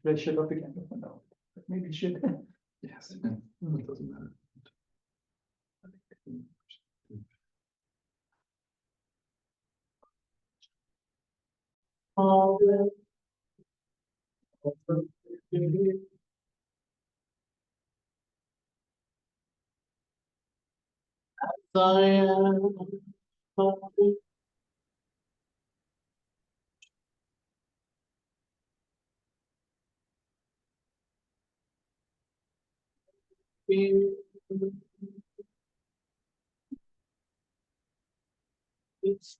Let's shut off the camera for now. Maybe it should. Yes, it doesn't matter. I am it's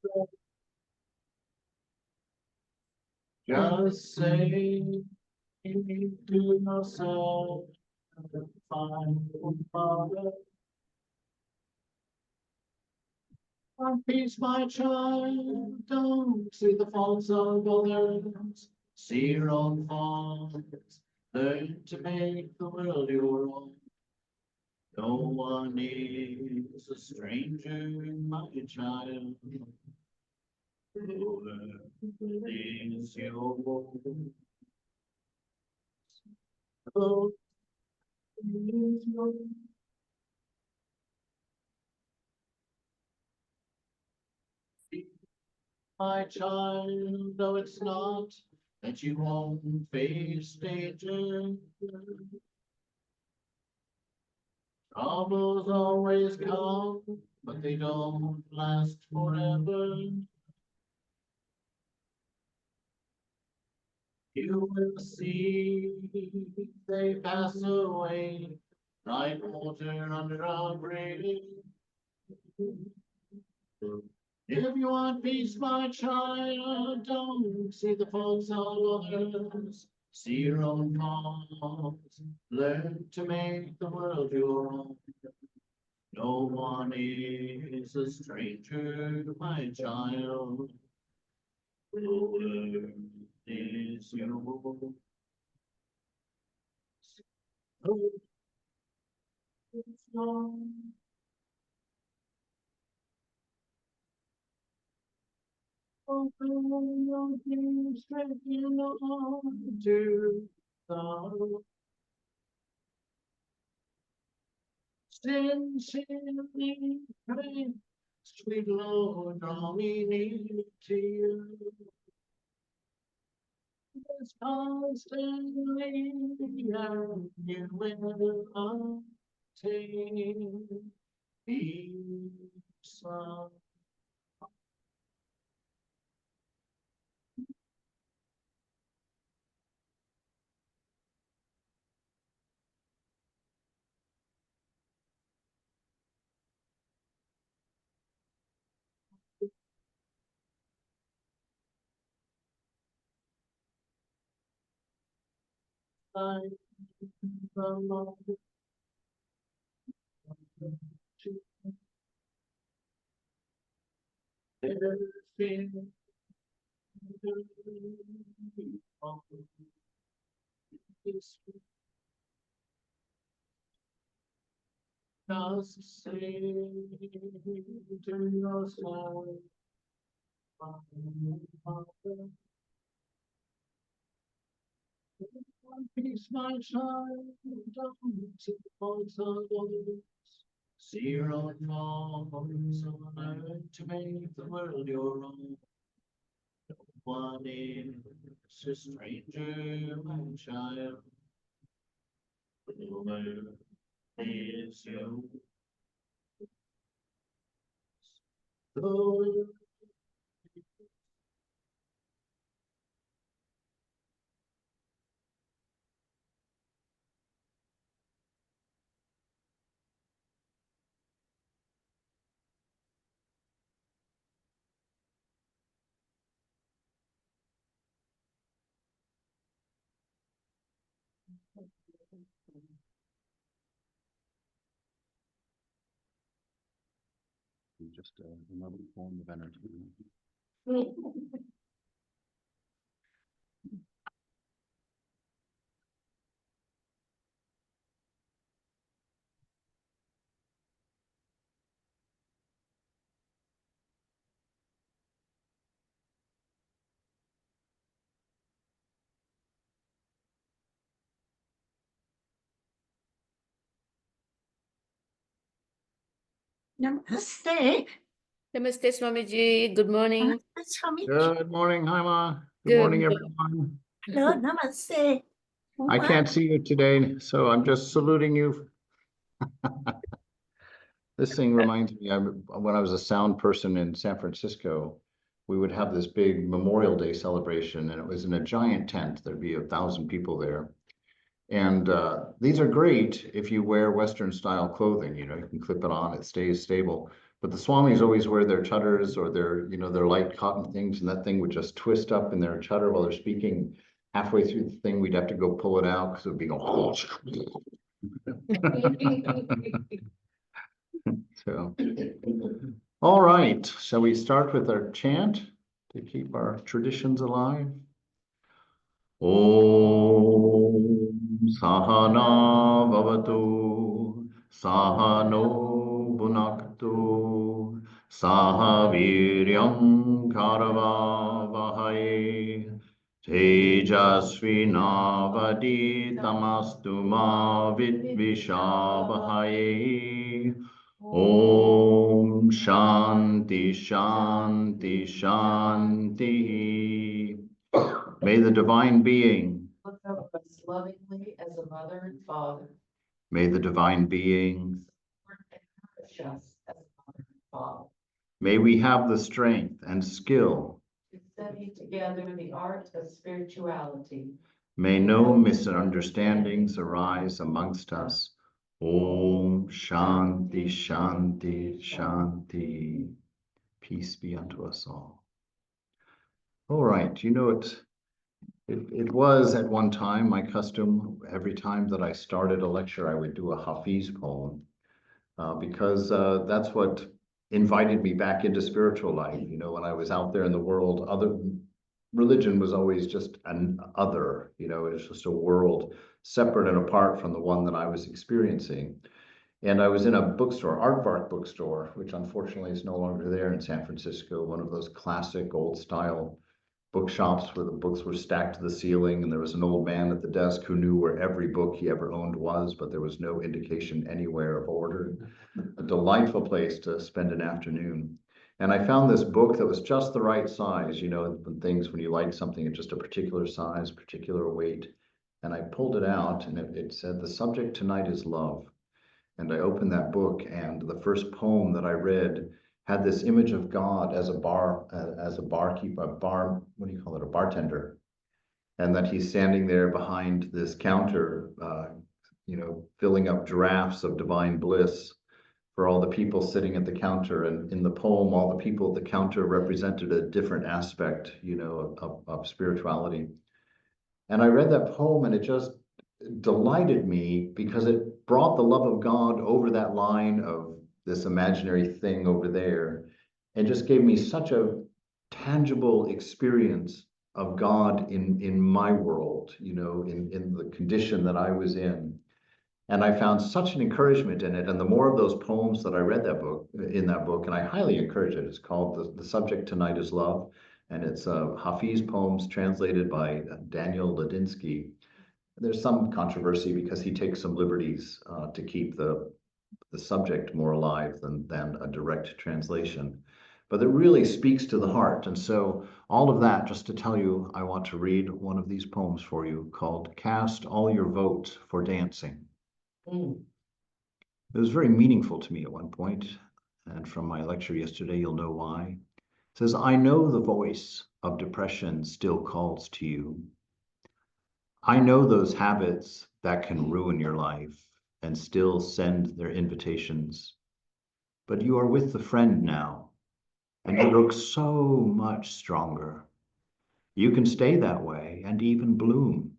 just say to yourself, find Father. One peace, my child, don't see the faults of others. See your own faults. Learn to make the world your own. No one is a stranger, my child. The world is your own. The world is your own. My child, though it's not that you won't face danger. Troubles always come, but they don't last forever. You will see they pass away like water under a bridge. If you want peace, my child, don't see the faults of others. See your own faults. Learn to make the world your own. No one is a stranger, my child. The world is your own. Oh, it's long. Open your dreams, stretching on to the sincerely pray, sweet Lord, draw me near to you. As constantly and you will obtain peace of life. The Lord to everything. Just say to yourself, Father, one peace, my child, don't see the faults of others. See your own faults, learn to make the world your own. One is a stranger, my child. The world is your own. Just another form of energy. Namaste. Namaste, Swamiji. Good morning. Namaste, Swami. Good morning, Haima. Good Good morning, morning. everyone. Hello, namaste. I can't see you today, so I'm just saluting you. This thing reminds me, when I was a sound person in San Francisco, we would have this big Memorial Day celebration, and it was in a giant tent. There'd be 1,000 people there. And these are great if you wear Western style clothing, you can clip it on, it stays stable. But the Swamis always wear their chutters or their light cotton things, and that thing would just twist up in their chutter while they're speaking. Halfway through the thing, we'd have to go pull it out because it would be going. So, all right, shall we start with our chant to keep our traditions alive? Om Sahana Bhavatu Sahano Bhunaktu Saha Viryam Karava Vahai Tejasvi Navadi Tamastu Ma Vidvishavahai. Om Shanti Shanti Shanti. May the divine being look up us lovingly as a mother and father. May the divine being, Nourish us as a mother and father. may we have the strength and skill. To study together the art of spirituality. May no misunderstandings arise amongst us. Om Shanti Shanti Shanti. Peace be unto us all. All right, it was at one time my custom, every time that I started a lecture, I would do a Hafiz poem, because that's what invited me back into spiritual life. When I was out there in the world, religion was always just an other, it was just a world separate and apart from the one that I was experiencing. And I was in a bookstore, Aardvark bookstore, which unfortunately is no longer there in San Francisco, one of those classic old style bookshops where the books were stacked to the ceiling, and there was an old man at the desk who knew where every book he ever owned was, but there was no indication anywhere of order. A delightful place to spend an afternoon. And I found this book that was just the right size, when you like something at just a particular size, particular weight. And I pulled it out, and it said, "The subject tonight is love." And I opened that book, and the first poem that I read had this image of God as a barkeeper, a bartender, and that he's standing there behind this counter, filling up drafts of divine bliss for all the people sitting at the counter. And in the poem, all the people at the counter represented a different aspect, of spirituality. And I read that poem, and it just delighted me because it brought the love of God over that line of this imaginary thing over there, and just gave me such a tangible experience of God in my world, in the condition that I was in. And I found such an encouragement in it. And the more of those poems that I read in that book, and I highly encourage it. It's called The Subject Tonight is Love. And it's Hafiz poems translated by Daniel Ladinsky. There's some controversy because he takes some liberties to keep the subject more alive than a direct translation. But it really speaks to the heart. And so all of that, just to tell you, I want to read one of these poems for you called "Cast All Your Vote for Dancing." It was very meaningful to me at one point, and from my lecture yesterday, you'll know why. It says, "I know the voice of depression still calls to you. I know those habits that can ruin your life and still send their invitations. But you are with the friend now, and you look so much stronger. You can stay that way and even bloom.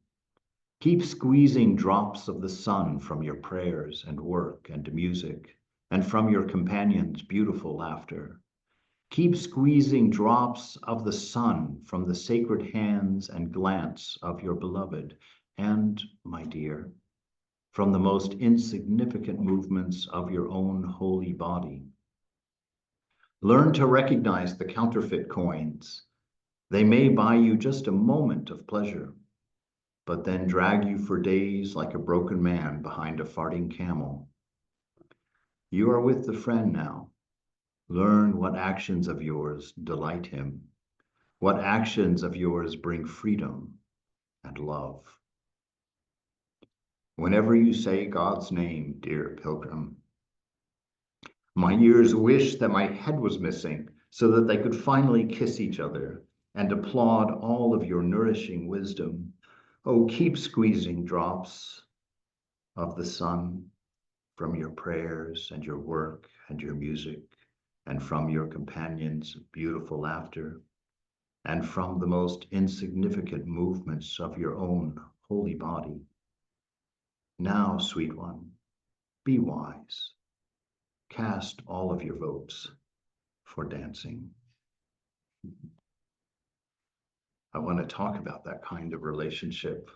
Keep squeezing drops of the sun from your prayers and work and music, and from your companions' beautiful laughter. Keep squeezing drops of the sun from the sacred hands and glance of your beloved, and, my dear, from the most insignificant movements of your own holy body. Learn to recognize the counterfeit coins. They may buy you just a moment of pleasure, but then drag you for days like a broken man behind a farting camel. You are with the friend now, Learn what actions of yours delight him, what actions of yours bring freedom and love. Whenever you say God's name, dear pilgrim, my ears wish that my head was missing so that they could finally kiss each other and applaud all of your nourishing wisdom. Oh, keep squeezing drops of the sun from your prayers and your work and your music, and from your companions' beautiful laughter, and from the most insignificant movements of your own holy body. Now, sweet one, be wise. Cast all of your votes for dancing. I want to talk about that kind of relationship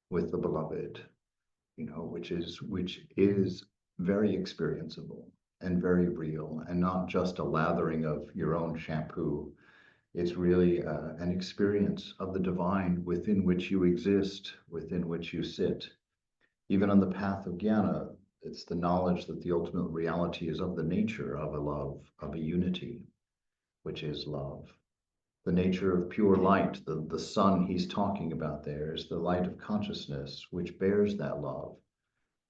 with the beloved, which is very experienceable and very real, and not just a lathering of your own shampoo. It's really an experience of the divine within which you exist, within which you sit. Even on the path of jnana, it's the knowledge that the ultimate reality is of the nature of a love, of a unity, which is love. The nature of pure light, the sun he's talking about there, is the light of consciousness, which bears that love.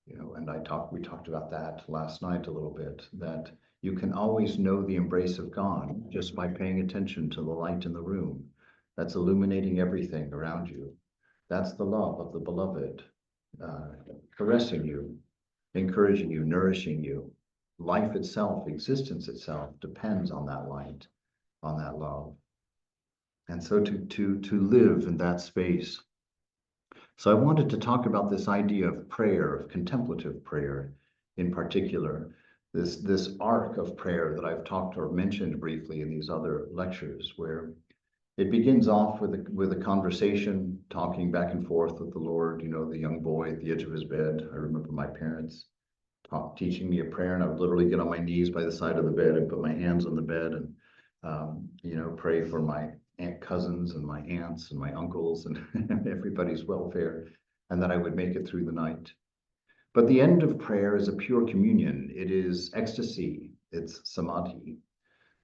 And we talked about that last night a little bit, that you can always know the embrace of God just by paying attention to the light in the room that's illuminating everything around you. That's the love of the beloved, caressing you, encouraging you, nourishing you. Life itself, existence itself, depends on that light, on that love. And so to live in that space. So I wanted to talk about this idea of prayer, of contemplative prayer in particular, this arc of prayer that I've talked or mentioned briefly in these other lectures, where it begins off with a conversation, talking back and forth with the Lord, the young boy at the edge of his bed. I remember my parents teaching me a prayer, and I would literally get on my knees by the side of the bed and put my hands on the bed and, pray for my cousins and my aunts and my uncles and everybody's welfare, and that I would make it through the night. But the end of prayer is a pure communion. It is ecstasy. It's samadhi.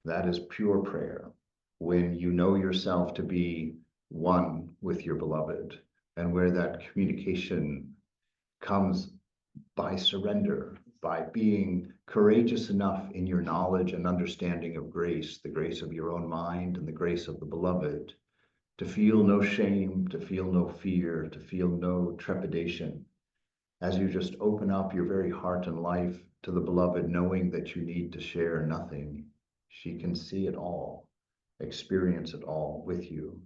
That is pure prayer, when you know yourself to be one with your beloved, and where that communication comes by surrender, by being courageous enough in your knowledge and understanding of grace, the grace of your own mind and the grace of the beloved, to feel no shame, to feel no fear, to feel no trepidation, as you just open up your very heart and life to the beloved, knowing that you need to share nothing. She can see it all, experience it all with you.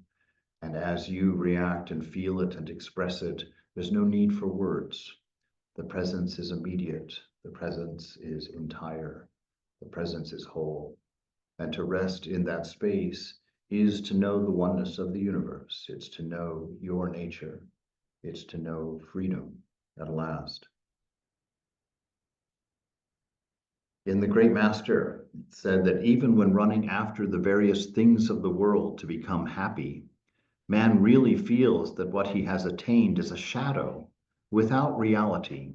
And as you react and feel it and express it, there's no need for words. The presence is immediate. The presence is entire. The presence is whole. And to rest in that space is to know the oneness of the universe. It's to know your nature. It's to know freedom at last. In the Great Master, it said that even when running after the various things of the world to become happy, man really feels that what he has attained is a shadow without reality.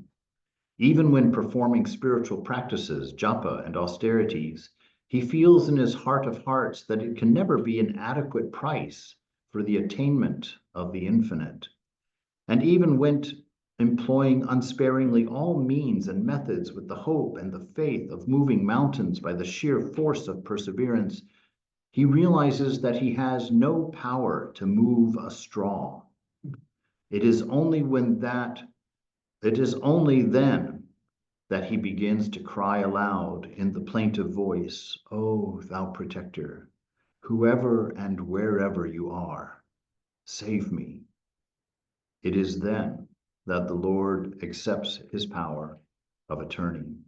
Even when performing spiritual practices, japa and austerities, he feels in his heart of hearts that it can never be an adequate price for the attainment of the infinite. And even when employing unsparingly all means and methods with the hope and the faith of moving mountains by the sheer force of perseverance, he realizes that he has no power to move a straw. It is only then that he begins to cry aloud in the plaintive voice, "O thou protector, whoever and wherever you are, save me." It is then that the Lord accepts his power of attorney.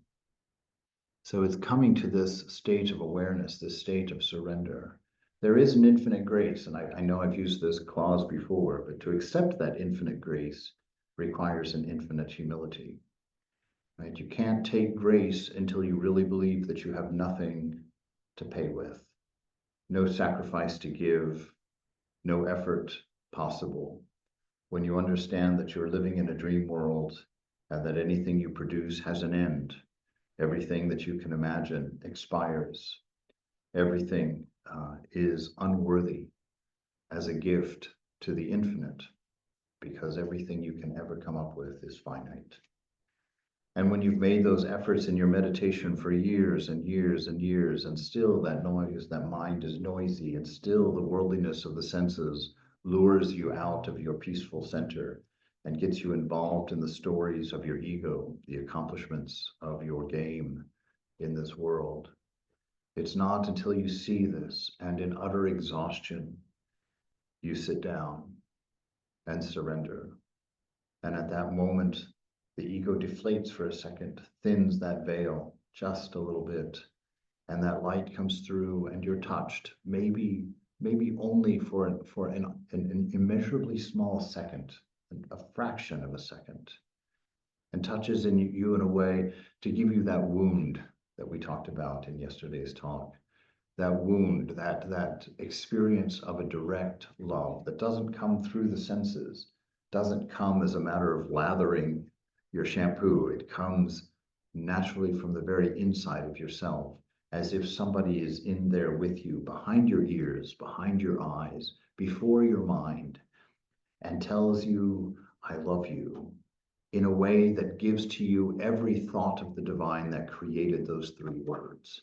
So it's coming to this stage of awareness, this stage of surrender. There is an infinite grace, and I know I've used this clause before, but to accept that infinite grace requires an infinite humility. Right? You can't take grace until you really believe that you have nothing to pay with, no sacrifice to give, no effort possible. When you understand that you're living in a dream world and that anything you produce has an end, Everything that you can imagine expires. Everything is unworthy as a gift to the infinite, because everything you can ever come up with is finite. And when you've made those efforts in your meditation for years and years and years, and still that noise, that mind is noisy, and still the worldliness of the senses lures you out of your peaceful center and gets you involved in the stories of your ego, the accomplishments of your game in this world. It's not until you see this and in utter exhaustion, you sit down and surrender. And at that moment, the ego deflates for a second, thins that veil just a little bit, and that light comes through and you're touched, maybe only for an immeasurably small second, a fraction of a second, and touches in you in a way to give you that wound that we talked about in yesterday's talk. That wound, that experience of a direct love that doesn't come through the senses, doesn't come as a matter of lathering your shampoo. It comes naturally from the very inside of yourself, as if somebody is in there with you, behind your ears, behind your eyes, before your mind, and tells you, I love you, in a way that gives to you every thought of the divine that created those three words,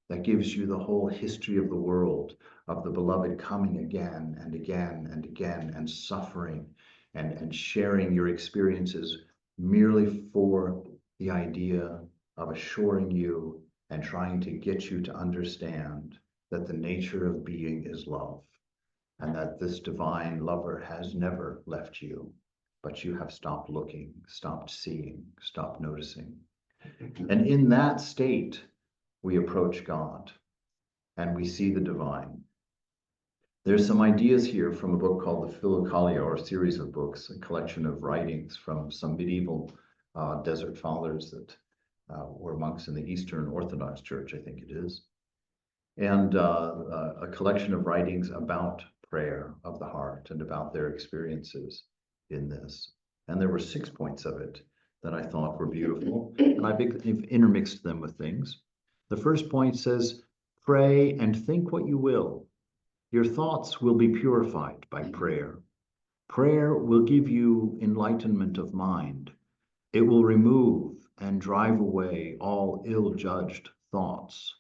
that gives you the whole history of the world, of the beloved coming again and again and again, and suffering and sharing your experiences merely for the idea of assuring you and trying to get you to understand that the nature of being is love, and that this divine lover has never left you, but you have stopped looking, stopped seeing, stopped noticing. And in that state, we approach God and we see the divine. There's some ideas here from a book called the Philokalia, or a series of books, a collection of writings from some medieval desert fathers that were monks in the Eastern Orthodox Church, I think it is, and a collection of writings about prayer of the heart and about their experiences in this. And there were 6 points of it that I thought were beautiful, and I've intermixed them with things. The first point says, pray and think what you will. Your thoughts will be purified by prayer. Prayer will give you enlightenment of mind. It will remove and drive away all ill-judged thoughts.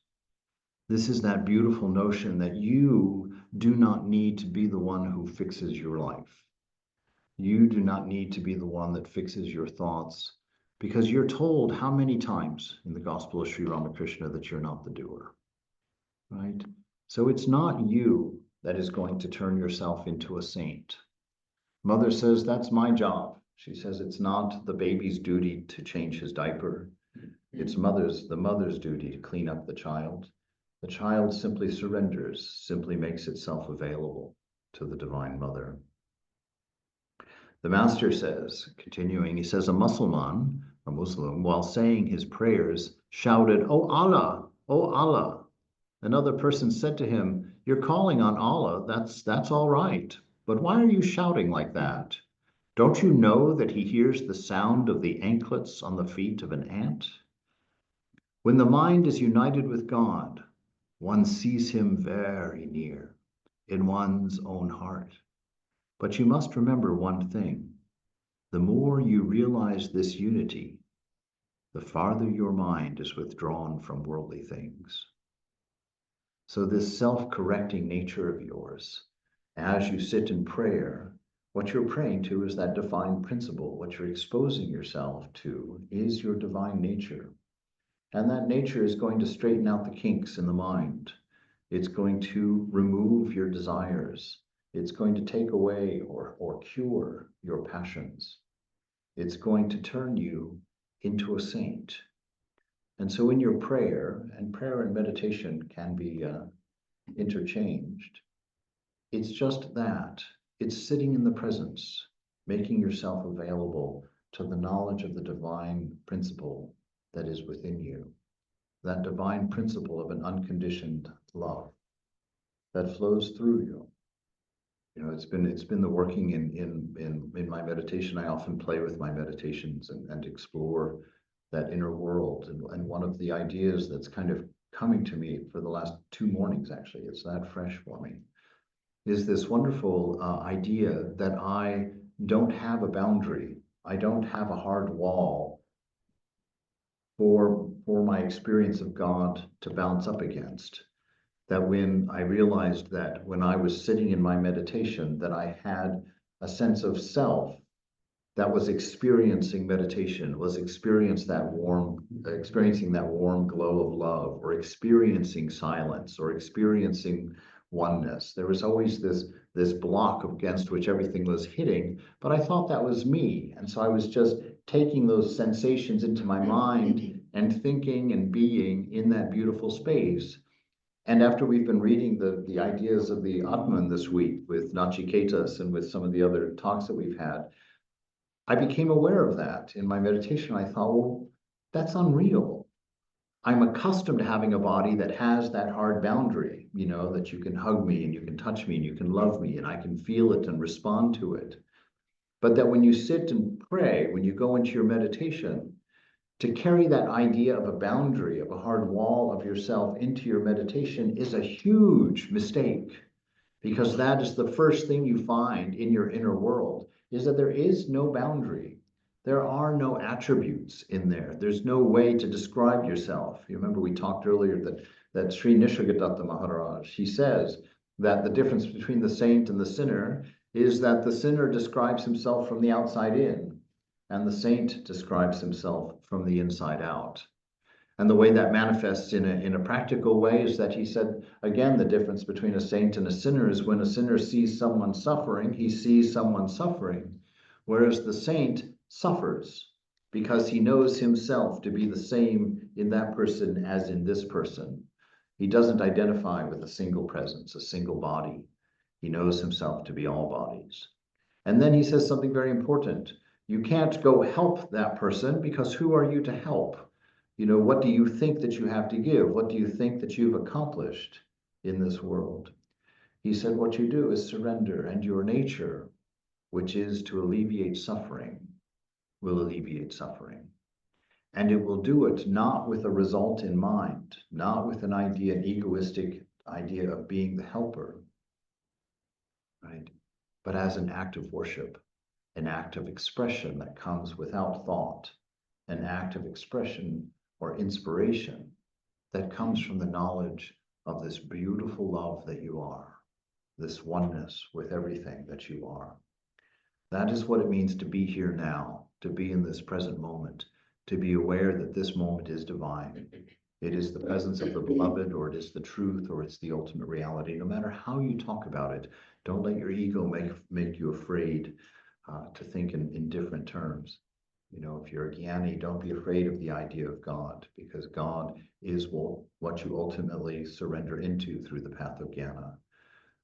This is that beautiful notion that you do not need to be the one who fixes your life. You do not need to be the one that fixes your thoughts, because you're told how many times in the Gospel of Sri Ramakrishna that you're not the doer, right? So it's not you that is going to turn yourself into a saint. Mother says, that's my job. She says, it's not the baby's duty to change his diaper. It's the mother's duty to clean up the child. The child simply surrenders, simply makes itself available to the Divine Mother. The Master says, continuing, he says, a Muslim, while saying his prayers, shouted, "Oh Allah, oh Allah." Another person said to him, "You're calling on Allah, that's all right. But why are you shouting like that? Don't you know that he hears the sound of the anklets on the feet of an ant?" When the mind is united with God, one sees him very near, in one's own heart. But you must remember one thing. The more you realize this unity, the farther your mind is withdrawn from worldly things. So this self-correcting nature of yours, as you sit in prayer, what you're praying to is that divine principle. What you're exposing yourself to is your divine nature. And that nature is going to straighten out the kinks in the mind. It's going to remove your desires. It's going to take away or cure your passions. It's going to turn you into a saint. And so in your prayer and meditation can be interchanged, it's just that. It's sitting in the presence, making yourself available to the knowledge of the divine principle that is within you, that divine principle of an unconditioned love that flows through you. You know, it's been the working in my meditation. I often play with my meditations and explore that inner world. And one of the ideas that's kind of coming to me for the last 2 mornings, actually, it's that fresh for me, is this wonderful idea that I don't have a boundary. I don't have a hard wall for my experience of God to bounce up against. That when I realized that when I was sitting in my meditation, that I had a sense of self that was experiencing meditation, was experiencing that warm glow of love, or experiencing silence, or experiencing oneness. There was always this block against which everything was hitting, but I thought that was me. And so I was just taking those sensations into my mind and thinking and being in that beautiful space. And after we've been reading the ideas of the Atman this week with Nachiketas and with some of the other talks that we've had, I became aware of that in my meditation. I thought, well, that's unreal. I'm accustomed to having a body that has that hard boundary, that you can hug me and you can touch me and you can love me and I can feel it and respond to it. But that when you sit and pray, when you go into your meditation, to carry that idea of a boundary, of a hard wall of yourself into your meditation is a huge mistake, because that is the first thing you find in your inner world, is that there is no boundary. There are no attributes in there. There's no way to describe yourself. You remember we talked earlier that Sri Nisargadatta Maharaj, he says that the difference between the saint and the sinner is that the sinner describes himself from the outside in, and the saint describes himself from the inside out. And the way that manifests in a practical way is that he said, again, the difference between a saint and a sinner is when a sinner sees someone suffering, he sees someone suffering, whereas the saint suffers because he knows himself to be the same in that person as in this person. He doesn't identify with a single presence, a single body. He knows himself to be all bodies. And then he says something very important. You can't go help that person, because who are you to help? What do you think that you have to give? What do you think that you've accomplished in this world? He said, what you do is surrender, and your nature, which is to alleviate suffering, will alleviate suffering. And it will do it not with a result in mind, not with an egoistic idea of being the helper, right? But as an act of worship, an act of expression that comes without thought, an act of expression or inspiration that comes from the knowledge of this beautiful love that you are, this oneness with everything that you are. That is what it means to be here now, to be in this present moment, to be aware that this moment is divine. It is the presence of the beloved, or it is the truth, or it's the ultimate reality. No matter how you talk about it, don't let your ego make you afraid to think in different terms. If you're a jnani, don't be afraid of the idea of God, because God is what you ultimately surrender into through the path of jnana.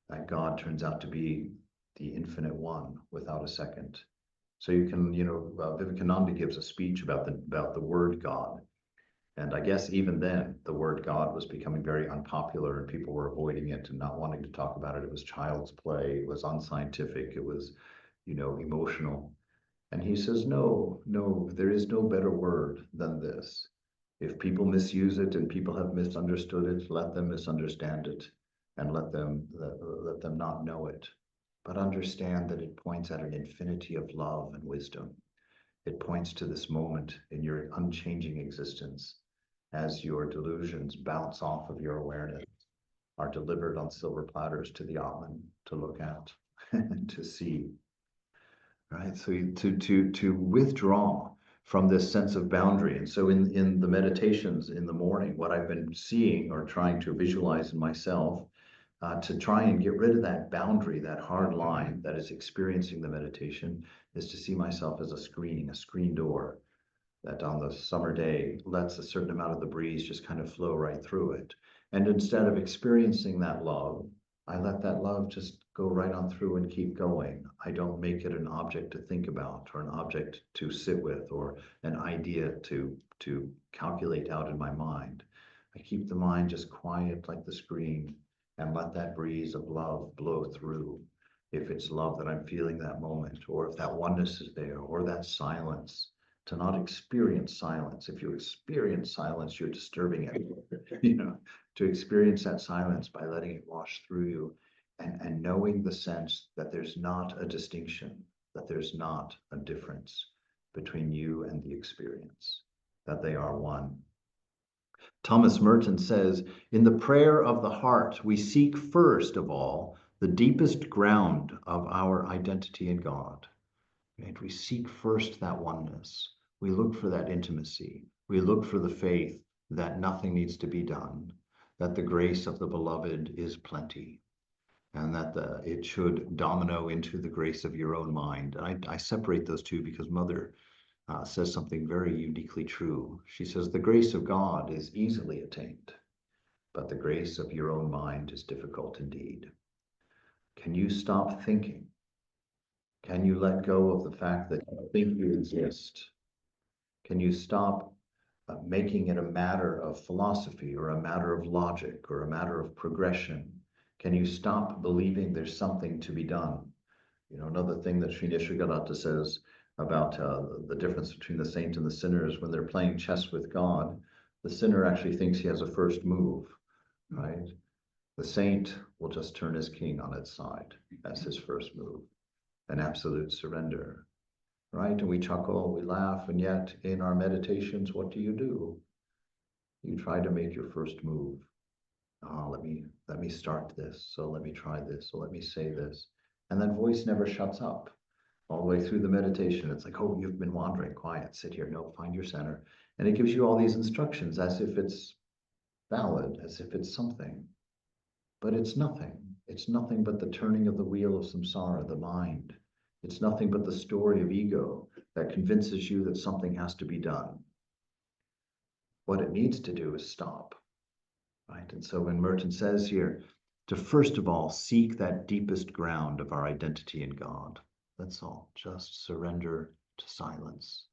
That God turns out to be the infinite one without a second. So you can, Vivekananda gives a speech about the word God. And I guess even then, the word God was becoming very unpopular and people were avoiding it and not wanting to talk about it. It was child's play, it was unscientific, it was, emotional. And he says, no, there is no better word than this. If people misuse it and people have misunderstood it, let them misunderstand it and let them not know it. But understand that it points at an infinity of love and wisdom. It points to this moment in your unchanging existence as your delusions bounce off of your awareness, are delivered on silver platters to the Atman to look at and to see. Right, so to withdraw from this sense of boundary. And so in the meditations in the morning, what I've been seeing or trying to visualize in myself, to try and get rid of that boundary, that hard line that is experiencing the meditation, is to see myself as a screen door that on the summer day lets a certain amount of the breeze just kind of flow right through it. And instead of experiencing that love, I let that love just go right on through and keep going. I don't make it an object to think about, or an object to sit with, or an idea to calculate out in my mind. I keep the mind just quiet like the screen and let that breeze of love blow through. If it's love that I'm feeling that moment, or if that oneness is there, or that silence, to not experience silence. If you experience silence, you're disturbing it, you know, to experience that silence by letting it wash through you and knowing the sense that there's not a distinction, that there's not a difference between you and the experience, that they are one. Thomas Merton says, in the prayer of the heart, we seek first of all the deepest ground of our identity in God. Right? We seek first that oneness. We look for that intimacy. We look for the faith that nothing needs to be done, that the grace of the beloved is plenty, and that it should domino into the grace of your own mind. And I separate those two because Mother says something very uniquely true. She says, the grace of God is easily attained, but the grace of your own mind is difficult indeed. Can you stop thinking? Can you let go of the fact that you think you exist? Can you stop making it a matter of philosophy or a matter of logic or a matter of progression? Can you stop believing there's something to be done? You know, another thing that Sri Nisargadatta says about the difference between the saint and the sinner is when they're playing chess with God, the sinner actually thinks he has a first move, right? The saint will just turn his king on its side as his first move, an absolute surrender, right? And we chuckle, we laugh, and yet in our meditations, what do? You try to make your first move. Oh, let me start this. So let me try this. So let me say this. And that voice never shuts up. All the way through the meditation, it's like, oh, you've been wandering, quiet, sit here, no, find your center. And it gives you all these instructions as if it's valid, as if it's something. But it's nothing. It's nothing but the turning of the wheel of samsara, the mind. It's nothing but the story of ego that convinces you that something has to be done. What it needs to do is stop, right? And so when Merton says here, to first of all, seek that deepest ground of our identity in God. That's all. Just surrender to silence.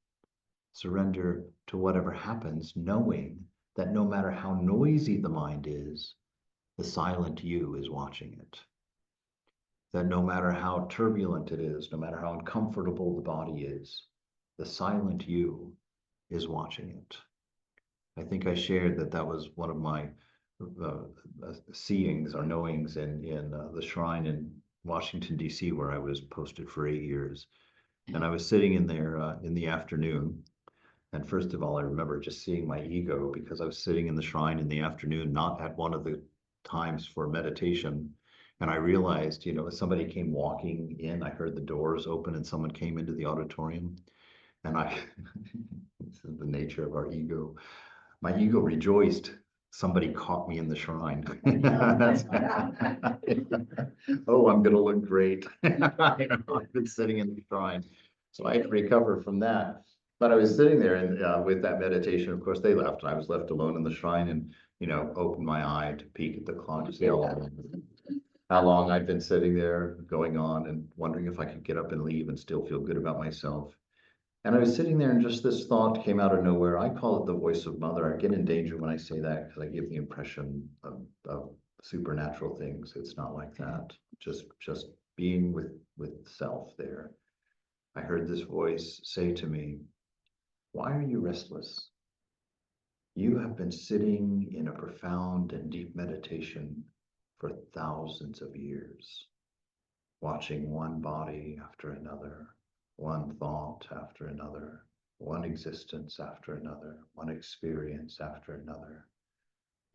Surrender to whatever happens, knowing that no matter how noisy the mind is, the silent you is watching it. That no matter how turbulent it is, no matter how uncomfortable the body is, the silent you is watching it. I think I shared that was one of my seeings or knowings in the shrine in Washington, D.C., where I was posted for 8 years. And I was sitting in there in the afternoon. And first of all, I remember just seeing my ego because I was sitting in the shrine in the afternoon, not at one of the times for meditation. And I realized, you know, as somebody came walking in, I heard the doors open and someone came into the auditorium. And this is the nature of our ego. My ego rejoiced. Somebody caught me in the shrine. Oh, I'm going to look great. I've been sitting in the shrine. So I had to recover from that. But I was sitting there and with that meditation, of course, they left. And I was left alone in the shrine and, you know, opened my eye to peek at the clock to see how long I'd been sitting there going on and wondering if I could get up and leave and still feel good about myself. And I was sitting there and just this thought came out of nowhere. I call it the voice of Mother. I get in danger when I say that because I give the impression of supernatural things. It's not like that. Just being with self there. I heard this voice say to me, why are you restless? You have been sitting in a profound and deep meditation for thousands of years, watching one body after another, one thought after another, one existence after another, one experience after another.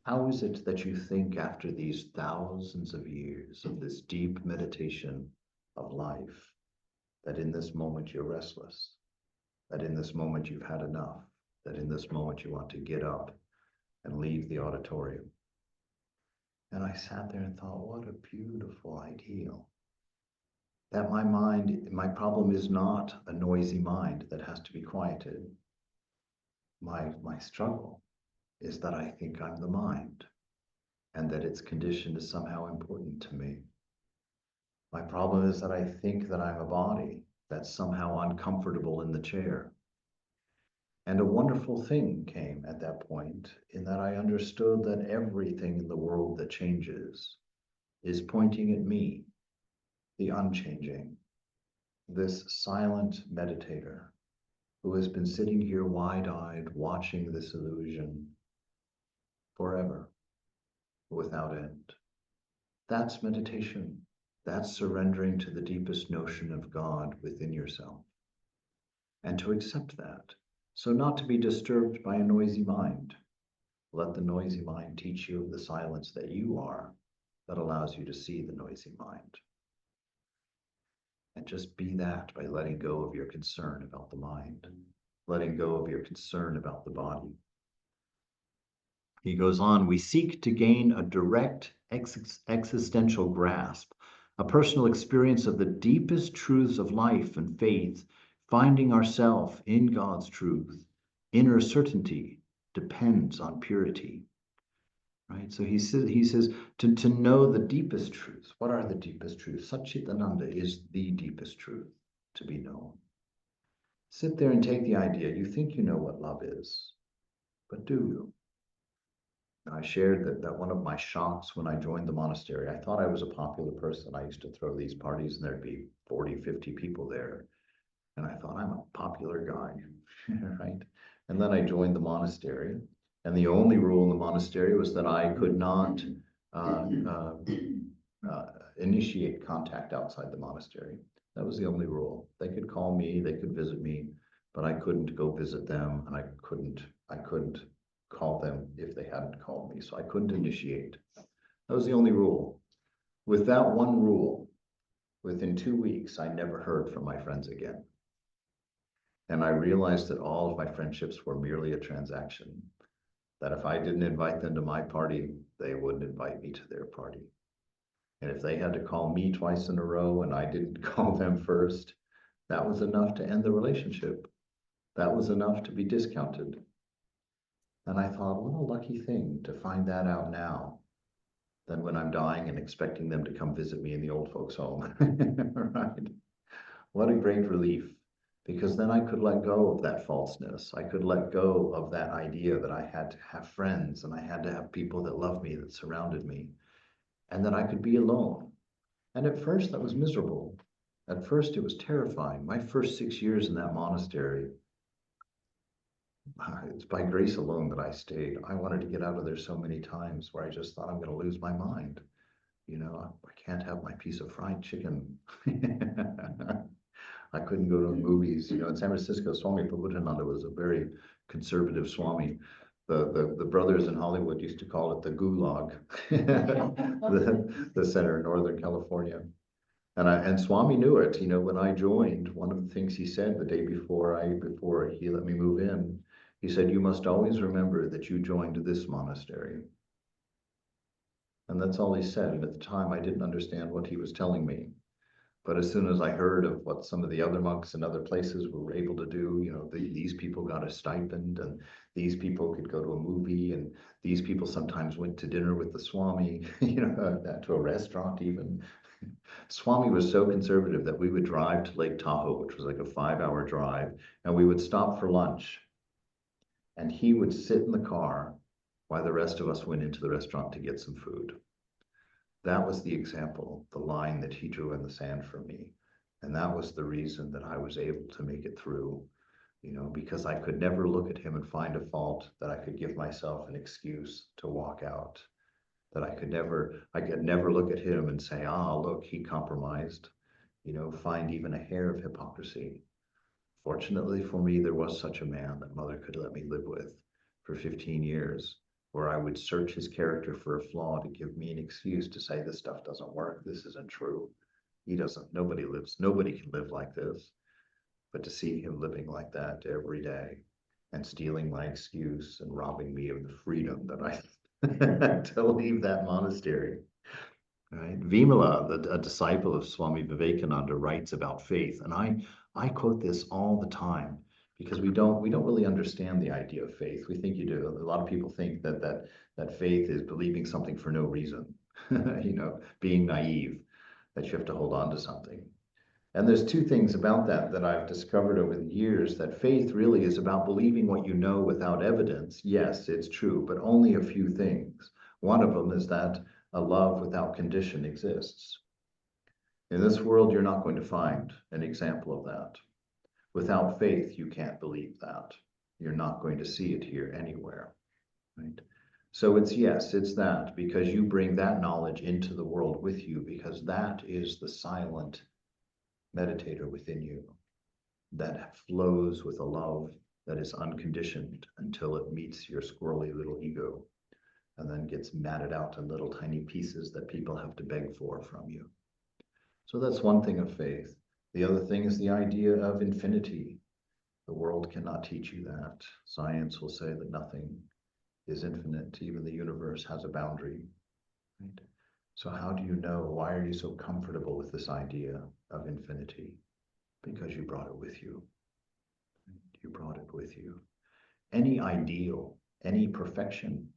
How is it that you think after these thousands of years of this deep meditation of life, that in this moment you're restless, that in this moment you've had enough, that in this moment you want to get up and leave the auditorium? And I sat there and thought, what a beautiful ideal. That my problem is not a noisy mind that has to be quieted. My struggle is that I think I'm the mind and that its condition is somehow important to me. My problem is that I think that I'm a body that's somehow uncomfortable in the chair. And a wonderful thing came at that point in that I understood that everything in the world that changes is pointing at me, the unchanging, this silent meditator who has been sitting here wide-eyed watching this illusion forever, without end. That's meditation. That's surrendering to the deepest notion of God within yourself. And to accept that. So not to be disturbed by a noisy mind. Let the noisy mind teach you of the silence that you are, that allows you to see the noisy mind. And just be that by letting go of your concern about the mind, letting go of your concern about the body. He goes on, we seek to gain a direct existential grasp, a personal experience of the deepest truths of life and faith, finding ourselves in God's truth. Inner certainty depends on purity. Right? So he says to know the deepest truths. What are the deepest truths? Satchitananda is the deepest truth to be known. Sit there and take the idea. You think you know what love is, but do you? I shared that one of my shocks when I joined the monastery, I thought I was a popular person. I used to throw these parties and there'd be 40, 50 people there. And I thought, I'm a popular guy, right? And then I joined the monastery. And the only rule in the monastery was that I could not initiate contact outside the monastery. That was the only rule. They could call me, they could visit me, but I couldn't go visit them, and I couldn't call them if they hadn't called me. So I couldn't initiate. That was the only rule. With that one rule, within 2 weeks, I never heard from my friends again. And I realized that all of my friendships were merely a transaction. That if I didn't invite them to my party, they wouldn't invite me to their party. And if they had to call me twice in a row and I didn't call them first, that was enough to end the relationship. That was enough to be discounted. And I thought, what a lucky thing to find that out now, than when I'm dying and expecting them to come visit me in the old folks' home. Right? What a great relief. Because then I could let go of that falseness. I could let go of that idea that I had to have friends and I had to have people that loved me, that surrounded me, and that I could be alone. And at first that was miserable. At first it was terrifying. My first 6 years in that monastery, it's by grace alone that I stayed. I wanted to get out of there so many times where I just thought I'm going to lose my mind. You know, I can't have my piece of fried chicken. I couldn't go to the movies. You know, in San Francisco, Swami Prabhupada was a very conservative Swami. The brothers in Hollywood used to call it the gulag, the center in Northern California. And Swami knew it. You know, when I joined, one of the things he said the day before he let me move in, he said, you must always remember that you joined this monastery. And that's all he said. And at the time, I didn't understand what he was telling me. But as soon as I heard of what some of the other monks in other places were able to do, you know, these people got a stipend and these people could go to a movie and these people sometimes went to dinner with the Swami, you know, to a restaurant even. Swami was so conservative that we would drive to Lake Tahoe, which was like a 5-hour drive, and we would stop for lunch. And he would sit in the car while the rest of us went into the restaurant to get some food. That was the example, the line that he drew in the sand for me. And that was the reason that I was able to make it through, you know, because I could never look at him and find a fault, that I could give myself an excuse to walk out, that I could never look at him and say, look, he compromised, you know, find even a hair of hypocrisy. Fortunately for me, there was such a man that Mother could let me live with for 15 years. Where I would search his character for a flaw to give me an excuse to say this stuff doesn't work, this isn't true. Nobody can live like this. But to see him living like that every day and stealing my excuse and robbing me of the freedom that I had to leave that monastery. Right? Vimala, a disciple of Swami Vivekananda, writes about faith, and I quote this all the time. Because we don't really understand the idea of faith. We think you do. A lot of people think that faith is believing something for no reason, you know, being naive, that you have to hold on to something. And there's two things about that I've discovered over the years, that faith really is about believing what you know without evidence. Yes, it's true, but only a few things. One of them is that a love without condition exists. In this world, you're not going to find an example of that. Without faith, you can't believe that. You're not going to see it here anywhere, right? So it's, yes, it's that, because you bring that knowledge into the world with you, because that is the silent meditator within you that flows with a love that is unconditioned until it meets your squirrely little ego and then gets matted out in little tiny pieces that people have to beg for from you. So that's one thing of faith. The other thing is the idea of infinity. The world cannot teach you that. Science will say that nothing is infinite. Even the universe has a boundary. Right? So how do you know? Why are you so comfortable with this idea of infinity? Because you brought it with you. You brought it with you. Any ideal, any perfection,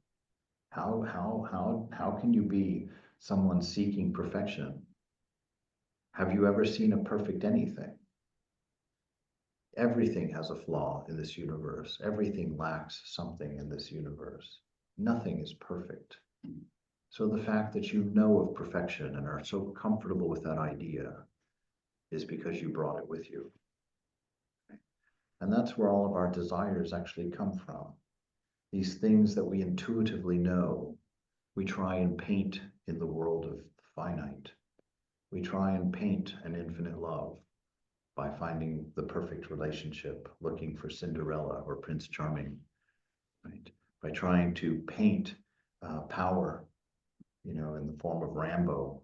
how can you be someone seeking perfection? Have you ever seen a perfect anything? Everything has a flaw in this universe. Everything lacks something in this universe. Nothing is perfect. So the fact that you know of perfection and are so comfortable with that idea is because you brought it with you. And that's where all of our desires actually come from. These things that we intuitively know, we try and paint in the world of finite. We try and paint an infinite love by finding the perfect relationship, looking for Cinderella or Prince Charming, right? By trying to paint power, in the form of Rambo,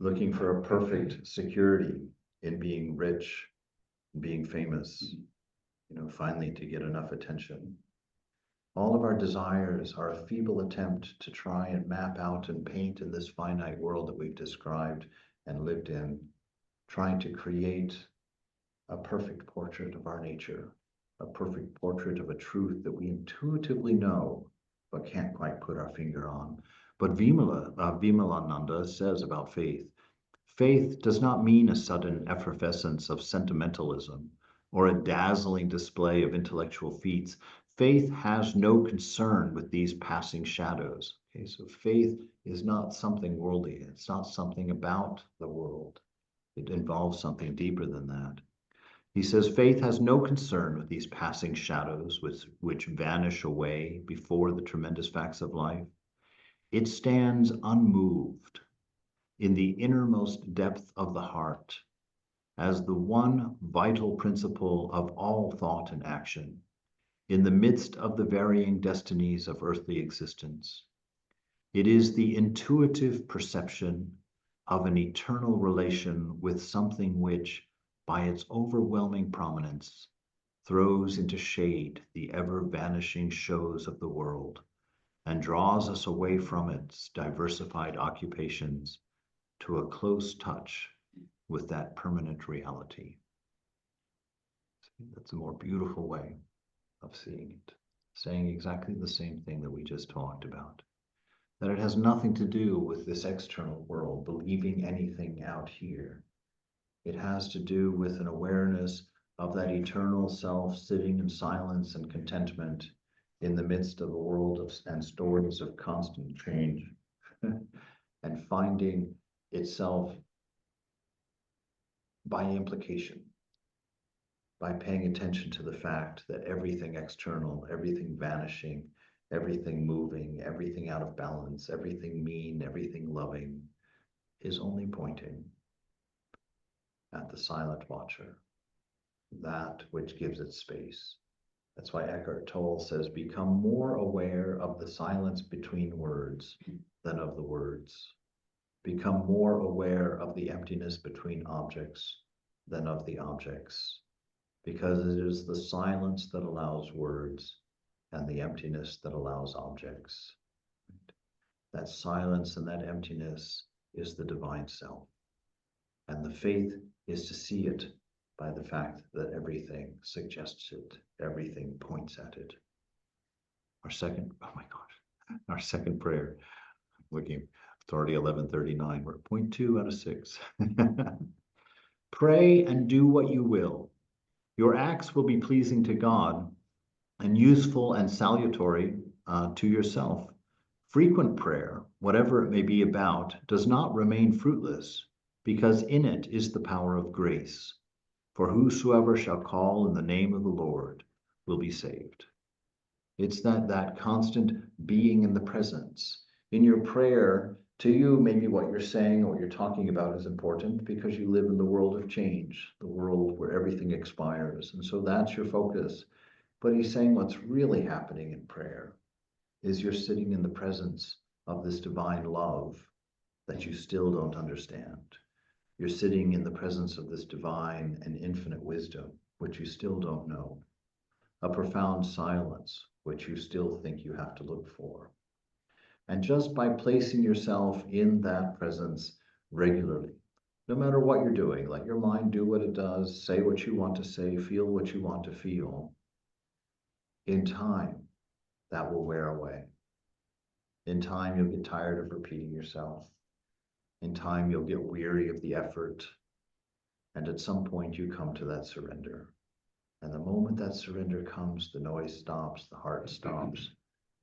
looking for a perfect security in being rich, being famous, finally to get enough attention. All of our desires are a feeble attempt to try and map out and paint in this finite world that we've described and lived in, trying to create a perfect portrait of our nature, a perfect portrait of a truth that we intuitively know, but can't quite put our finger on. But Vimalananda says about faith, faith does not mean a sudden effervescence of sentimentalism or a dazzling display of intellectual feats. Faith has no concern with these passing shadows. Okay, so faith is not something worldly. It's not something about the world. It involves something deeper than that. He says faith has no concern with these passing shadows which vanish away before the tremendous facts of life. It stands unmoved in the innermost depth of the heart as the one vital principle of all thought and action in the midst of the varying destinies of earthly existence. It is the intuitive perception of an eternal relation with something which, by its overwhelming prominence, throws into shade the ever-vanishing shows of the world and draws us away from its diversified occupations to a close touch with that permanent reality. That's a more beautiful way of seeing it, saying exactly the same thing that we just talked about. That it has nothing to do with this external world, believing anything out here. It has to do with an awareness of that eternal self sitting in silence and contentment in the midst of a world and stories of constant change and finding itself by implication, by paying attention to the fact that everything external, everything vanishing, everything moving, everything out of balance, everything mean, everything loving is only pointing at the silent watcher, that which gives it space. That's why Eckhart Tolle says, become more aware of the silence between words than of the words. Become more aware of the emptiness between objects than of the objects, because it is the silence that allows words and the emptiness that allows objects. That silence and that emptiness is the divine self. And the faith is to see it by the fact that everything suggests it, everything points at it. Our second prayer, looking, it's already 11:39, we're at point 2 out of 6. Pray and do what you will. Your acts will be pleasing to God and useful and salutary to yourself. Frequent prayer, whatever it may be about, does not remain fruitless, because in it is the power of grace. For whosoever shall call in the name of the Lord will be saved. It's that constant being in the presence. In your prayer, to you, maybe what you're saying or what you're talking about is important because you live in the world of change, the world where everything expires. And so that's your focus. But he's saying what's really happening in prayer is you're sitting in the presence of this divine love that you still don't understand. You're sitting in the presence of this divine and infinite wisdom, which you still don't know. A profound silence, which you still think you have to look for. And just by placing yourself in that presence regularly, no matter what you're doing, let your mind do what it does, say what you want to say, feel what you want to feel. In time, that will wear away. In time, you'll get tired of repeating yourself. In time, you'll get weary of the effort. And at some point, you come to that surrender. And the moment that surrender comes, the noise stops, the heart stops,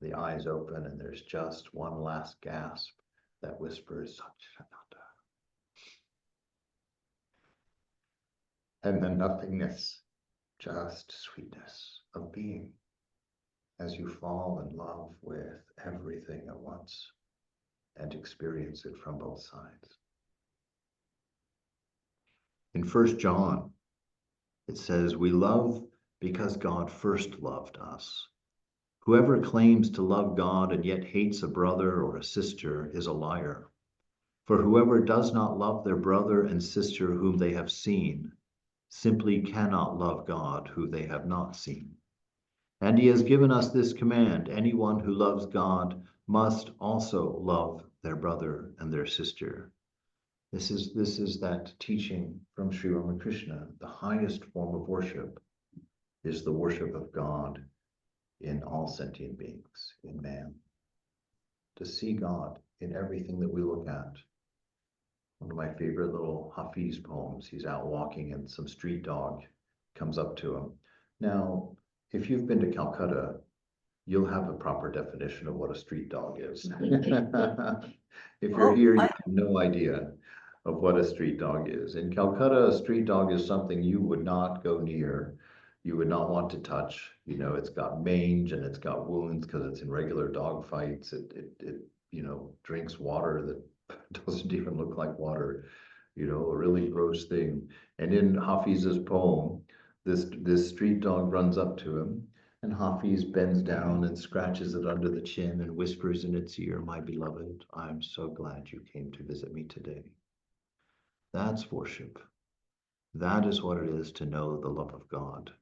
the eyes open, and there's just one last gasp that whispers, Satchitananda. And then nothingness, just sweetness of being as you fall in love with everything at once and experience it from both sides. In 1 John, it says, we love because God first loved us. Whoever claims to love God and yet hates a brother or a sister is a liar. For whoever does not love their brother and sister whom they have seen simply cannot love God who they have not seen. And he has given us this command: anyone who loves God must also love their brother and their sister. This is that teaching from Sri Ramakrishna. The highest form of worship is the worship of God in all sentient beings, in man. To see God in everything that we look at. One of my favorite little Hafiz poems, he's out walking and some street dog comes up to him. Now, if you've been to Calcutta, you'll have a proper definition of what a street dog is. If you're here, you have no idea of what a street dog is. In Calcutta, a street dog is something you would not go near. You would not want to touch. You know, it's got mange and it's got wounds because it's in regular dog fights. It drinks water that doesn't even look like water. You know, a really gross thing. And in Hafiz's poem, this street dog runs up to him, and Hafiz bends down and scratches it under the chin and whispers in its ear, "My beloved, I'm so glad you came to visit me today." That's worship. That is what it is to know the love of God.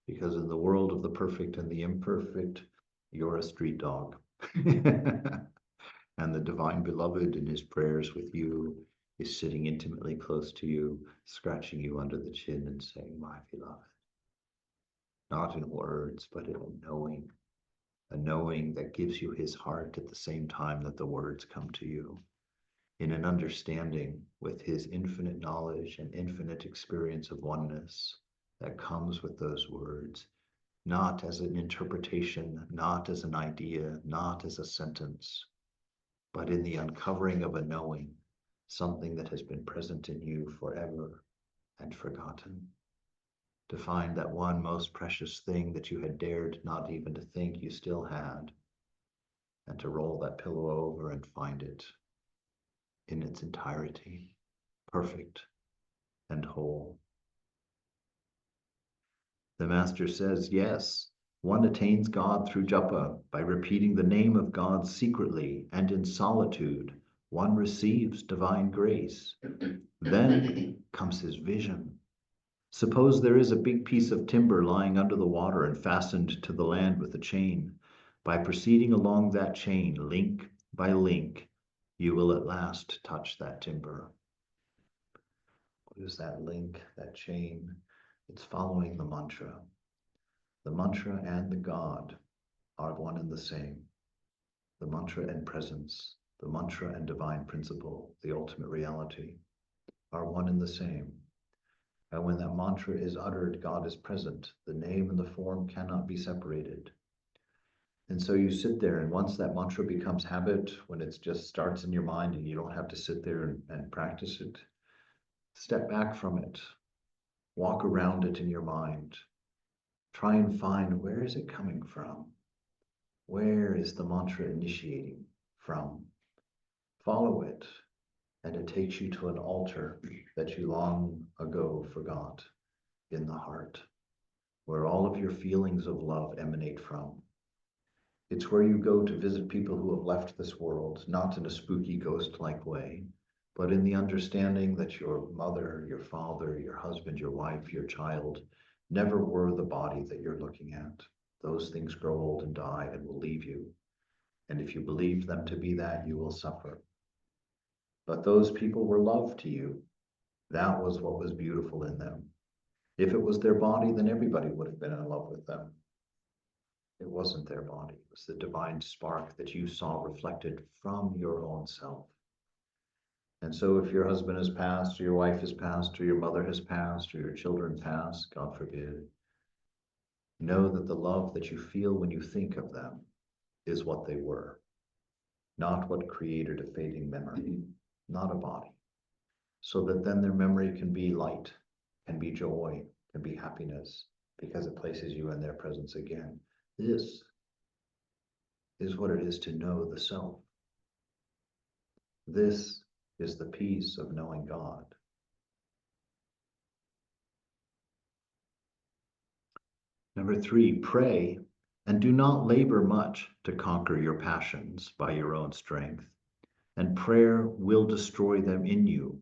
Because in the world of the perfect and the imperfect, you're a street dog. And the divine beloved in his prayers with you is sitting intimately close to you, scratching you under the chin and saying, "My beloved." Not in words, but in a knowing that gives you his heart at the same time that the words come to you, in an understanding with his infinite knowledge and infinite experience of oneness that comes with those words, not as an interpretation, not as an idea, not as a sentence, but in the uncovering of a knowing, something that has been present in you forever and forgotten. To find that one most precious thing that you had dared not even to think you still had, and to roll that pillow over and find it in its entirety, perfect and whole. The Master says, yes, one attains God through japa. By repeating the name of God secretly and in solitude, one receives divine grace. Then comes his vision. Suppose there is a big piece of timber lying under the water and fastened to the land with a chain. By proceeding along that chain, link by link, you will at last touch that timber. What is that link, that chain? It's following the mantra. The mantra and the God are one and the same. The mantra and presence, the mantra and divine principle, the ultimate reality, are one and the same. And when that mantra is uttered, God is present. The name and the form cannot be separated. And so you sit there, and once that mantra becomes habit, when it just starts in your mind and you don't have to sit there and practice it, step back from it. Walk around it in your mind. Try and find, where is it coming from? Where is the mantra initiating from? Follow it, and it takes you to an altar that you long ago forgot in the heart, where all of your feelings of love emanate from. It's where you go to visit people who have left this world, not in a spooky ghost-like way, but in the understanding that your mother, your father, your husband, your wife, your child never were the body that you're looking at. Those things grow old and die and will leave you. And if you believe them to be that, you will suffer. But those people were love to you. That was what was beautiful in them. If it was their body, then everybody would have been in love with them. It wasn't their body. It was the divine spark that you saw reflected from your own self. And so if your husband has passed, or your wife has passed, or your mother has passed, or your children pass, God forbid, know that the love that you feel when you think of them is what they were, not what created a fading memory, not a body. So that then their memory can be light, can be joy, can be happiness, because it places you in their presence again. This is what it is to know the self. This is the peace of knowing God. Number 3, pray and do not labor much to conquer your passions by your own strength, and prayer will destroy them in you.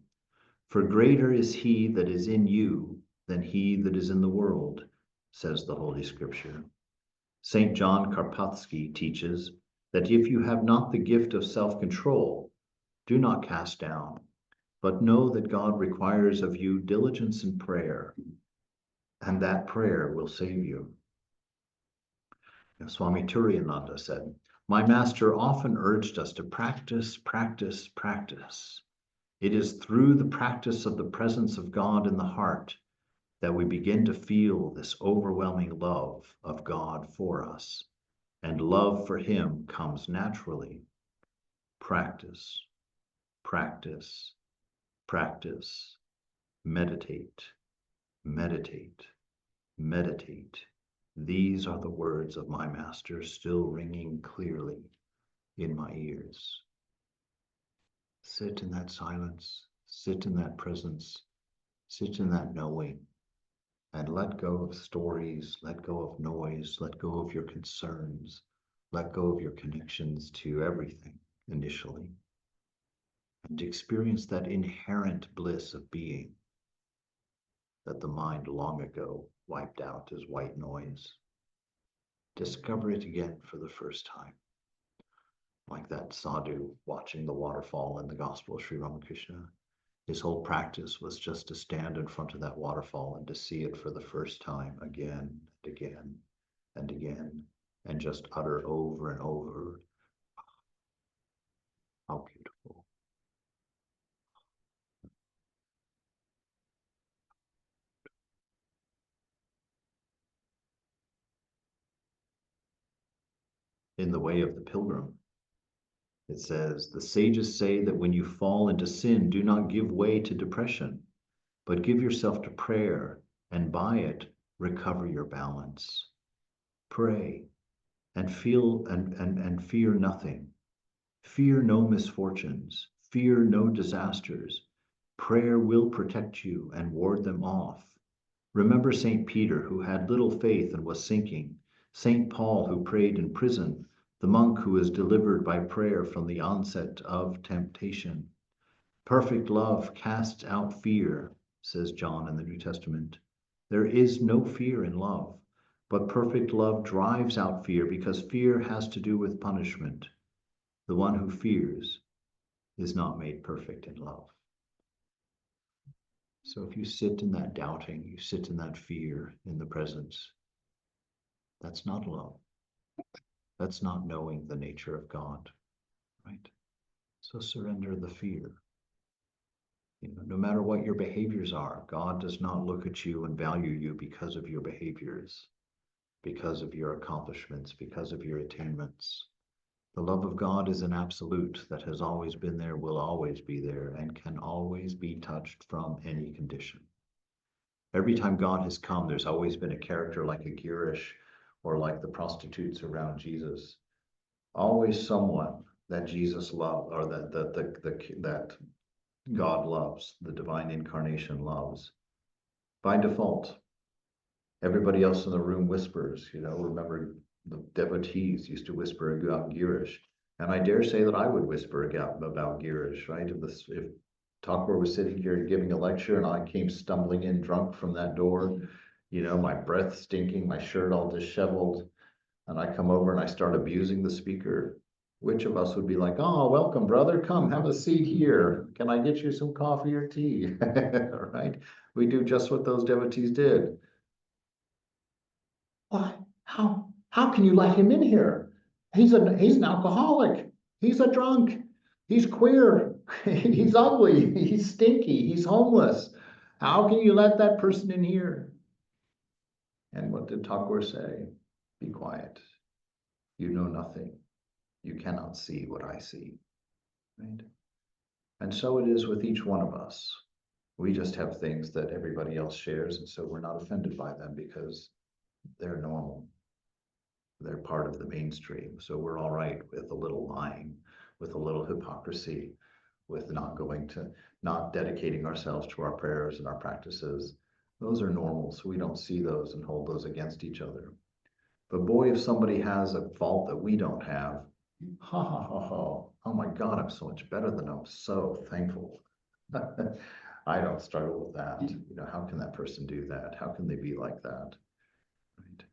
For greater is he that is in you than he that is in the world, says the Holy Scripture. St. John Karpatsky teaches that if you have not the gift of self-control, do not cast down, but know that God requires of you diligence in prayer, and that prayer will save you. Swami Chidbrahmananda said, "My master often urged us to practice, practice, practice. It is through the practice of the presence of God in the heart that we begin to feel this overwhelming love of God for us, and love for him comes naturally. Practice, practice, practice, meditate, meditate, meditate." These are the words of my master still ringing clearly in my ears. Sit in that silence, sit in that presence, sit in that knowing, and let go of stories, let go of noise, let go of your concerns, let go of your connections to everything initially, and experience that inherent bliss of being that the mind long ago wiped out as white noise. Discover it again for the first time. Like that sadhu watching the waterfall in the Gospel of Sri Ramakrishna. His whole practice was just to stand in front of that waterfall and to see it for the first time again and again and again, and just utter over and over, how beautiful. In the Way of the Pilgrim, it says, the sages say that when you fall into sin, do not give way to depression, but give yourself to prayer, and by it recover your balance. Pray and feel and fear nothing. Fear no misfortunes, fear no disasters. Prayer will protect you and ward them off. Remember St. Peter, who had little faith and was sinking, St. Paul, who prayed in prison, the monk who was delivered by prayer from the onset of temptation. Perfect love casts out fear, says John in the New Testament. There is no fear in love, but perfect love drives out fear, because fear has to do with punishment. The one who fears is not made perfect in love. So if you sit in that doubting, you sit in that fear in the presence, that's not love. That's not knowing the nature of God, right? So surrender the fear. No matter what your behaviors are, God does not look at you and value you because of your behaviors, because of your accomplishments, because of your attainments. The love of God is an absolute that has always been there, will always be there, and can always be touched from any condition. Every time God has come, there's always been a character like a Girish or like the prostitutes around Jesus. Always someone that Jesus loved, or that God loves, the divine incarnation loves. By default, everybody else in the room whispers, remember the devotees used to whisper about Girish. And I dare say that I would whisper about Girish, right? If Thakur was sitting here giving a lecture and I came stumbling in drunk from that door, my breath stinking, my shirt all disheveled, and I come over and I start abusing the speaker, which of us would be like, oh, welcome, brother, come have a seat here. Can I get you some coffee or tea? Right? We do just what those devotees did. Why? How can you let him in here? He's an alcoholic. He's a drunk. He's queer. He's ugly. He's stinky. He's homeless. How can you let that person in here? And what did Thakur say? Be quiet. You know nothing. You cannot see what I see. Right? And so it is with each one of us. We just have things that everybody else shares, and so we're not offended by them because they're normal. They're part of the mainstream. So we're all right with a little lying, with a little hypocrisy, with not dedicating ourselves to our prayers and our practices. Those are normal. So we don't see those and hold those against each other. But boy, if somebody has a fault that we don't have, ha ha ha ha. Oh my God, I'm so much better than them. I'm so thankful. I don't struggle with that. How can that person do that? How can they be like that? Right?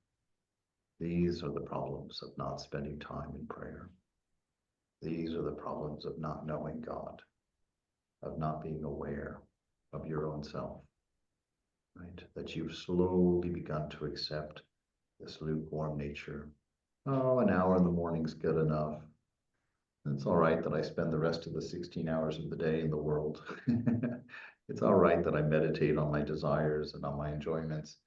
These are the problems of not spending time in prayer. These are the problems of not knowing God, of not being aware of your own self, right? That you've slowly begun to accept this lukewarm nature. Oh, an hour in the morning's good enough. It's all right that I spend the rest of the 16 hours of the day in the world. It's all right that I meditate on my desires and on my enjoyments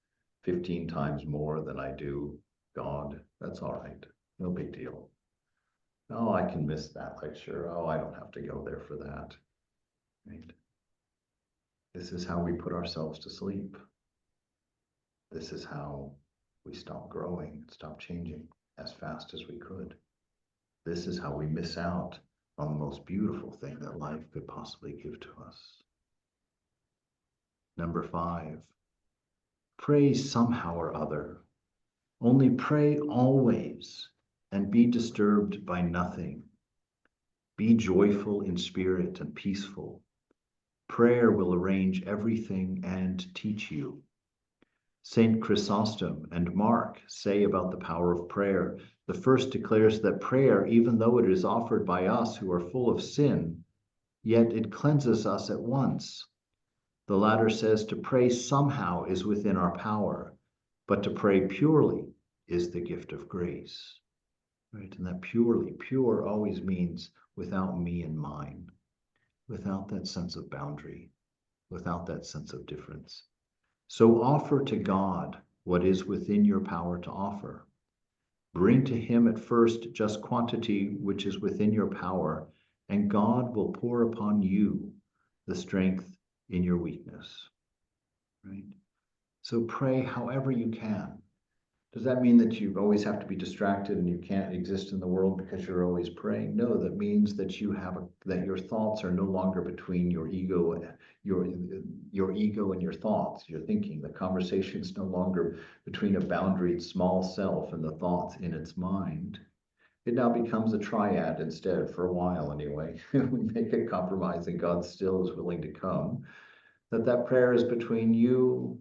15 times more than I do God. That's all right. No big deal. Oh, I can miss that lecture. Oh, I don't have to go there for that. Right? This is how we put ourselves to sleep. This is how we stop growing, stop changing as fast as we could. This is how we miss out on the most beautiful thing that life could possibly give to us. Number 5, pray somehow or other. Only pray always and be disturbed by nothing. Be joyful in spirit and peaceful. Prayer will arrange everything and teach you. Saint Chrysostom and Mark say about the power of prayer. The first declares that prayer, even though it is offered by us who are full of sin, yet it cleanses us at once. The latter says to pray somehow is within our power, but to pray purely is the gift of grace. Right? And that pure always means without me and mine, without that sense of boundary, without that sense of difference. So offer to God what is within your power to offer. Bring to him at first just quantity which is within your power, and God will pour upon you the strength in your weakness. Right? So pray however you can. Does that mean that you always have to be distracted and you can't exist in the world because you're always praying? No, that means that that your thoughts are no longer between your ego and your thoughts, your thinking. The conversation is no longer between a boundaried small self and the thoughts in its mind. It now becomes a triad instead, for a while anyway. We make a compromise and God still is willing to come. That prayer is between you,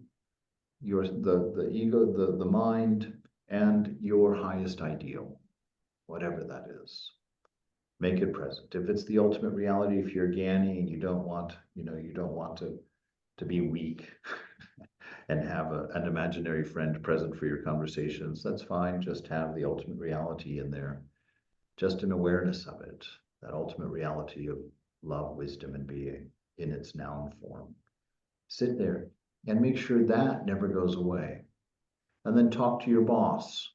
the ego, the mind, and your highest ideal, whatever that is. Make it present. If it's the ultimate reality, if you're Gyani and you don't want to be weak and have an imaginary friend present for your conversations, that's fine. Just have the ultimate reality in there. Just an awareness of it, that ultimate reality of love, wisdom, and being in its noun form. Sit there and make sure that never goes away. And then talk to your boss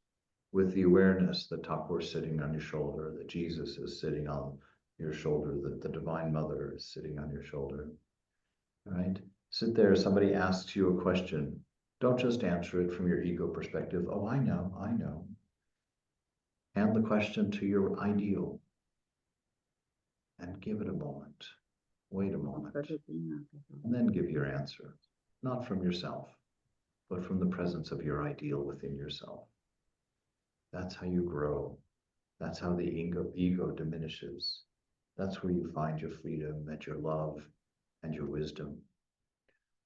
with the awareness that Thakur is sitting on your shoulder, that Jesus is sitting on your shoulder, that the Divine Mother is sitting on your shoulder. Right? Sit there, somebody asks you a question. Don't just answer it from your ego perspective. Oh, I know, I know. Hand the question to your ideal and give it a moment. Wait a moment. And then give your answer. Not from yourself, but from the presence of your ideal within yourself. That's how you grow. That's how the ego diminishes. That's where you find your freedom and your love and your wisdom.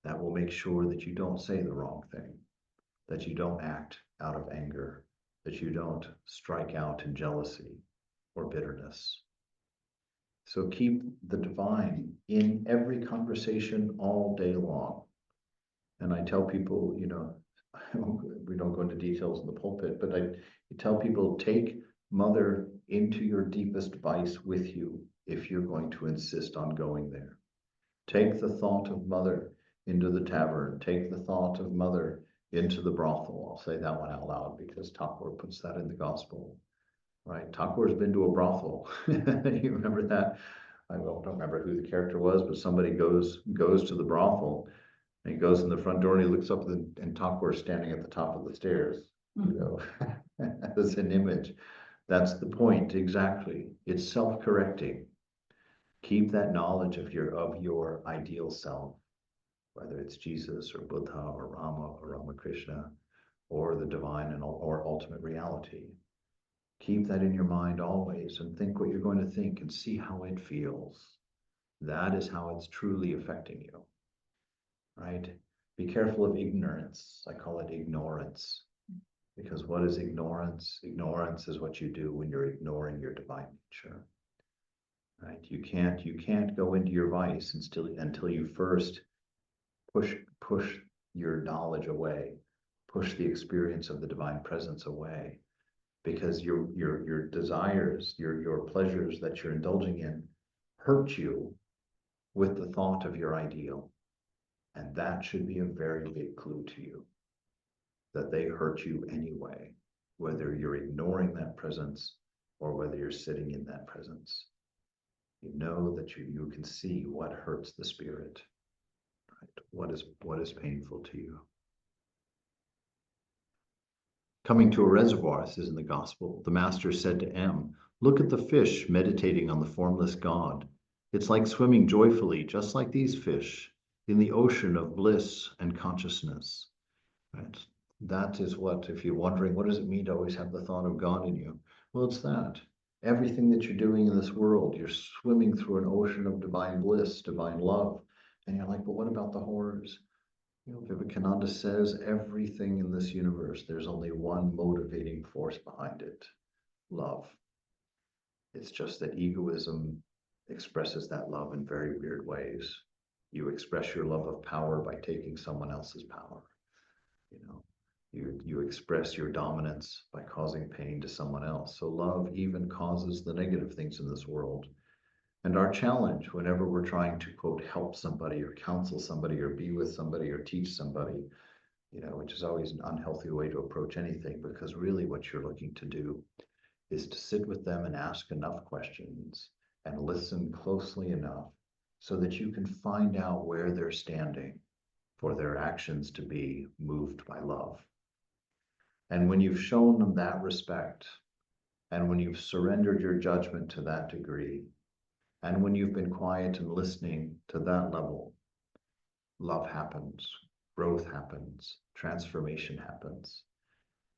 That will make sure that you don't say the wrong thing, that you don't act out of anger, that you don't strike out in jealousy or bitterness. So keep the divine in every conversation all day long. And I tell people, you know, we don't go into details in the pulpit, but I tell people, take mother into your deepest vice with you if you're going to insist on going there. Take the thought of mother into the tavern. Take the thought of mother into the brothel. I'll say that one out loud because Thakur puts that in the gospel, right? Thakur's been to a brothel. You remember that? I don't remember who the character was, but somebody goes to the brothel and he goes in the front door and he looks up and Thakur's standing at the top of the stairs, you know, as an image. That's the point, exactly. It's self-correcting. Keep that knowledge of your ideal self, whether it's Jesus or Buddha or Rama or Ramakrishna or the divine or ultimate reality. Keep that in your mind always and think what you're going to think and see how it feels. That is how it's truly affecting you, right? Be careful of ignorance. I call it ignorance. Because what is ignorance? Ignorance is what you do when you're ignoring your divine nature. Right? You can't go into your vice until you first push your knowledge away, push the experience of the divine presence away, because your desires, your pleasures that you're indulging in hurt you with the thought of your ideal. And that should be a very big clue to you that they hurt you anyway, whether you're ignoring that presence or whether you're sitting in that presence. You know that you can see what hurts the spirit, right? What is painful to you. Coming to a reservoir, this is in the gospel, the master said to M, look at the fish meditating on the formless God. It's like swimming joyfully, just like these fish, in the ocean of bliss and consciousness. Right? That is what, if you're wondering, what does it mean to always have the thought of God in you? Well, it's that. Everything that you're doing in this world, you're swimming through an ocean of divine bliss, divine love. And you're like, but what about the horrors? You know, Vivekananda says everything in this universe, there's only one motivating force behind it, love. It's just that egoism expresses that love in very weird ways. You express your love of power by taking someone else's power. You know, you express your dominance by causing pain to someone else. So love even causes the negative things in this world. And our challenge whenever we're trying to, quote, help somebody or counsel somebody or be with somebody or teach somebody, you know, which is always an unhealthy way to approach anything, because really what you're looking to do is to sit with them and ask enough questions and listen closely enough so that you can find out where they're standing for their actions to be moved by love. And when you've shown them that respect, and when you've surrendered your judgment to that degree, and when you've been quiet and listening to that level, love happens, growth happens, transformation happens.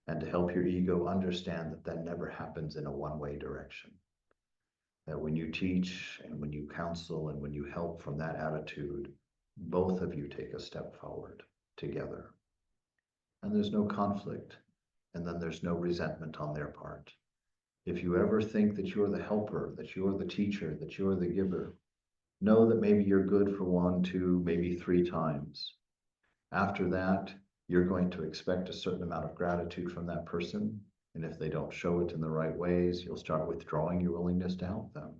And to help your ego understand that that never happens in a one-way direction. That when you teach and when you counsel and when you help from that attitude, both of you take a step forward together. And there's no conflict, and then there's no resentment on their part. If you ever think that you're the helper, that you're the teacher, that you're the giver, know that maybe you're good for 1, 2, maybe 3 times. After that, you're going to expect a certain amount of gratitude from that person. And if they don't show it in the right ways, you'll start withdrawing your willingness to help them.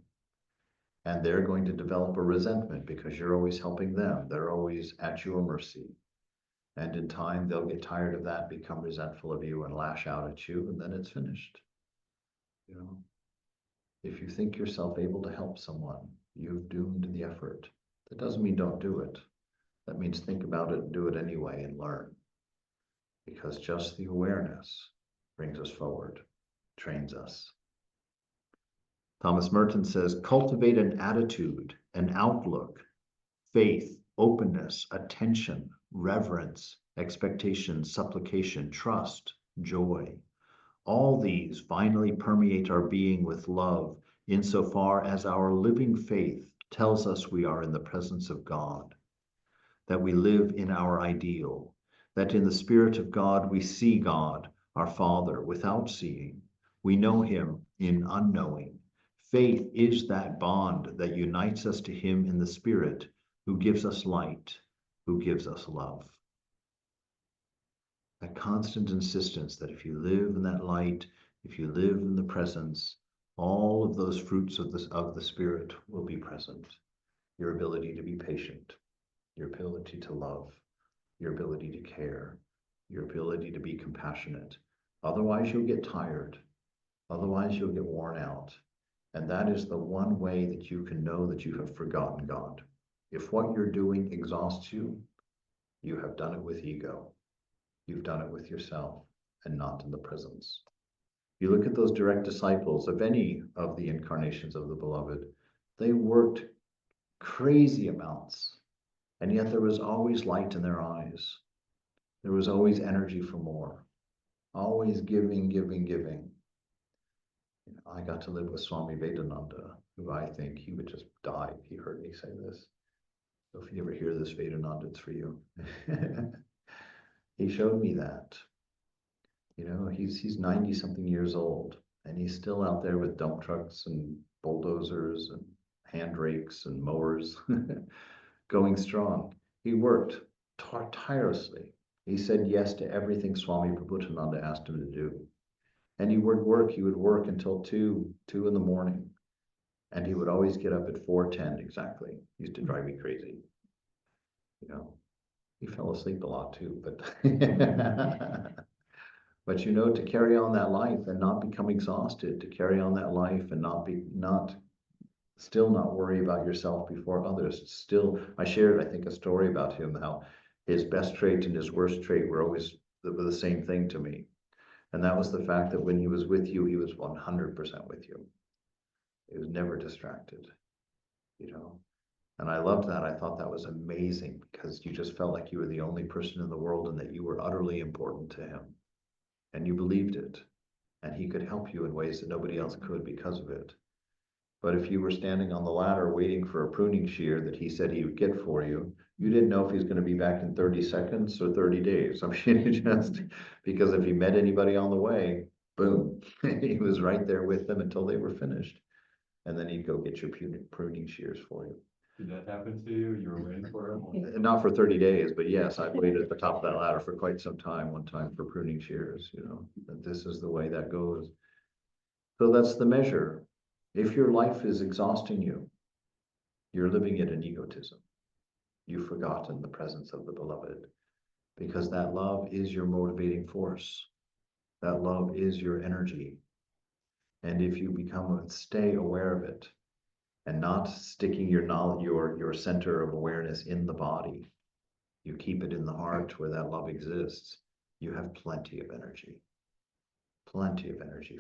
And they're going to develop a resentment because you're always helping them. They're always at your mercy. And in time, they'll get tired of that, become resentful of you and lash out at you, and then it's finished. You know, if you think yourself able to help someone, you've doomed the effort. That doesn't mean don't do it. That means think about it, do it anyway, and learn. Because just the awareness brings us forward, trains us. Thomas Merton says, cultivate an attitude, an outlook, faith, openness, attention, reverence, expectation, supplication, trust, joy. All these finally permeate our being with love, insofar as our living faith tells us we are in the presence of God, that we live in our ideal, that in the Spirit of God we see God, our Father, without seeing. We know him in unknowing. Faith is that bond that unites us to him in the Spirit, who gives us light, who gives us love. That constant insistence that if you live in that light, if you live in the presence, all of those fruits of the Spirit will be present. Your ability to be patient, your ability to love, your ability to care, your ability to be compassionate. Otherwise, you'll get tired. Otherwise, you'll get worn out. And that is the one way that you can know that you have forgotten God. If what you're doing exhausts you, you have done it with ego. You've done it with yourself and not in the presence. You look at those direct disciples of any of the incarnations of the Beloved, they worked crazy amounts, and yet there was always light in their eyes. There was always energy for more, always giving, giving, giving. I got to live with Swami Vedanta, who I think he would just die if he heard me say this. So if you ever hear this, Vedanta, it's for you. He showed me that. You know, he's 90 something years old, and he's still out there with dump trucks and bulldozers and hand rakes and mowers, going strong. He worked tirelessly. He said yes to everything Swami Prabhupada asked him to do. And he would work until 2 in the morning. And he would always get up at 4:10 exactly. He used to drive me crazy. You know, he fell asleep a lot too, but but you know, to carry on that life and not become exhausted, to carry on that life and still not worry about yourself before others. Still, I shared, I think, a story about him, how his best trait and his worst trait were always the same thing to me. And that was the fact that when he was with you, he was 100% with you. He was never distracted, you know. And I loved that. I thought that was amazing because you just felt like you were the only person in the world and that you were utterly important to him. And you believed it. And he could help you in ways that nobody else could because of it. But if you were standing on the ladder waiting for a pruning shear that he said he would get for you, you didn't know if he's going to be back in 30 seconds or 30 days. I mean, just because if he met anybody on the way, boom, he was right there with them until they were finished. And then he'd go get your pruning shears for you. Did that happen to you? You were waiting for it? Not for 30 days, but yes, I've waited at the top of that ladder for quite some time, one time for pruning shears, you know, that this is the way that goes. So that's the measure. If your life is exhausting you, you're living it in egotism. You've forgotten the presence of the Beloved, because that love is your motivating force. That love is your energy. And if you stay aware of it and not sticking your knowledge, your center of awareness in the body, you keep it in the heart where that love exists, you have plenty of energy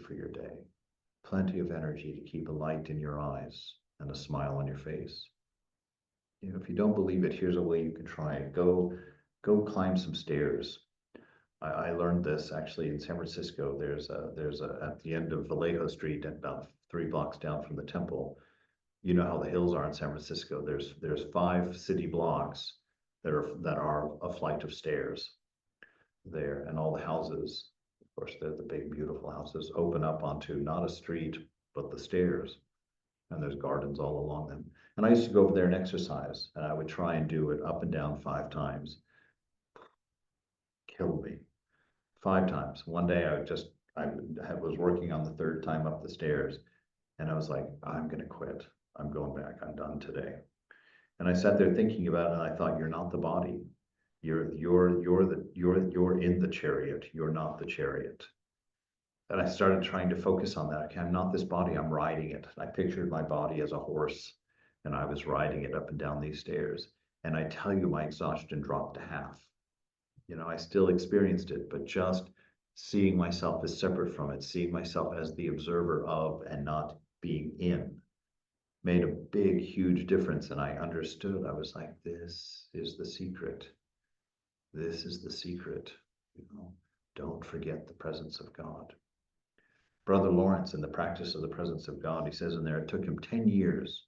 for your day, plenty of energy to keep a light in your eyes and a smile on your face. You know, if you don't believe it, here's a way you can try it. Go climb some stairs. I learned this actually in San Francisco. There's a at the end of Vallejo Street, about 3 blocks down from the temple. You know how the hills are in San Francisco. There's 5 city blocks that are a flight of stairs there, and all the houses, of course, they're the big beautiful houses, open up onto not a street but the stairs, and there's gardens all along them. And I used to go over there and exercise, and I would try and do it up and down 5 times. Killed me. 5 times. One day I was working on the 3rd time up the stairs, and I was like, I'm gonna quit. I'm going back. I'm done today. And I sat there thinking about it, and I thought, you're not the body. You're in the chariot. You're not the chariot. And I started trying to focus on that. Okay, I'm not this body. I'm riding it. I pictured my body as a horse, and I was riding it up and down these stairs. And I tell you, my exhaustion dropped to half. You know, I still experienced it, but just seeing myself as separate from it, seeing myself as the observer of and not being in, made a big, huge difference. And I understood. I was like, this is the secret. This is the secret. You know, don't forget the presence of God. Brother Lawrence, in the practice of the presence of God, he says in there, it took him 10 years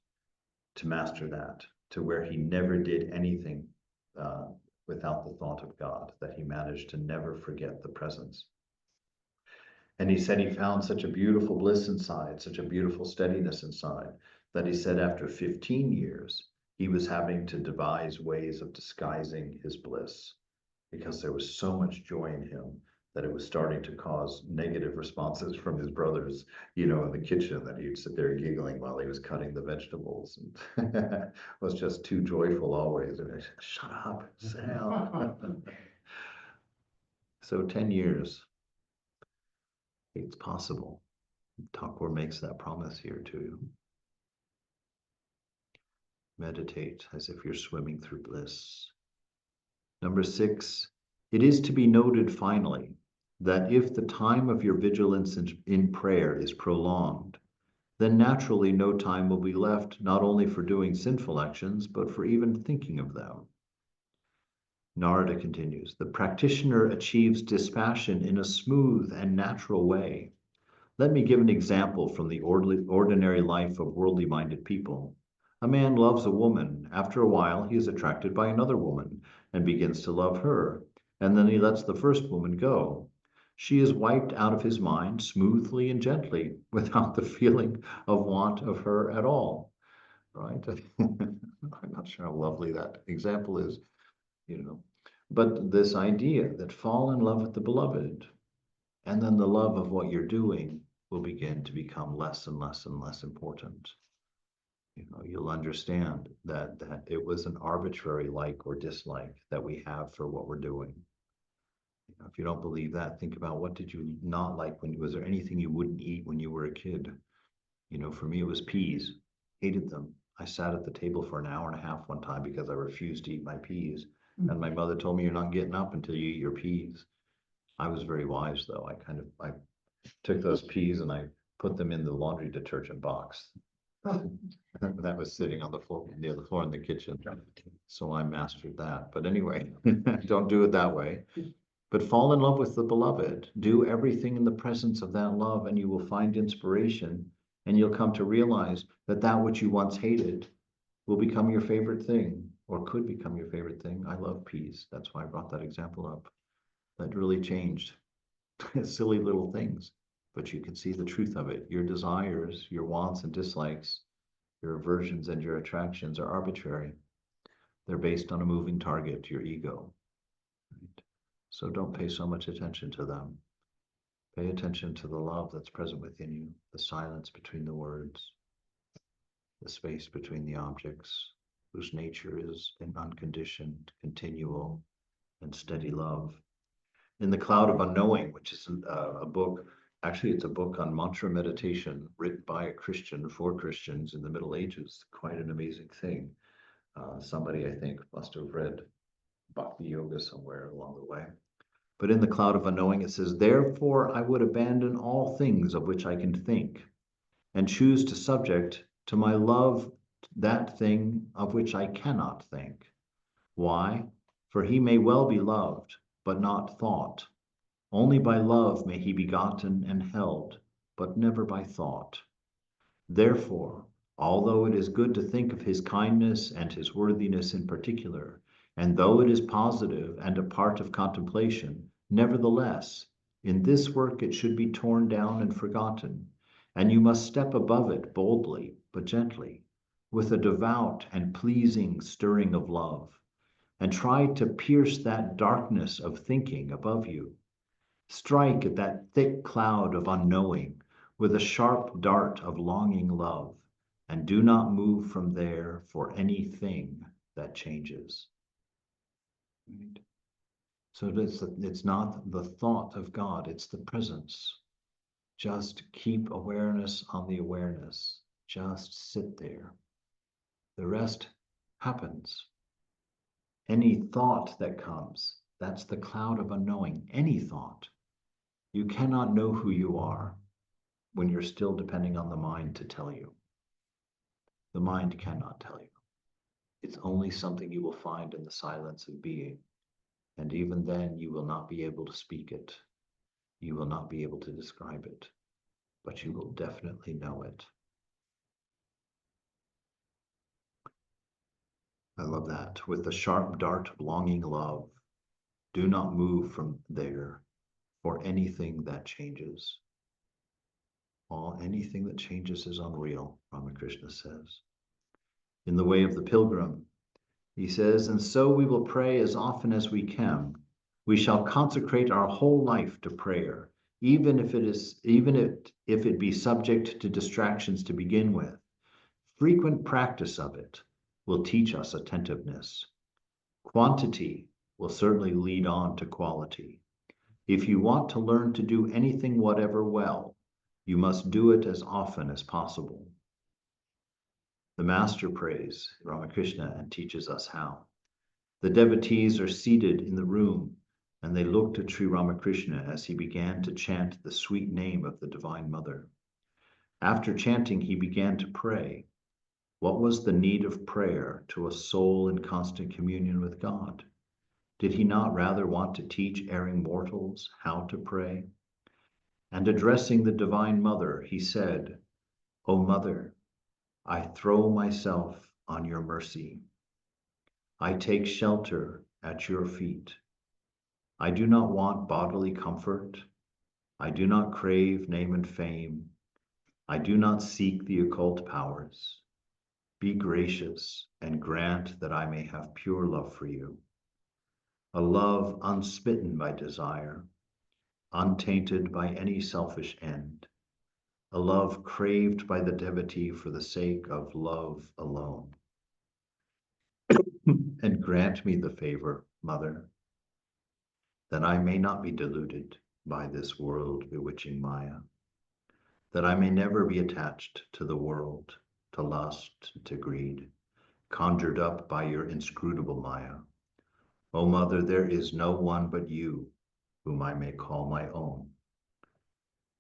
to master that, to where he never did anything without the thought of God, that he managed to never forget the presence. And he said he found such a beautiful bliss inside, such a beautiful steadiness inside, that he said after 15 years, he was having to devise ways of disguising his bliss because there was so much joy in him that it was starting to cause negative responses from his brothers, you know, in the kitchen, that he'd sit there giggling while he was cutting the vegetables and was just too joyful always. And I said, shut up, sit down. So 10 years, it's possible. Thakur makes that promise here to you. Meditate as if you're swimming through bliss. Number 6, it is to be noted finally that if the time of your vigilance in prayer is prolonged, then naturally no time will be left not only for doing sinful actions, but for even thinking of them. Narada continues, the practitioner achieves dispassion in a smooth and natural way. Let me give an example from the ordinary life of worldly-minded people. A man loves a woman. After a while, he is attracted by another woman and begins to love her, and then he lets the first woman go. She is wiped out of his mind smoothly and gently, without the feeling of want of her at all, right? I'm not sure how lovely that example is, you know. But this idea that fall in love with the beloved, and then the love of what you're doing will begin to become less and less and less important. You know, you'll understand that it was an arbitrary like or dislike that we have for what we're doing. If you don't believe that, think about what did you not like was there anything you wouldn't eat when you were a kid? You know, for me, it was peas. Hated them. I sat at the table for an hour and a half one time because I refused to eat my peas. And my mother told me, you're not getting up until you eat your peas. I was very wise, though. I took those peas and I put them in the laundry detergent box. That was sitting on the floor, near the floor in the kitchen. So I mastered that. But anyway, don't do it that way. But fall in love with the beloved. Do everything in the presence of that love, and you will find inspiration, and you'll come to realize that that which you once hated will become your favorite thing, or could become your favorite thing. I love peace. That's why I brought that example up. That really changed. Silly little things, but you can see the truth of it. Your desires, your wants and dislikes, your aversions and your attractions are arbitrary. They're based on a moving target, your ego. Right? So don't pay so much attention to them. Pay attention to the love that's present within you, the silence between the words, the space between the objects, whose nature is an unconditioned, continual, and steady love. In the Cloud of Unknowing, which is a book, actually it's a book on mantra meditation written by a Christian for Christians in the Middle Ages. Quite an amazing thing. Somebody, I think, must have read Bhakti Yoga somewhere along the way. But in the Cloud of Unknowing, it says, therefore I would abandon all things of which I can think, and choose to subject to my love that thing of which I cannot think. Why? For he may well be loved, but not thought. Only by love may he be gotten and held, but never by thought. Therefore, although it is good to think of his kindness and his worthiness in particular, and though it is positive and a part of contemplation, nevertheless, in this work it should be torn down and forgotten, and you must step above it boldly, but gently, with a devout and pleasing stirring of love, and try to pierce that darkness of thinking above you. Strike at that thick cloud of unknowing with a sharp dart of longing love, and do not move from there for anything that changes. Right? So it's not the thought of God, it's the presence. Just keep awareness on the awareness. Just sit there. The rest happens. Any thought that comes, that's the cloud of unknowing. Any thought. You cannot know who you are when you're still depending on the mind to tell you. The mind cannot tell you. It's only something you will find in the silence of being. And even then, you will not be able to speak it. You will not be able to describe it, but you will definitely know it. I love that. With the sharp dart of longing love, do not move from there for anything that changes. Anything that changes is unreal, Ramakrishna says. In the way of the pilgrim, he says, and so we will pray as often as we can. We shall consecrate our whole life to prayer, even if it be subject to distractions to begin with. Frequent practice of it will teach us attentiveness. Quantity will certainly lead on to quality. If you want to learn to do anything whatever well, you must do it as often as possible. The master prays, Ramakrishna, and teaches us how. The devotees are seated in the room, and they looked at Sri Ramakrishna as he began to chant the sweet name of the Divine Mother. After chanting, he began to pray. What was the need of prayer to a soul in constant communion with God? Did he not rather want to teach erring mortals how to pray? And addressing the Divine Mother, he said, O Mother, I throw myself on your mercy. I take shelter at your feet. I do not want bodily comfort. I do not crave name and fame. I do not seek the occult powers. Be gracious and grant that I may have pure love for you, a love unsmitten by desire, untainted by any selfish end, a love craved by the devotee for the sake of love alone. And grant me the favor, Mother, that I may not be deluded by this world bewitching Maya, that I may never be attached to the world, to lust, to greed, conjured up by your inscrutable Maya. O Mother, there is no one but you whom I may call my own.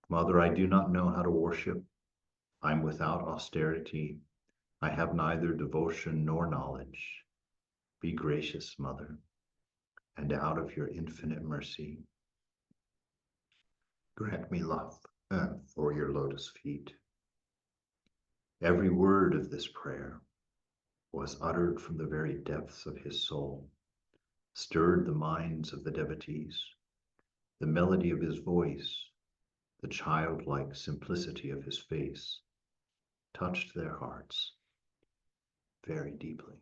Mother, I do not know how to worship. I'm without austerity. I have neither devotion nor knowledge. Be gracious, Mother, and out of your infinite mercy, grant me love for your lotus feet. Every word of this prayer was uttered from the very depths of his soul, stirred the minds of the devotees. The melody of his voice, the childlike simplicity of his face, touched their hearts very deeply.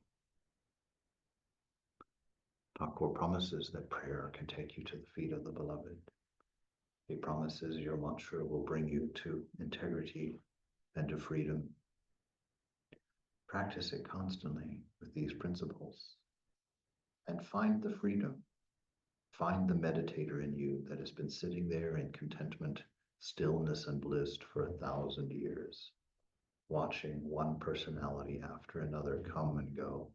Thakur promises that prayer can take you to the feet of the beloved. He promises your mantra will bring you to integrity and to freedom. Practice it constantly with these principles and find the freedom. Find the meditator in you that has been sitting there in contentment, stillness, and bliss for 1,000 years, watching one personality after another come and go,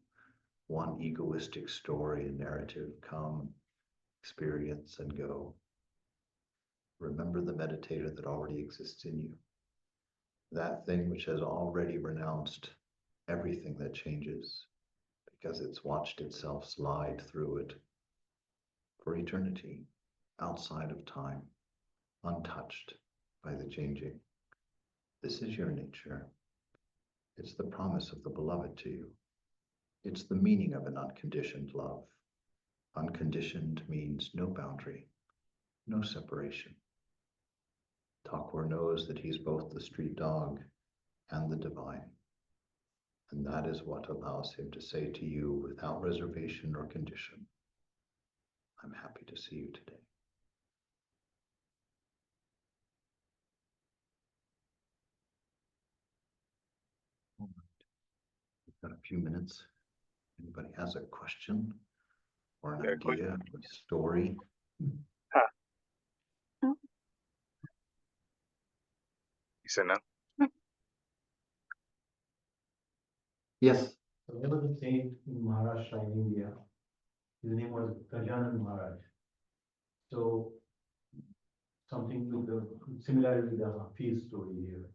one egoistic story and narrative come, experience, and go. Remember the meditator that already exists in you, that thing which has already renounced everything that changes because it's watched itself slide through it for eternity, outside of time, untouched by the changing. This is your nature. It's the promise of the beloved to you. It's the meaning of an unconditioned love. Unconditioned means no boundary, no separation. Thakur knows that he's both the street dog and the divine. And that is what allows him to say to you without reservation or condition, I'm happy to see you today. We've got a few minutes. Anybody has a question or an idea, a story? You said no? Yes. There was a saint in Maharashtra, in India. His name was Gajanan Maharaj. So something with the similarity with the Hafiz story here.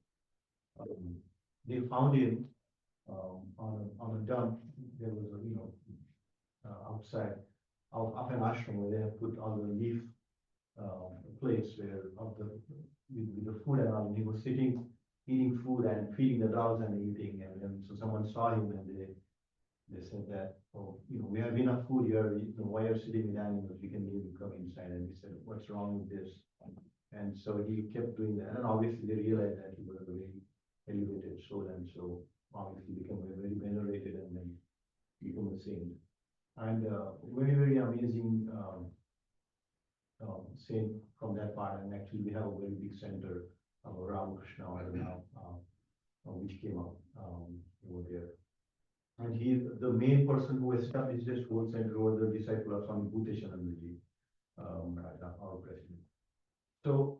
They found him on a dump. There was a, outside of an ashram where they had put all the leaf plates where of the with the food and all. And he was sitting eating food and feeding the dogs and eating. And then so someone saw him and they said that, oh, we have enough food here. Why are you sitting with animals? We can leave you come inside. And he said, what's wrong with this? And so he kept doing that. And obviously they realized that he was a very elevated soul. And so obviously became very venerated and then became a saint. And very, very amazing saint from that part. And actually we have a very big center of Ramakrishna now, which came up over there. And he, the main person who established this whole center was the disciple of Swami Bhuteshanandaji, our president. So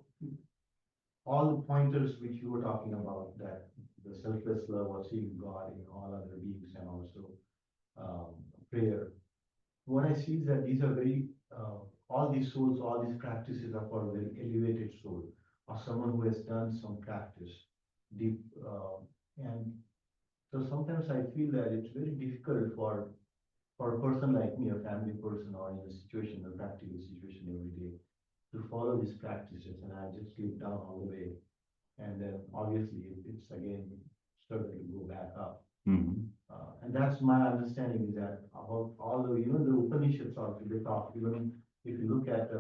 all the pointers which you were talking about, that the selfless love of seeing God in all other beings and also prayer. What I see is that these are very, all these souls, all these practices are for a very elevated soul, or someone who has done some practice deep. And so sometimes I feel that it's very difficult for a person like me, a family person, or in a situation, a practical situation every day, to follow these practices, and I just slip down all the way. And then obviously it's again starting to go back up. And that's my understanding is that about all the, even the Upanishads also, they talk, even if you look at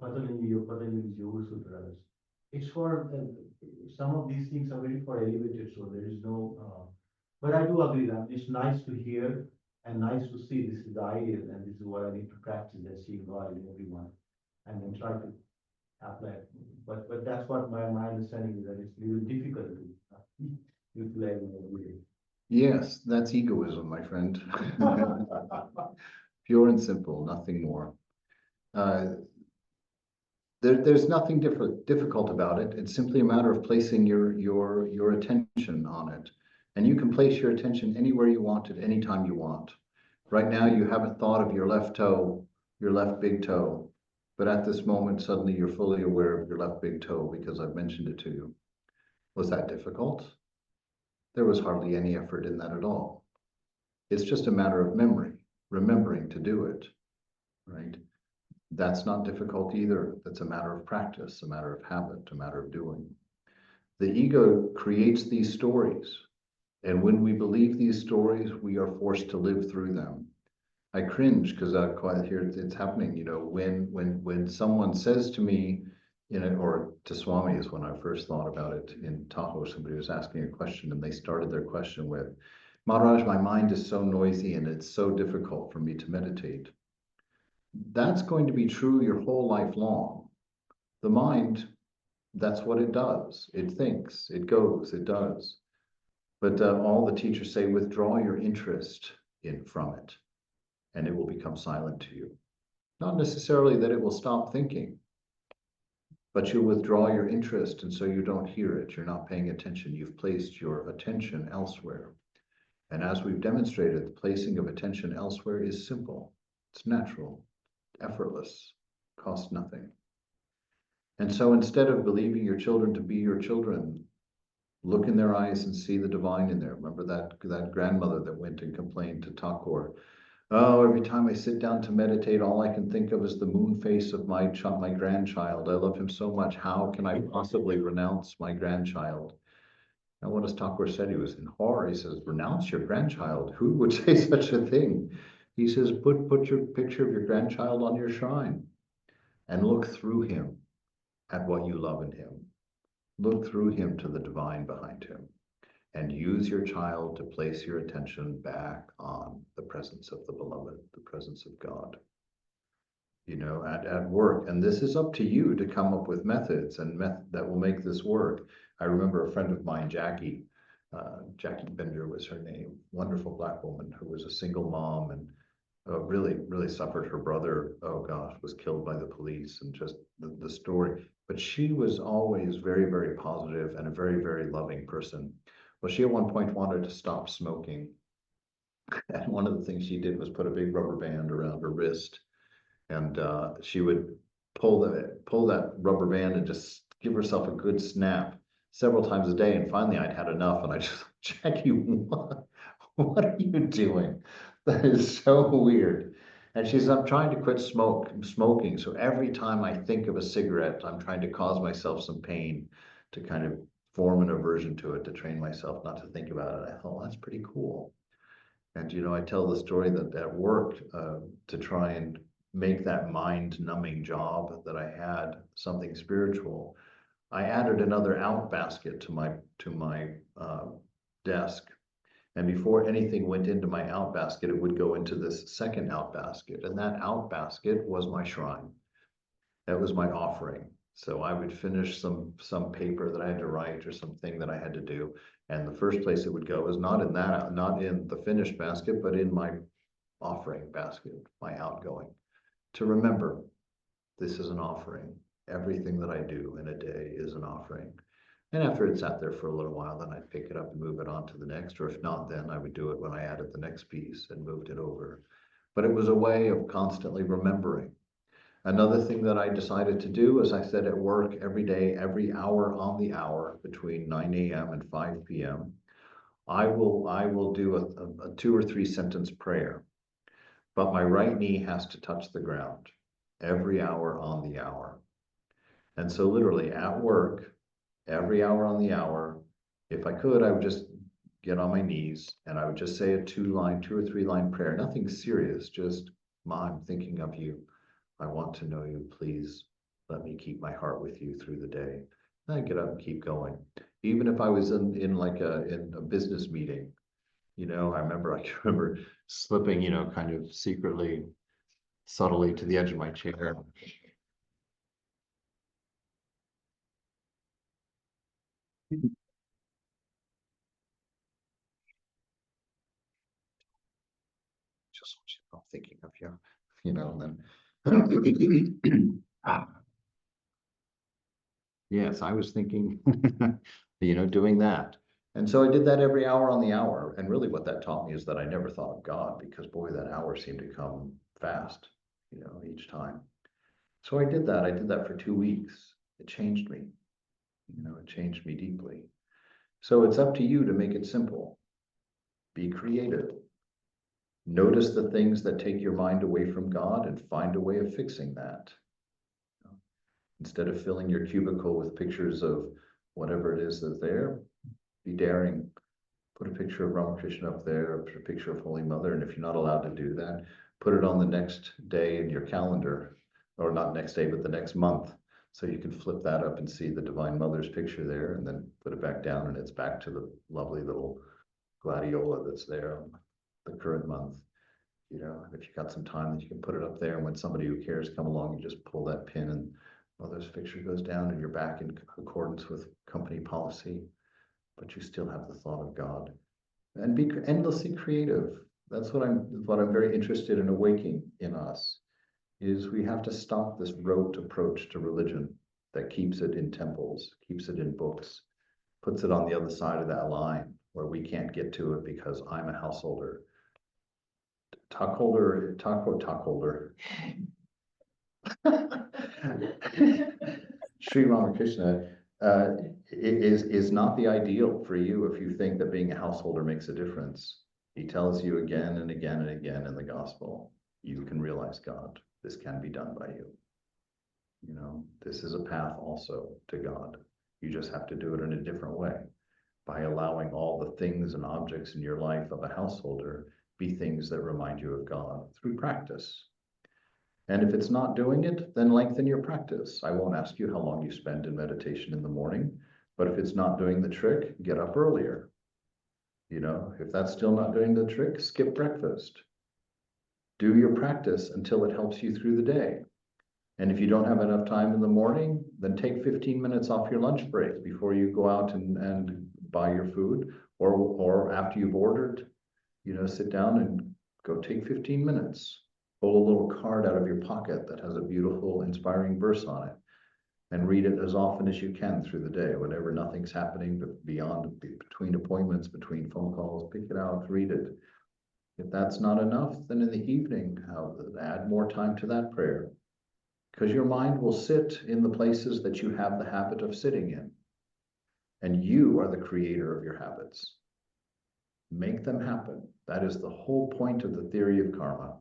Patanjali's Yoga Sutras, it's for, some of these things are very for elevated, so there is no, but I do agree that it's nice to hear and nice to see this is the ideal and this is what I need to practice, that seeing God in everyone, and then try to apply it. But that's what my understanding is, that it's really difficult to utilize in every day. Yes, that's egoism, my friend. Pure and simple, nothing more. There's nothing difficult about it. It's simply a matter of placing your attention on it. And you can place your attention anywhere you want at any time you want. Right now, you haven't thought of your left toe, your left big toe. But at this moment, suddenly you're fully aware of your left big toe because I've mentioned it to you. Was that difficult? There was hardly any effort in that at all. It's just a matter of memory, remembering to do it, right? That's not difficult either. That's a matter of practice, a matter of habit, a matter of doing. The ego creates these stories. And when we believe these stories, we are forced to live through them. I cringe because I quite hear it's happening, when someone says to me, or to Swami is when I first thought about it in Tahoe, somebody was asking a question and they started their question with, Maharaj, my mind is so noisy and it's so difficult for me to meditate. That's going to be true your whole life long. The mind, that's what it does. It thinks, it goes, it does. But all the teachers say, withdraw your interest from it, and it will become silent to you. Not necessarily that it will stop thinking, but you'll withdraw your interest, and so you don't hear it. You're not paying attention. You've placed your attention elsewhere. And as we've demonstrated, the placing of attention elsewhere is simple. It's natural, effortless, costs nothing. And so instead of believing your children to be your children, look in their eyes and see the divine in there. Remember that grandmother that went and complained to Thakur, oh, every time I sit down to meditate, all I can think of is the moon face of my grandchild. I love him so much. How can I possibly renounce my grandchild? And what does Thakur said? He was in horror. He says, renounce your grandchild. Who would say such a thing? He says, put your picture of your grandchild on your shrine and look through him at what you love in him. Look through him to the divine behind him, and use your child to place your attention back on the presence of the beloved, the presence of God. At work. And this is up to you to come up with methods that will make this work. I remember a friend of mine, Jackie Bender was her name, wonderful Black woman who was a single mom and really, really suffered. Her brother, oh gosh, was killed by the police, and just the story. But she was always very, very positive and a very, very loving person. Well, she at one point wanted to stop smoking. And one of the things she did was put a big rubber band around her wrist. And she would pull that rubber band and just give herself a good snap several times a day. And finally I'd had enough and I just, Jackie, what are you doing? That is so weird. And she says, I'm trying to quit smoking. So every time I think of a cigarette, I'm trying to cause myself some pain to kind of form an aversion to it, to train myself not to think about it. I thought, well, that's pretty cool. And, you know, I tell the story that at work, to try and make that mind numbing job that I had something spiritual, I added another out basket to my desk. And before anything went into my out basket, it would go into this second out basket. And that out basket was my shrine. That was my offering. So I would finish some paper that I had to write or something that I had to do. And the first place it would go is not in the finished basket, but in my offering basket, my outgoing. To remember, this is an offering. Everything that I do in a day is an offering. And after it sat there for a little while, then I'd pick it up and move it on to the next, or if not, then I would do it when I added the next piece and moved it over. But it was a way of constantly remembering. Another thing that I decided to do, as I said, at work every day, every hour on the hour between 9 a.m. and 5 p.m., I will do a 2 or 3 sentence prayer, but my right knee has to touch the ground every hour on the hour. And so literally at work, every hour on the hour, if I could, I would just get on my knees and I would just say a 2 or 3 line prayer, nothing serious, just, Ma, I'm thinking of you. I want to know you. Please let me keep my heart with you through the day. And I get up and keep going. Even if I was in a business meeting, you know, I can remember slipping, you know, kind of secretly, subtly to the edge of my chair. Just I'm thinking of you, you know, and then yes, I was thinking, you know, doing that. And so I did that every hour on the hour. And really what that taught me is that I never thought of God, because boy, that hour seemed to come fast, you know, each time. So I did that. I did that for 2 weeks. It changed me, you know, it changed me deeply. So it's up to you to make it simple. Be creative. Notice the things that take your mind away from God and find a way of fixing that. Instead of filling your cubicle with pictures of whatever it is that's there, be daring. Put a picture of Ramakrishna up there, put a picture of Holy Mother, and if you're not allowed to do that, put it on the next day in your calendar, or not next day, but the next month. So you can flip that up and see the Divine Mother's picture there, and then put it back down, and it's back to the lovely little gladiola that's there on the current month. You know, if you've got some time, that you can put it up there, and when somebody who cares come along, you just pull that pin and Mother's picture goes down and you're back in accordance with company policy, but you still have the thought of God. And be endlessly creative. That's what I'm very interested in awakening in us, is we have to stop this rote approach to religion that keeps it in temples, keeps it in books, puts it on the other side of that line where we can't get to it because I'm a householder. Talk holder. Sri Ramakrishna is not the ideal for you if you think that being a householder makes a difference. He tells you again and again and again in the gospel, you can realize God. This can be done by you. You know, this is a path also to God. You just have to do it in a different way, by allowing all the things and objects in your life of a householder be things that remind you of God through practice. And if it's not doing it, then lengthen your practice. I won't ask you how long you spend in meditation in the morning, but if it's not doing the trick, get up earlier. You know, if that's still not doing the trick, skip breakfast. Do your practice until it helps you through the day. And if you don't have enough time in the morning, then take 15 minutes off your lunch break before you go out and buy your food, or after you've ordered, you know, sit down and go take 15 minutes. Pull a little card out of your pocket that has a beautiful, inspiring verse on it, and read it as often as you can through the day. Whenever nothing's happening, but between appointments, between phone calls, pick it out, read it. If that's not enough, then in the evening, add more time to that prayer. Because your mind will sit in the places that you have the habit of sitting in. And you are the creator of your habits. Make them happen. That is the whole point of the theory of karma.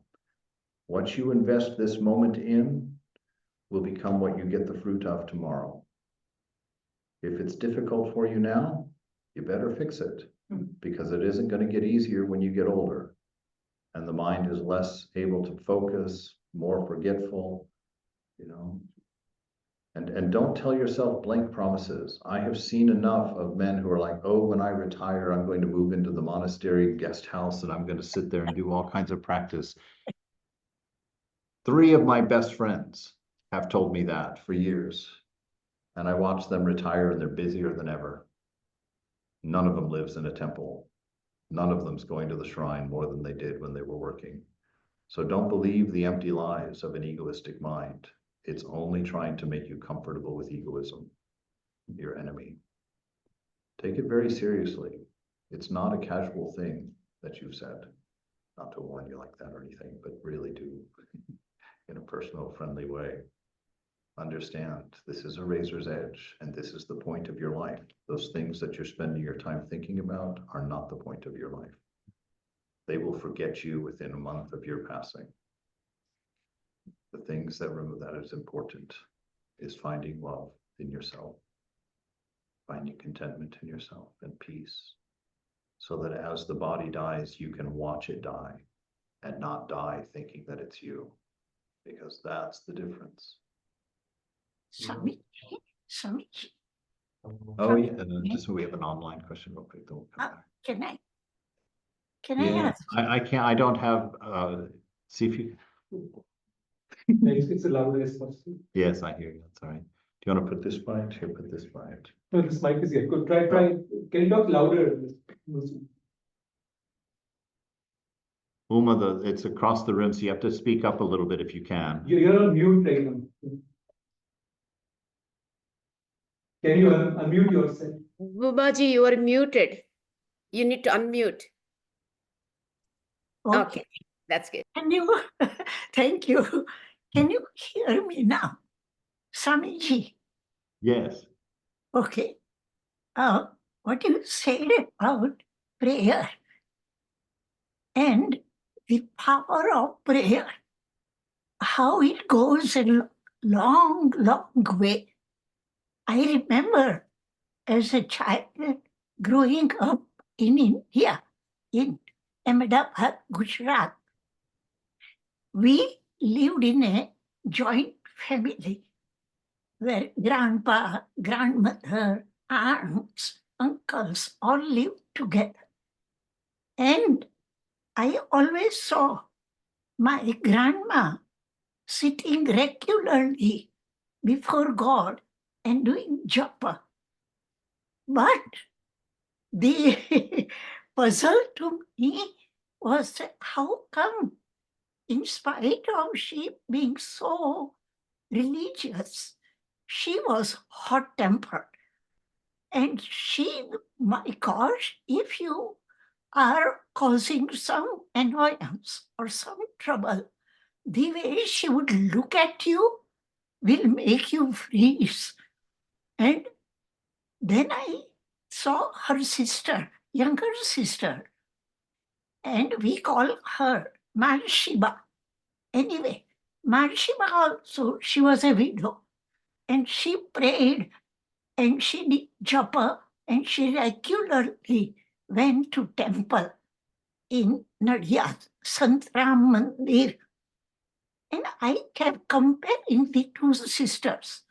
What you invest this moment in will become what you get the fruit of tomorrow. If it's difficult for you now, you better fix it, because it isn't going to get easier when you get older. And the mind is less able to focus, more forgetful, And don't tell yourself blank promises. I have seen enough of men who are like, oh, when I retire, I'm going to move into the monastery guest house and I'm going to sit there and do all kinds of practice. 3 of my best friends have told me that for years. And I watch them retire and they're busier than ever. None of them lives in a temple. None of them's going to the shrine more than they did when they were working. So don't believe the empty lies of an egoistic mind. It's only trying to make you comfortable with egoism, your enemy. Take it very seriously. It's not a casual thing that you've said. Not to warn you like that or anything, but really do in a personal, friendly way. Understand this is a razor's edge and this is the point of your life. Those things that you're spending your time thinking about are not the point of your life. They will forget you within a month of your passing. The things that is important is finding love in yourself, finding contentment in yourself and peace, so that as the body dies, you can watch it die and not die thinking that it's you, because that's the difference. Swami, Swami, Oh yeah, just we have an online question real quick. Then we'll come back. can I Yeah, ask? I can't. I don't have. See if you. It's a louder response. Yes, I hear you. That's all right. Do you want to put this by it? Here, put this by it. No, this mic is here. Good. Try. Can you talk louder? Uma, it's across the room, so you have to speak up a little bit if you can. You're on mute right now. Can you unmute yourself? Bubaji, you are muted. You need to unmute. Okay, that's good. Can you, thank you. Can you hear me now? Swamiji, Yes. okay. What you said about prayer and the power of prayer, how it goes a long, long way. I remember as a child growing up in India, in Ahmedabad, Gujarat, we lived in a joint family where grandpa, grandmother, aunts, uncles all lived together. And I always saw my grandma sitting regularly before God and doing japa. But the puzzle to me was how come, in spite of she being so religious, she was hot-tempered. And my gosh, if you are causing some annoyance or some trouble, the way she would look at you will make you freeze. And then I saw her sister, younger sister, and we call her Marshiba. Anyway, Marshiba also, she was a widow, and she prayed, and she did japa, and she regularly went to temple in Nadia, Sant Ram Mandir. And I kept comparing the 2 sisters.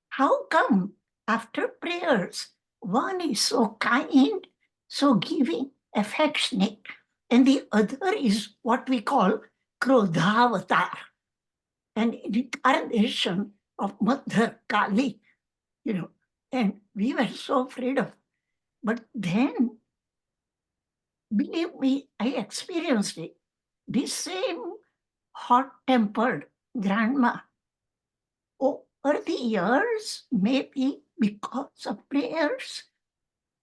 How come after prayers, one is so kind, so giving, affectionate, and the other is what we call Krodhavatar, an incarnation of Mother Kali, and we were so afraid of. But then, believe me, I experienced it. The same hot-tempered grandma, over the years, maybe because of prayers,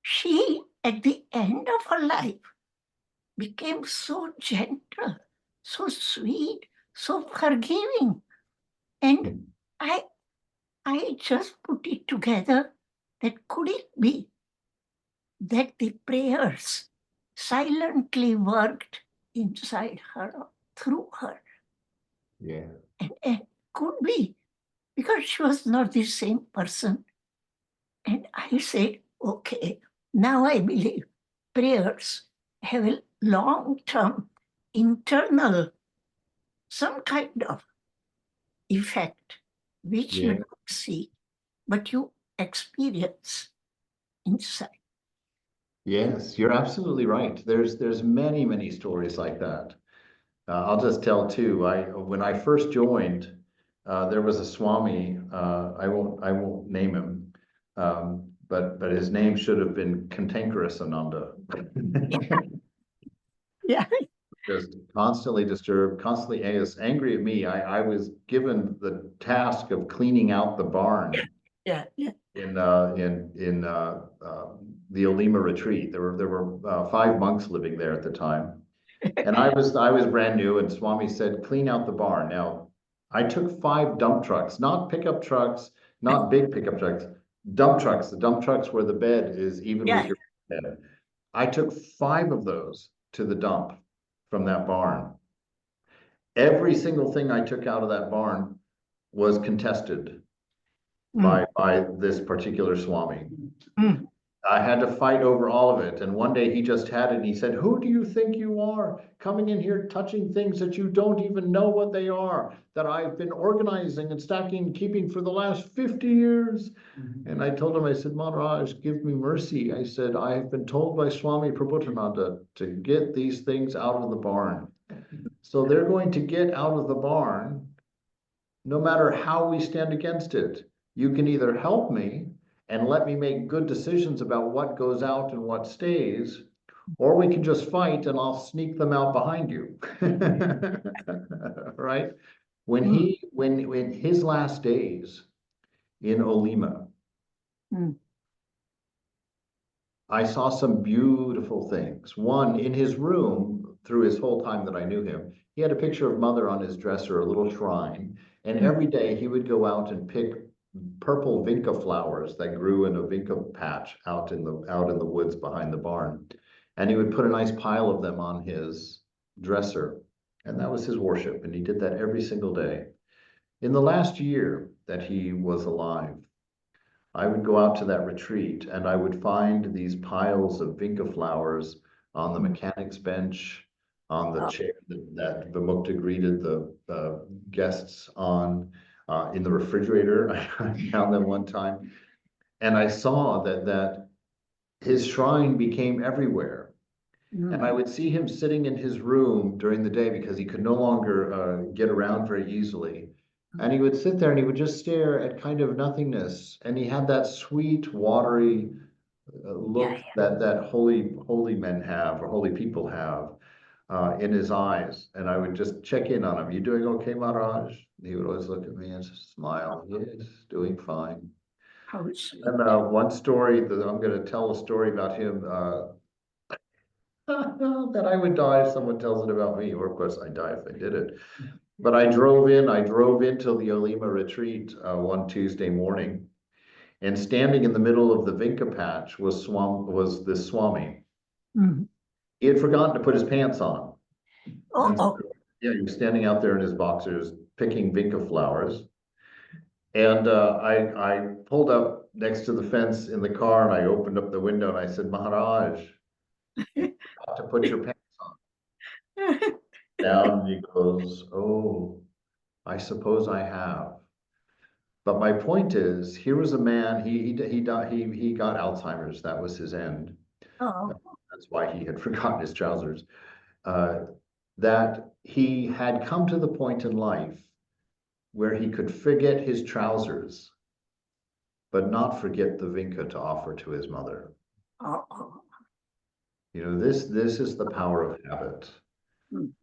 she, at the end of her life, became so gentle, so sweet, so forgiving. And I just put it together that could it be that the prayers silently worked inside her, through her. Yeah. And could be because she was not the same person. And I said, okay, now I believe prayers have a long-term internal, some kind of effect, which you Yeah. don't see, but you experience inside. Yes, you're absolutely right. There's many, many stories like that. I'll just tell two. When I first joined, there was a Swami. I won't name him, but his name should have been Cantankerous Ananda. Yeah, Just constantly disturbed, constantly angry at me. I was given the task of cleaning out the barn yeah, yeah. in the Olima retreat. There were 5 monks living there at the time. And I was brand new, and Swami said, clean out the barn. Now, I took 5 dump trucks, not pickup trucks, not big pickup trucks, dump trucks, the dump trucks where the bed is even with Yeah. your bed. I took 5 of those to the dump from that barn. Every single thing I took out of that barn was contested by this particular Swami. Mm. I had to fight over all of it. And one day he just had it and he said, who do you think you are coming in here touching things that you don't even know what they are, that I've been organizing and stacking and keeping for the last 50 years? And I told him, I said, Maharaj, give me mercy. I said, I have been told by Swami Prabhupada to get these things out of the barn. So they're going to get out of the barn no matter how we stand against it. You can either help me and let me make good decisions about what goes out and what stays, or we can just fight and I'll sneak them out behind you. Right? When his last days in Olima, I saw some beautiful things. One, in his room, through his whole time that I knew him, he had a picture of Mother on his dresser, a little shrine. And every day he would go out and pick purple vinca flowers that grew in a vinca patch out in the woods behind the barn. And he would put a nice pile of them on his dresser. And that was his worship. And he did that every single day. In the last year that he was alive, I would go out to that retreat and I would find these piles of vinca flowers on the mechanic's bench, on the chair that Vimukta greeted the guests on, in the refrigerator. I found them one time. And I saw that his shrine became everywhere. And I would see him sitting in his room during the day because he could no longer get around very easily. And he would sit there and he would just stare at kind of nothingness. And he had that sweet, watery look that holy men have, or holy people have, in his eyes. And I would just check in on him. You doing okay, Maharaj? He would always look at me and smile. Yes, doing fine. How sweet. And one story that I'm going to tell a story about him that I would die if someone tells it about me, or of course I die if I did it. But I drove into the Olima retreat one Tuesday morning, and standing in the middle of the vinca patch was this Swami. He had forgotten to put his pants on. Yeah, he was standing out there in his boxers picking vinca flowers. And I pulled up next to the fence in the car and I opened up the window and I said, Maharaj, you got to put your pants on. Down he goes, oh, I suppose I have. But my point is, here was a man, he died, he got Alzheimer's, that was his end. That's why he had forgotten his trousers. That he had come to the point in life where he could forget his trousers, but not forget the vinca to offer to his mother. You know, this is the power of habit.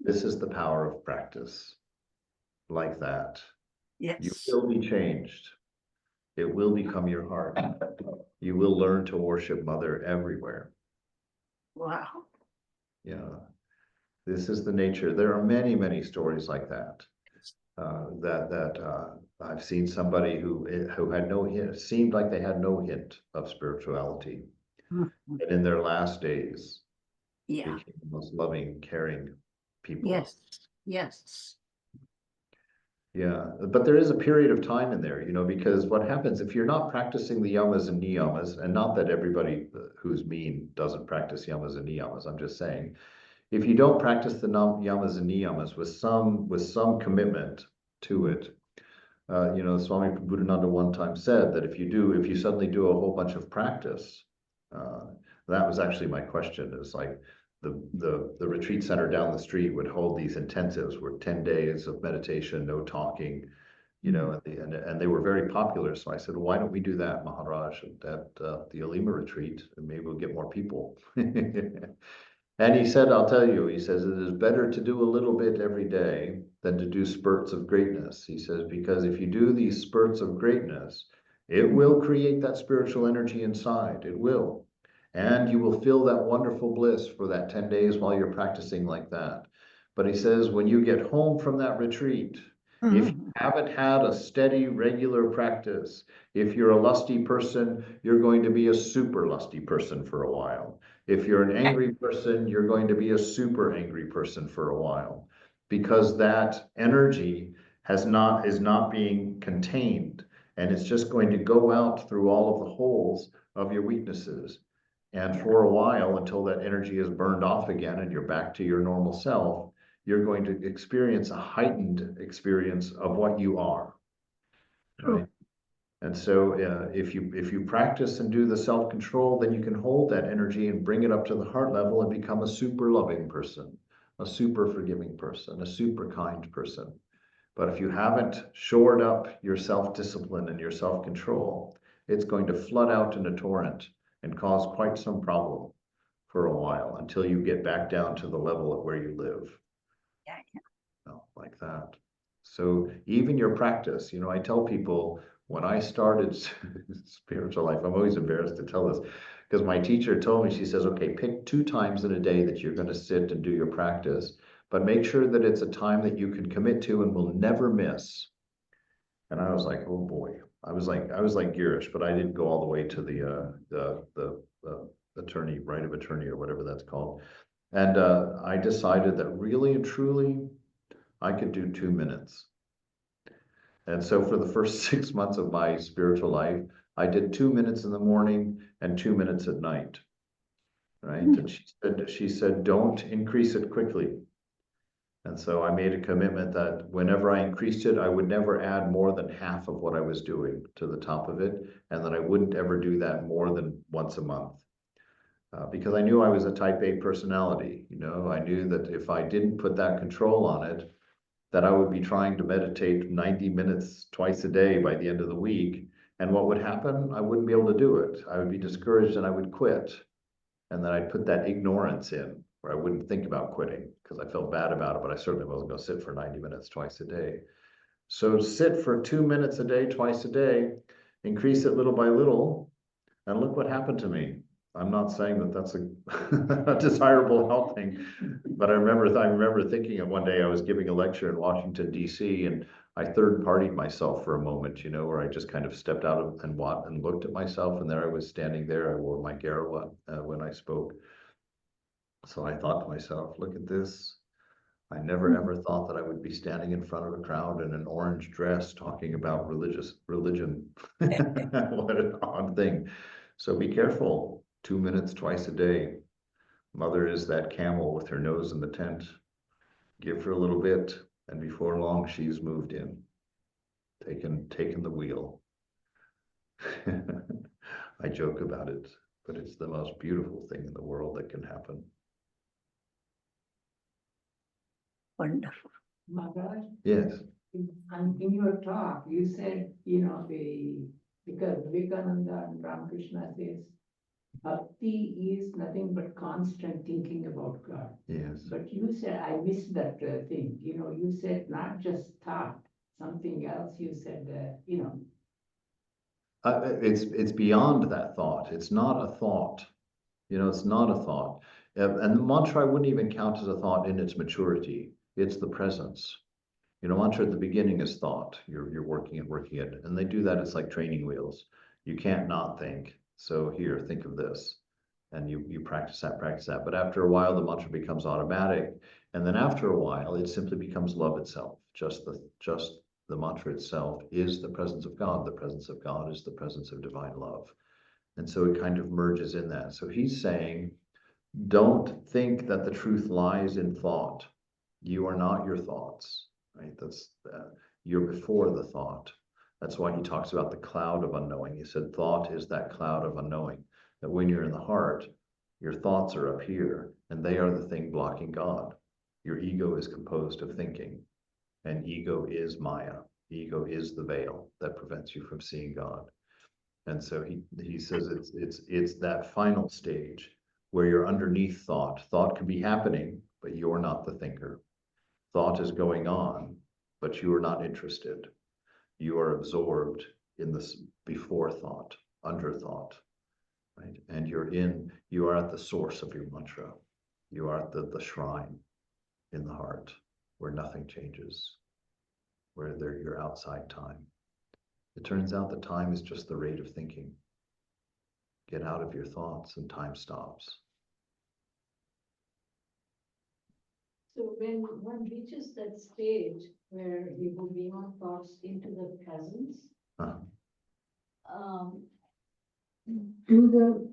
This is the power of practice. Like that. Yes. You will be changed. It will become your heart. You will learn to worship Mother everywhere. Wow. Yeah. This is the nature. There are many, many stories like that. I've seen somebody who had no hint, seemed like they had no hint of spirituality, Mhm. and in their last days Yeah, became the most loving, caring people. yes, yes. Yeah, but there is a period of time in there, because what happens if you're not practicing the yamas and niyamas, and not that everybody who's mean doesn't practice yamas and niyamas, I'm just saying, if you don't practice the yamas and niyamas with some commitment to it, Swami Prabhupada one time said that if you suddenly do a whole bunch of practice, that was actually my question. Is like the retreat center down the street would hold these intensives, were 10 days of meditation, no talking, and they were very popular. So I said, well, why don't we do that, Maharaj, at the Alima retreat, and maybe we'll get more people. And he said, I'll tell you, he says, it is better to do a little bit every day than to do spurts of greatness. He says, because if you do these spurts of greatness, it will create that spiritual energy inside. It will. And you will feel that wonderful bliss for that 10 days while you're practicing like that. But he says, when you get home from that retreat, if you haven't had a steady, regular practice, if you're a lusty person, you're going to be a super lusty person for a while. If you're an angry person, you're going to be a super angry person for a while, because that energy is not being contained, and it's just going to go out through all of the holes of your weaknesses. And for a while, until that energy is burned off again and you're back to your normal self, you're going to experience a heightened experience of what you are. Right? And so if you practice and do the self-control, then you can hold that energy and bring it up to the heart level and become a super loving person, a super forgiving person, a super kind person. But if you haven't shored up your self-discipline and your self-control, it's going to flood out in a torrent and cause quite some problem for a while until you get back down to the level of where you live. Yeah. Like that. So even your practice, I tell people, when I started spiritual life, I'm always embarrassed to tell this, because my teacher told me, she says, okay, pick 2 times in a day that you're going to sit and do your practice, but make sure that it's a time that you can commit to and will never miss. And I was like, oh boy, I was like Girish, but I didn't go all the way to the attorney, right of attorney, or whatever that's called. And I decided that really and truly, I could do 2 minutes. And so for the first 6 months of my spiritual life, I did 2 minutes in the morning and 2 minutes at night. Right. And she said, don't increase it quickly. And so I made a commitment that whenever I increased it, I would never add more than half of what I was doing to the top of it, and that I wouldn't ever do that more than once a month. Because I knew I was a type A personality. I knew that if I didn't put that control on it, that I would be trying to meditate 90 minutes twice a day by the end of the week. And what would happen? I wouldn't be able to do it. I would be discouraged and I would quit. And then I'd put that ignorance in, where I wouldn't think about quitting because I felt bad about it, but I certainly wasn't going to sit for 90 minutes twice a day. So sit for 2 minutes a day, twice a day, increase it little by little, and look what happened to me. I'm not saying that that's a desirable health thing, but I remember thinking of one day I was giving a lecture in Washington, D.C., and I third-partied myself for a moment, where I just kind of stepped out and looked at myself, and there I was standing there. I wore my garawa when I spoke. So I thought to myself, look at this. I never ever thought that I would be standing in front of a crowd in an orange dress talking about religion. What an odd thing. So be careful. 2 minutes twice a day. Mother is that camel with her nose in the tent. Give her a little bit, and before long she's moved in, taken the wheel. I joke about it, but it's the most beautiful thing in the world that can happen. Wonderful. Maharaj, Yes. in your talk, you said, because Vivekananda and Ramakrishna says, bhakti is nothing but constant thinking about God. Yes. But you said, I missed that thing, you said not just thought, something else you said, It's beyond that thought. It's not a thought. It's not a thought. And the mantra I wouldn't even count as a thought in its maturity. It's the presence. You know, mantra at the beginning is thought. You're working it, and they do that. It's like training wheels. You can't not think. So here, think of this, and you practice that. But after a while, the mantra becomes automatic, and then after a while, it simply becomes love itself. Just the mantra itself is the presence of God. The presence of God is the presence of divine love, and so it kind of merges in that. So he's saying, don't think that the truth lies in thought. You are not your thoughts. Right? You're before the thought. That's why he talks about the cloud of unknowing. He said thought is that cloud of unknowing, that when you're in the heart, your thoughts are up here, and they are the thing blocking God. Your ego is composed of thinking, and ego is Maya. Ego is the veil that prevents you from seeing God. And so he says it's that final stage where you're underneath thought. Thought could be happening, but you're not the thinker. Thought is going on, but you are not interested. You are absorbed in this before thought, under thought, right? And you are at the source of your mantra. You are at the shrine in the heart where nothing changes, where you're outside time. It turns out that time is just the rate of thinking. Get out of your thoughts and time stops. So when one reaches that stage where you go beyond thoughts into the presence, do the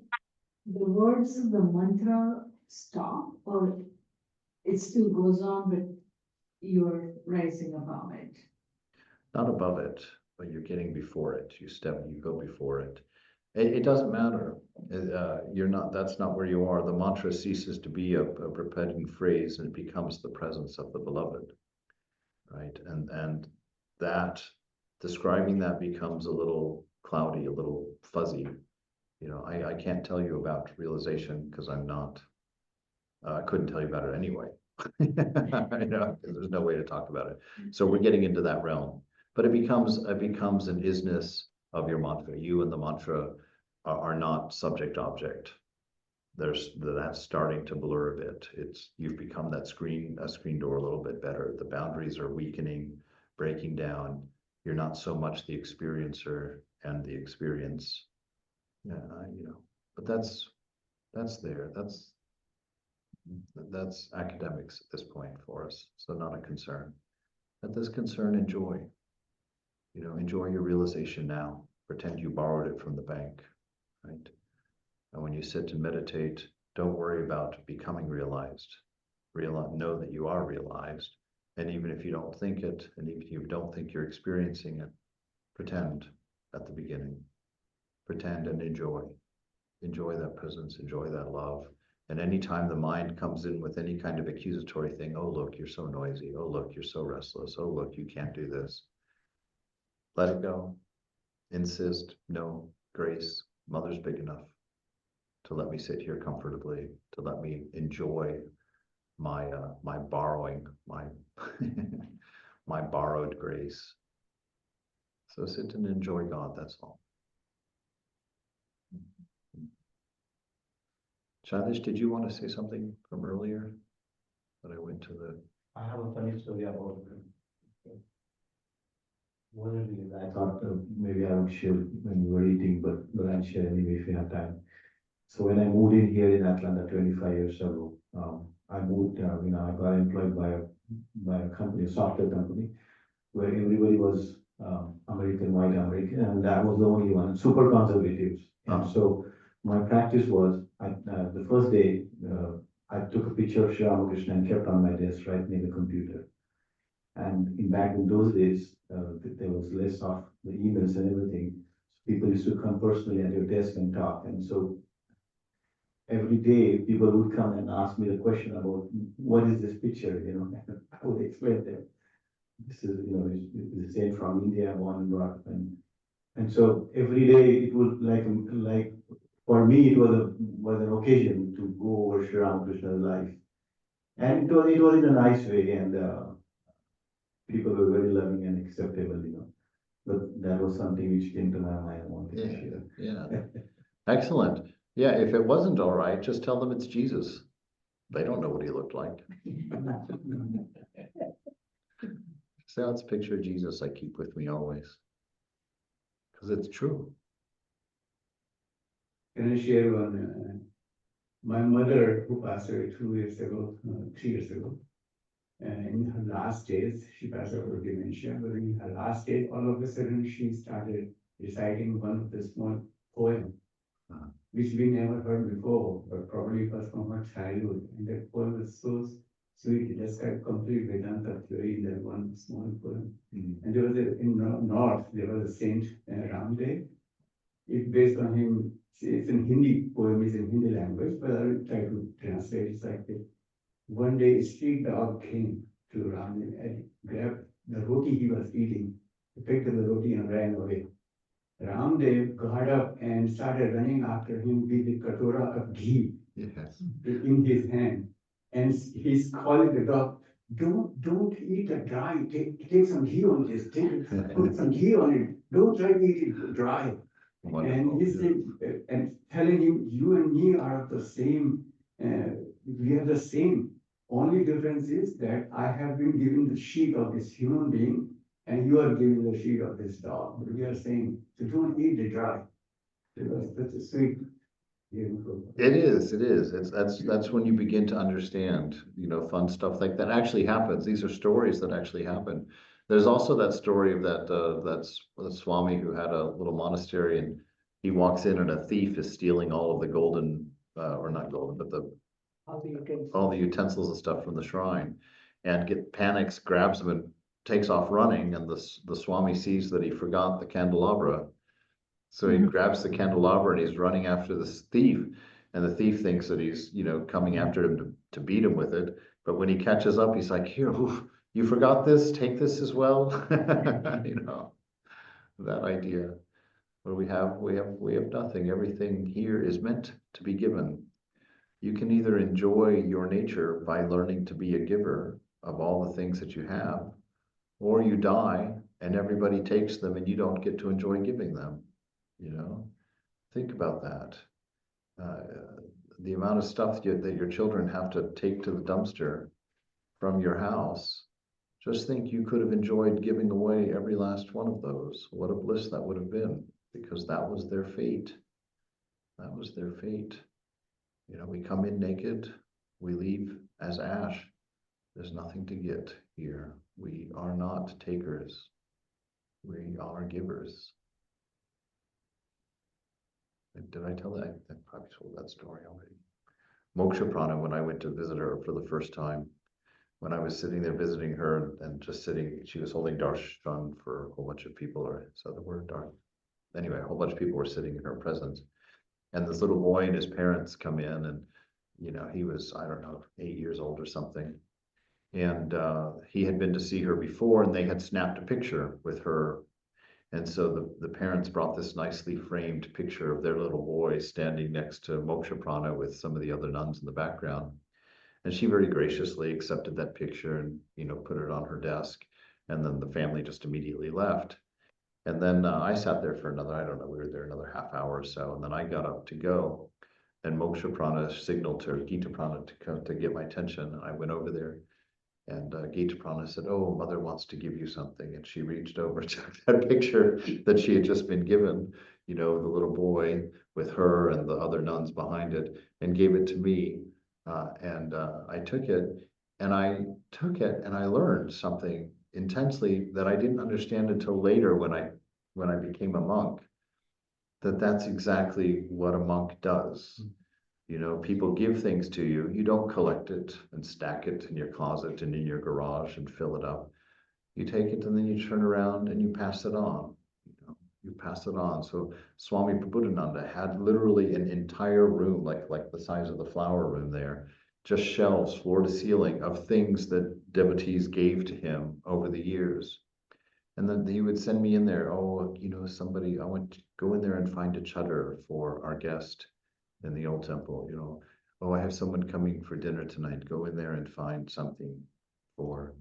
words of the mantra stop, or it still goes on, but you're rising above it? Not above it, but you're getting before it. You go before it. It doesn't matter. That's not where you are. The mantra ceases to be a repeating phrase, and it becomes the presence of the beloved, right? And that, describing that becomes a little cloudy, a little fuzzy. You know, I can't tell you about realization because I couldn't tell you about it anyway. You know, there's no way to talk about it. So we're getting into that realm, but it becomes an isness of your mantra. You and the mantra are not subject object. That's starting to blur a bit. You've become a screen door a little bit better. The boundaries are weakening, breaking down. You're not so much the experiencer and the experience. Yeah, you know, but that's there. That's academics at this point for us. So not a concern. At this concern, enjoy. You know, enjoy your realization now. Pretend you borrowed it from the bank, right? And when you sit and meditate, don't worry about becoming realized. Know that you are realized. And even if you don't think it, and even if you don't think you're experiencing it, pretend at the beginning. Pretend and enjoy. Enjoy that presence, enjoy that love. And anytime the mind comes in with any kind of accusatory thing, oh, look, you're so noisy. Oh, look, you're so restless. Oh, look, you can't do this. Let it go. Insist, no, grace, mother's big enough to let me sit here comfortably, to let me enjoy my borrowing, my my borrowed grace. So sit and enjoy God, that's all. Chadish, did you want to say something from earlier? That I went to the. I have a funny story about it. One of these, I thought maybe I would share when we were eating, but I'll share anyway if you have time. So when I moved in here in Atlanta 25 years ago, I moved, I got employed by a company, a software company, where everybody was American, white American, and I was the only one, super conservatives. And so my practice was, the first day, I took a picture of Sri Ramakrishna and kept on my desk right near the computer. And back in those days, there was less of the emails and everything. So people used to come personally at your desk and talk. And so every day people would come and ask me the question about what is this picture, I would explain them. This is, it's the same from India, born and brought up. And so every day it would like for me, it was an occasion to go over Sri Ramakrishna's life. And it was in a nice way, and people were very loving and acceptable, But that was something which came to my mind. I wanted to share. Yeah. Excellent. Yeah, if it wasn't all right, just tell them it's Jesus. They don't know what he looked like. So that's a picture of Jesus I keep with me always. Because it's true. Can I share one? My mother, who passed away 2 years ago, 3 years ago, in her last days, she passed away with dementia, but in her last days, all of a sudden, she started reciting one of the small poem, which we never heard before, but probably it was from her childhood. And that poem was so sweet, it described complete Vedanta theory in that one small poem. And there was in North, there was a saint, Ramdev. It's based on him, it's in Hindi, poem is in Hindi language, but I will try to translate. It's like this. One day, a street dog came to Ramdev and grabbed the roti he was eating. He picked up the roti and ran away. Ramdev got up and started running after him with a katora of ghee in his hand. And he's calling the dog, don't eat it dry. Take some ghee on this. Put some ghee on it. Don't try to eat it dry. Wonderful. And he said, and telling him, you and me are the same. We are the same. Only difference is that I have been given the sheet of this human being, and you are given the sheet of this dog. But we are saying, so don't eat it dry. Because that's a sweet. It is. That's when you begin to understand, fun stuff like that actually happens. These are stories that actually happen. There's also that story of that's Swami who had a little monastery, and he walks in and a thief is stealing all of the golden, or not golden, but all the utensils and stuff from the shrine, and panics, grabs him and takes off running, and the Swami sees that he forgot the candelabra. So he grabs the candelabra and he's running after this thief, and the thief thinks that he's, coming after him to beat him with it. But when he catches up, he's like, here, you forgot this, take this as well. That idea. What we have nothing. Everything here is meant to be given. You can either enjoy your nature by learning to be a giver of all the things that you have, or you die and everybody takes them and you don't get to enjoy giving them. Think about that. The amount of stuff that your children have to take to the dumpster from your house. Just think you could have enjoyed giving away every last one of those. What a bliss that would have been, because that was their fate. That was their fate. We come in naked, we leave as ash. There's nothing to get here. We are not takers. We are givers. Did I tell that? I probably told that story already. Moksha Prana, when I went to visit her for the first time, when I was sitting there visiting her and just sitting, she was holding darshan for a whole bunch of people, or is that the word? Anyway, a whole bunch of people were sitting in her presence. And this little boy and his parents come in, and he was, I don't know, 8 years old or something. And he had been to see her before, and they had snapped a picture with her. And so the parents brought this nicely framed picture of their little boy standing next to Moksha Prana with some of the other nuns in the background. And she very graciously accepted that picture and, put it on her desk. And then the family just immediately left. And then I sat there for another, I don't know, we were there another half hour or so. And then I got up to go, and Moksha Prana signaled to Gita Prana to come to get my attention. And I went over there. And Gita Prana said, oh, mother wants to give you something. And she reached over to that picture that she had just been given, the little boy with her and the other nuns behind it, and gave it to me. And I took it, and I learned something intensely that I didn't understand until later when I became a monk, that's exactly what a monk does. People give things to you. You don't collect it and stack it in your closet and in your garage and fill it up. You take it and then you turn around and you pass it on. You pass it on. So Swami Prabhupada had literally an entire room, like the size of the flower room there, just shelves floor to ceiling of things that devotees gave to him over the years. And then he would send me in there. Oh, somebody, I want to go in there and find a chadar for our guest in the old temple. Oh, I have someone coming for dinner tonight. Go in there and find something for,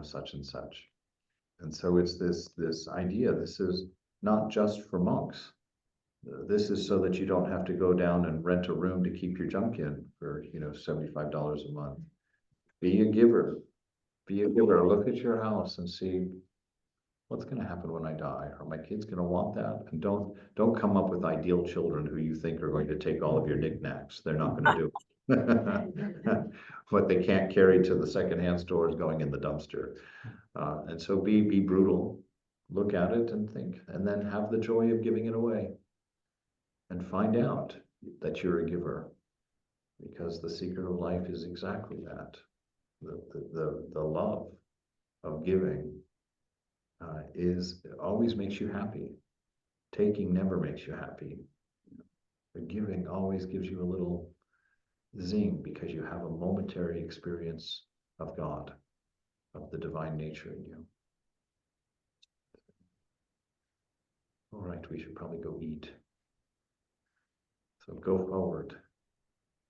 such and such. And so it's this idea. This is not just for monks. This is so that you don't have to go down and rent a room to keep your junk in for, $75 a month. Be a giver. Be a giver. Look at your house and see what's going to happen when I die. Are my kids going to want that? And don't come up with ideal children who you think are going to take all of your knickknacks. They're not going to do it. What they can't carry to the secondhand store is going in the dumpster. And so be brutal. Look at it and think, and then have the joy of giving it away. And find out that you're a giver, because the secret of life is exactly that. The love of giving always makes you happy. Taking never makes you happy. But giving always gives you a little zing, because you have a momentary experience of God, of the divine nature in you. All right, we should probably go eat. So go forward.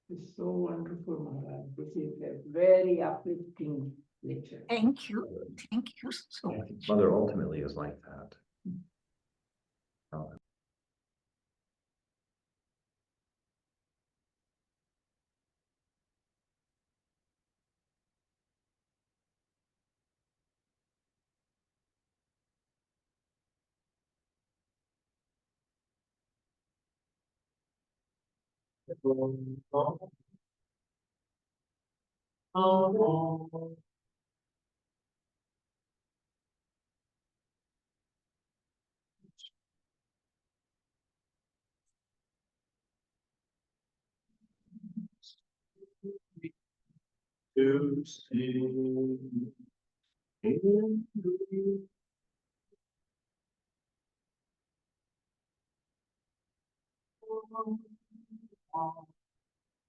It's so wonderful, Maharaj. This is a very uplifting lecture. Thank you. Thank you so much. Mother ultimately is like that. To sing in the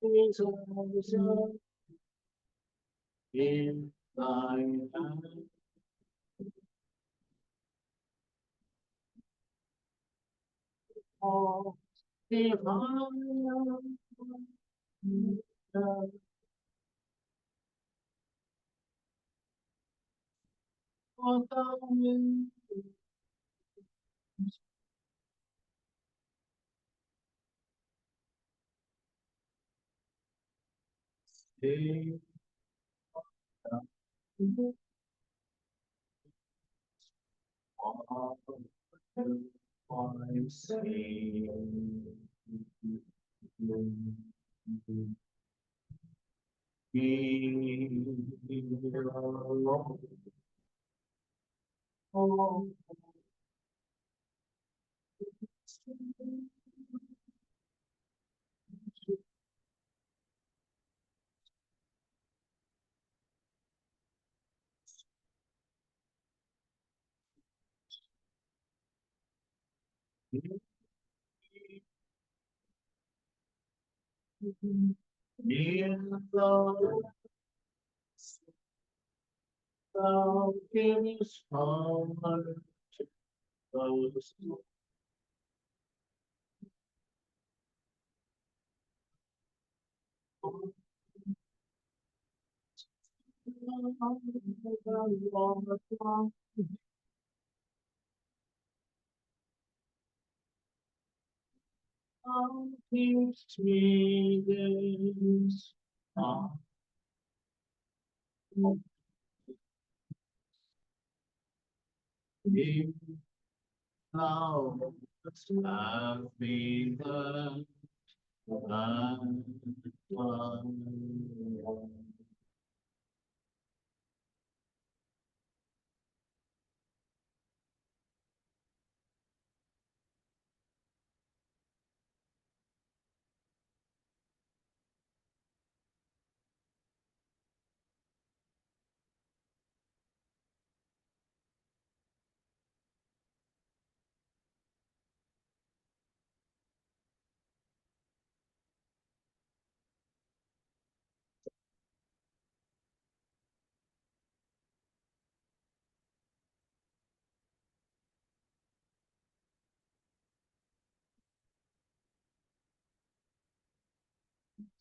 is also in thy hand. All divine. In the thou givest power to those who teach me this. If thou wouldst have me that and one.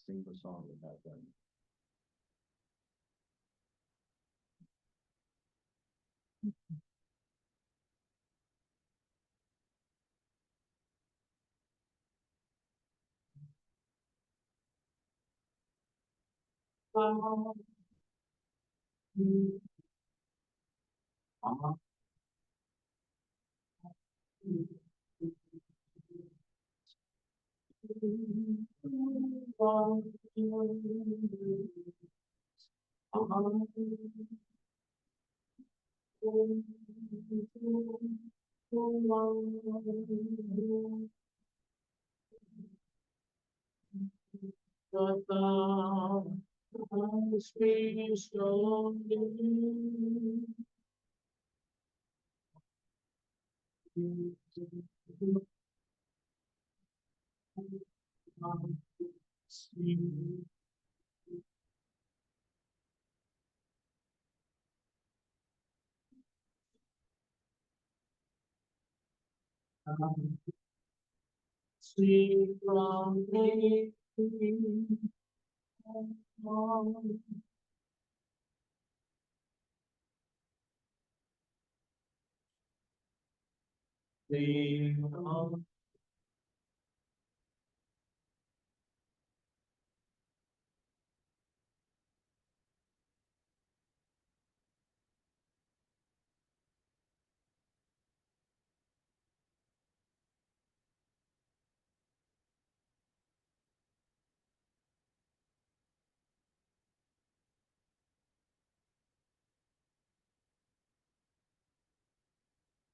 Sing the song about them. See from me.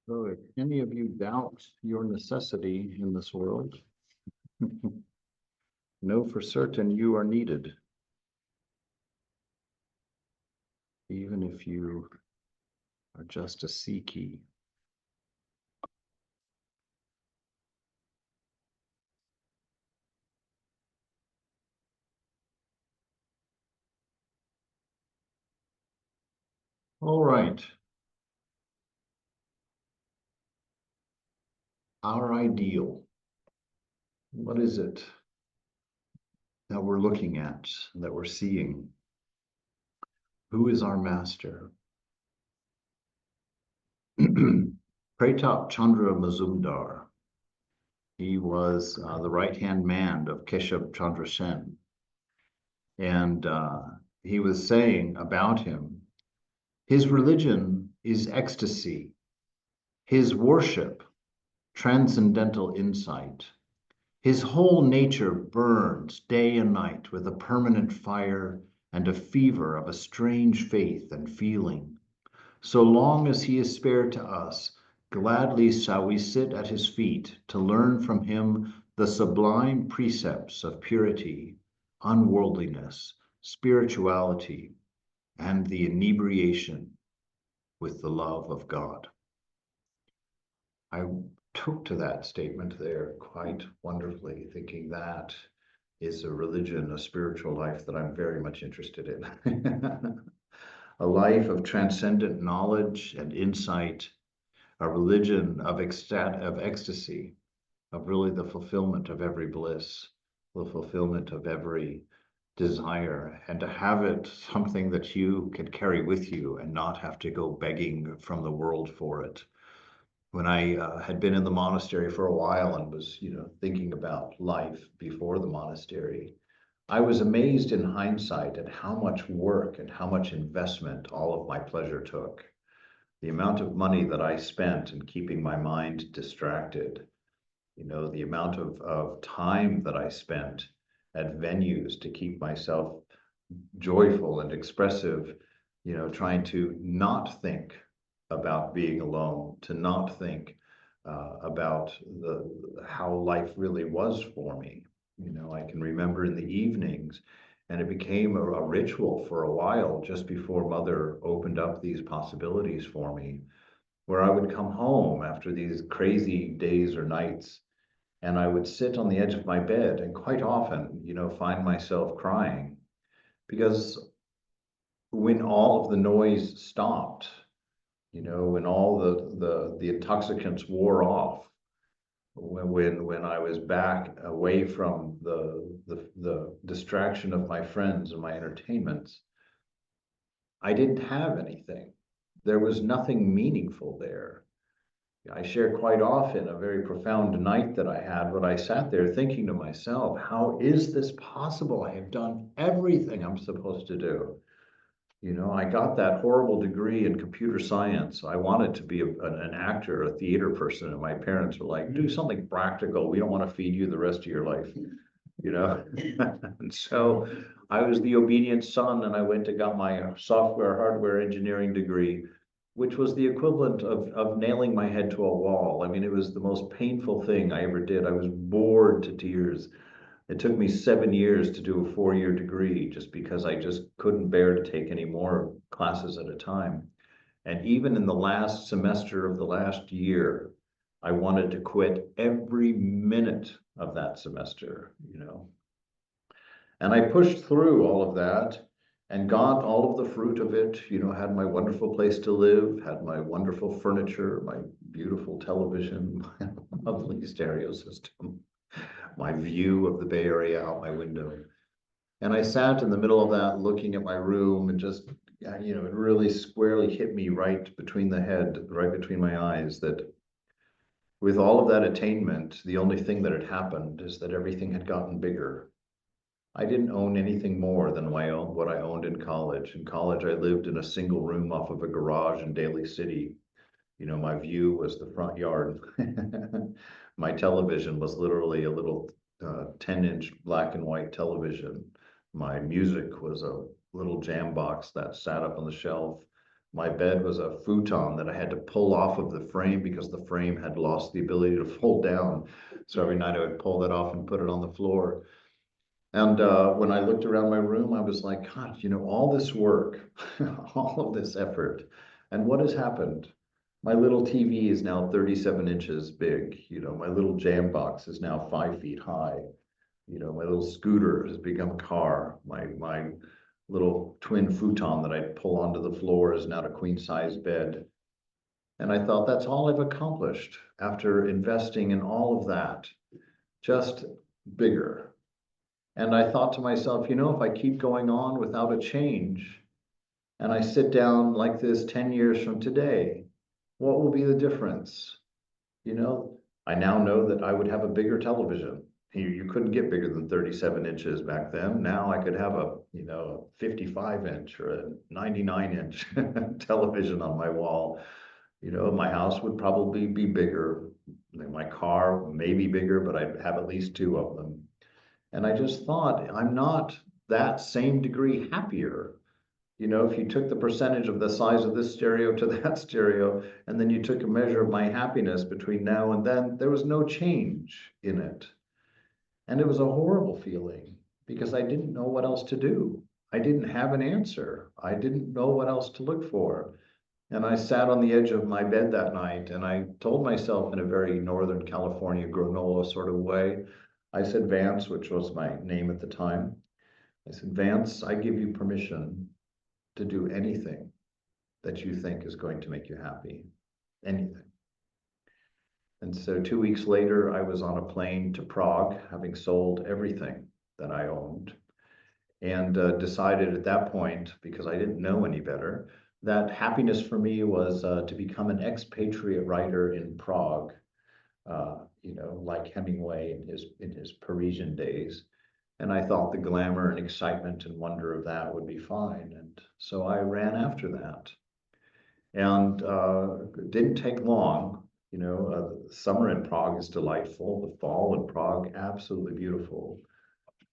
So if any of you doubt your necessity in this world, know for certain you are needed. Even if you are just a C key. All right. Our ideal. What is it that we're looking at, that we're seeing? Who is our master? Pratap Chandra Mazumdar. He was the right-hand man of Keshav Chandra Sen. And he was saying about him, his religion is ecstasy, his worship, transcendental insight. His whole nature burns day and night with a permanent fire and a fever of a strange faith and feeling. So long as he is spared to us, gladly shall we sit at his feet to learn from him the sublime precepts of purity, unworldliness, spirituality, and the inebriation with the love of God. I took to that statement there quite wonderfully, thinking that is a religion, a spiritual life that I'm very much interested in. A life of transcendent knowledge and insight, a religion of ecstasy, of really the fulfillment of every bliss, the fulfillment of every desire, and to have it something that you can carry with you and not have to go begging from the world for it. When I had been in the monastery for a while and was, thinking about life before the monastery, I was amazed in hindsight at how much work and how much investment all of my pleasure took. The amount of money that I spent in keeping my mind distracted, the amount of time that I spent at venues to keep myself joyful and expressive, trying to not think about being alone, to not think about how life really was for me. I can remember in the evenings, and it became a ritual for a while just before Mother opened up these possibilities for me, where I would come home after these crazy days or nights, and I would sit on the edge of my bed and quite often, find myself crying, because when all of the noise stopped, when all the intoxicants wore off, when I was back away from the distraction of my friends and my entertainments, I didn't have anything. There was nothing meaningful there. I shared quite often a very profound night that I had, but I sat there thinking to myself, how is this possible? I have done everything I'm supposed to do. You know, I got that horrible degree in computer science. I wanted to be an actor, a theater person, and my parents were like, do something practical. We don't want to feed you the rest of your life, you know? And so I was the obedient son, and I went and got my software, hardware engineering degree, which was the equivalent of nailing my head to a wall. I mean, it was the most painful thing I ever did. I was bored to tears. It took me 7 years to do a 4-year degree just because I just couldn't bear to take any more classes at a time. And even in the last semester of the last year, I wanted to quit every minute of that semester, you know. And I pushed through all of that and got all of the fruit of it, you know, had my wonderful place to live, had my wonderful furniture, my beautiful television, my lovely stereo system, my view of the Bay Area out my window. And I sat in the middle of that looking at my room and just, you know, it really squarely hit me right between the head, right between my eyes, that with all of that attainment, the only thing that had happened is that everything had gotten bigger. I didn't own anything more than what I owned in college. In college, I lived in a single room off of a garage in Daly City. You know, my view was the front yard. My television was literally a little 10-inch black and white television. My music was a little jam box that sat up on the shelf. My bed was a futon that I had to pull off of the frame because the frame had lost the ability to fold down. So every night I would pull that off and put it on the floor. And when I looked around my room, I was like, God, you know, all this work, all of this effort, and what has happened? My little TV is now 37 inches big. You know, my little jam box is now 5 feet high. You know, my little scooter has become a car. My little twin futon that I'd pull onto the floor is now a queen size bed. And I thought, that's all I've accomplished after investing in all of that, just bigger. And I thought to myself, you know, if I keep going on without a change, and I sit down like this 10 years from today, what will be the difference? You know, I now know that I would have a bigger television. You couldn't get bigger than 37 inches back then. Now I could have a, you know, a 55-inch or a 99-inch television on my wall. You know, my house would probably be bigger. My car may be bigger, but I'd have at least 2 of them. And I just thought, I'm not that same degree happier. You know, if you took the percentage of the size of this stereo to that stereo, and then you took a measure of my happiness between now and then, there was no change in it. And it was a horrible feeling because I didn't know what else to do. I didn't have an answer. I didn't know what else to look for. And I sat on the edge of my bed that night and I told myself in a very Northern California granola sort of way, I said, Vance, which was my name at the time. I said, Vance, I give you permission to do anything that you think is going to make you happy, anything. And so 2 weeks later, I was on a plane to Prague, having sold everything that I owned, and decided at that point, because I didn't know any better, that happiness for me was to become an expatriate writer in Prague, you know, like Hemingway in his Parisian days. And I thought the glamour and excitement and wonder of that would be fine. And so I ran after that. And it didn't take long. You know, summer in Prague is delightful. The fall in Prague, absolutely beautiful.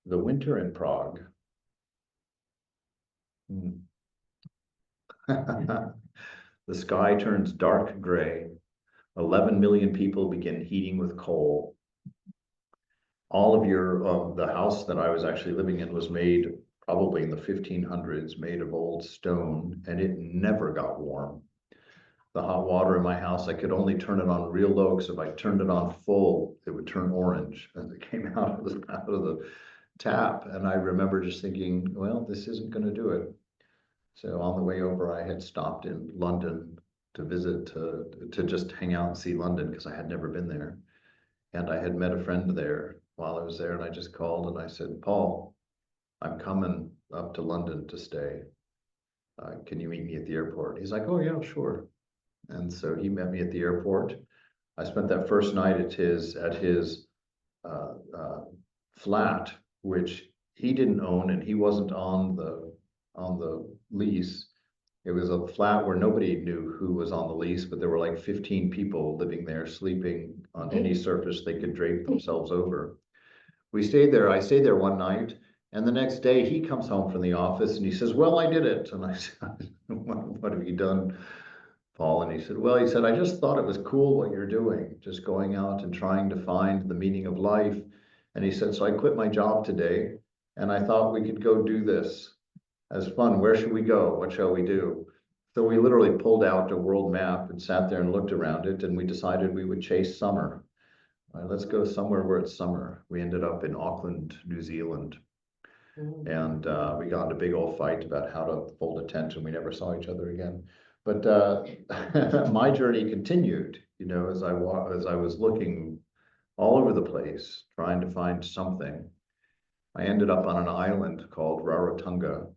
The winter in Prague. The sky turns dark gray. 11 million people begin heating with coal. All of the house that I was actually living in was made probably in the 1500s, made of old stone, and it never got warm. The hot water in my house, I could only turn it on real low because if I turned it on full, it would turn orange as it came out of the tap. And I remember just thinking, well, this isn't going to do it. So on the way over, I had stopped in London to visit, to just hang out and see London because I had never been there. And I had met a friend there while I was there, and I just called and I said, Paul, I'm coming up to London to stay. Can you meet me at the airport? He's like, oh yeah, sure. And so he met me at the airport. I spent that first night at his flat, which he didn't own and he wasn't on the lease. It was a flat where nobody knew who was on the lease, but there were like 15 people living there, sleeping on any surface they could drape themselves over. We stayed there. I stayed there one night, and the next day he comes home from the office and he says, "Well, I did it." And I said, what have you done, Paul? And he said, "Well," he said, "I just thought it was cool what you're doing, just going out and trying to find the meaning of life." And he said, "So I quit my job today, and I thought we could go do this as fun. Where should we go? What shall we do?" So we literally pulled out a world map and sat there and looked around it, and we decided we would chase summer. Let's go somewhere where it's summer. We ended up in Auckland, New Zealand. And we got in a big old fight about how to fold a tent, and we never saw each other again. But my journey continued, you know, as I was looking all over the place, trying to find something. I ended up on an island called Rarotonga,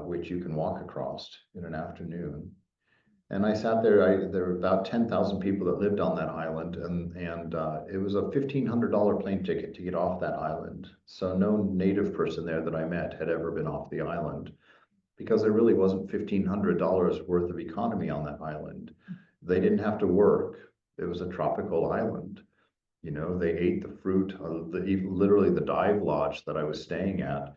which you can walk across in an afternoon. And I sat there. There were about 10,000 people that lived on that island, and it was a $1,500 plane ticket to get off that island. So no native person there that I met had ever been off the island, because there really wasn't $1,500 worth of economy on that island. They didn't have to work. It was a tropical island. You know, they ate the fruit. Literally, the dive lodge that I was staying at.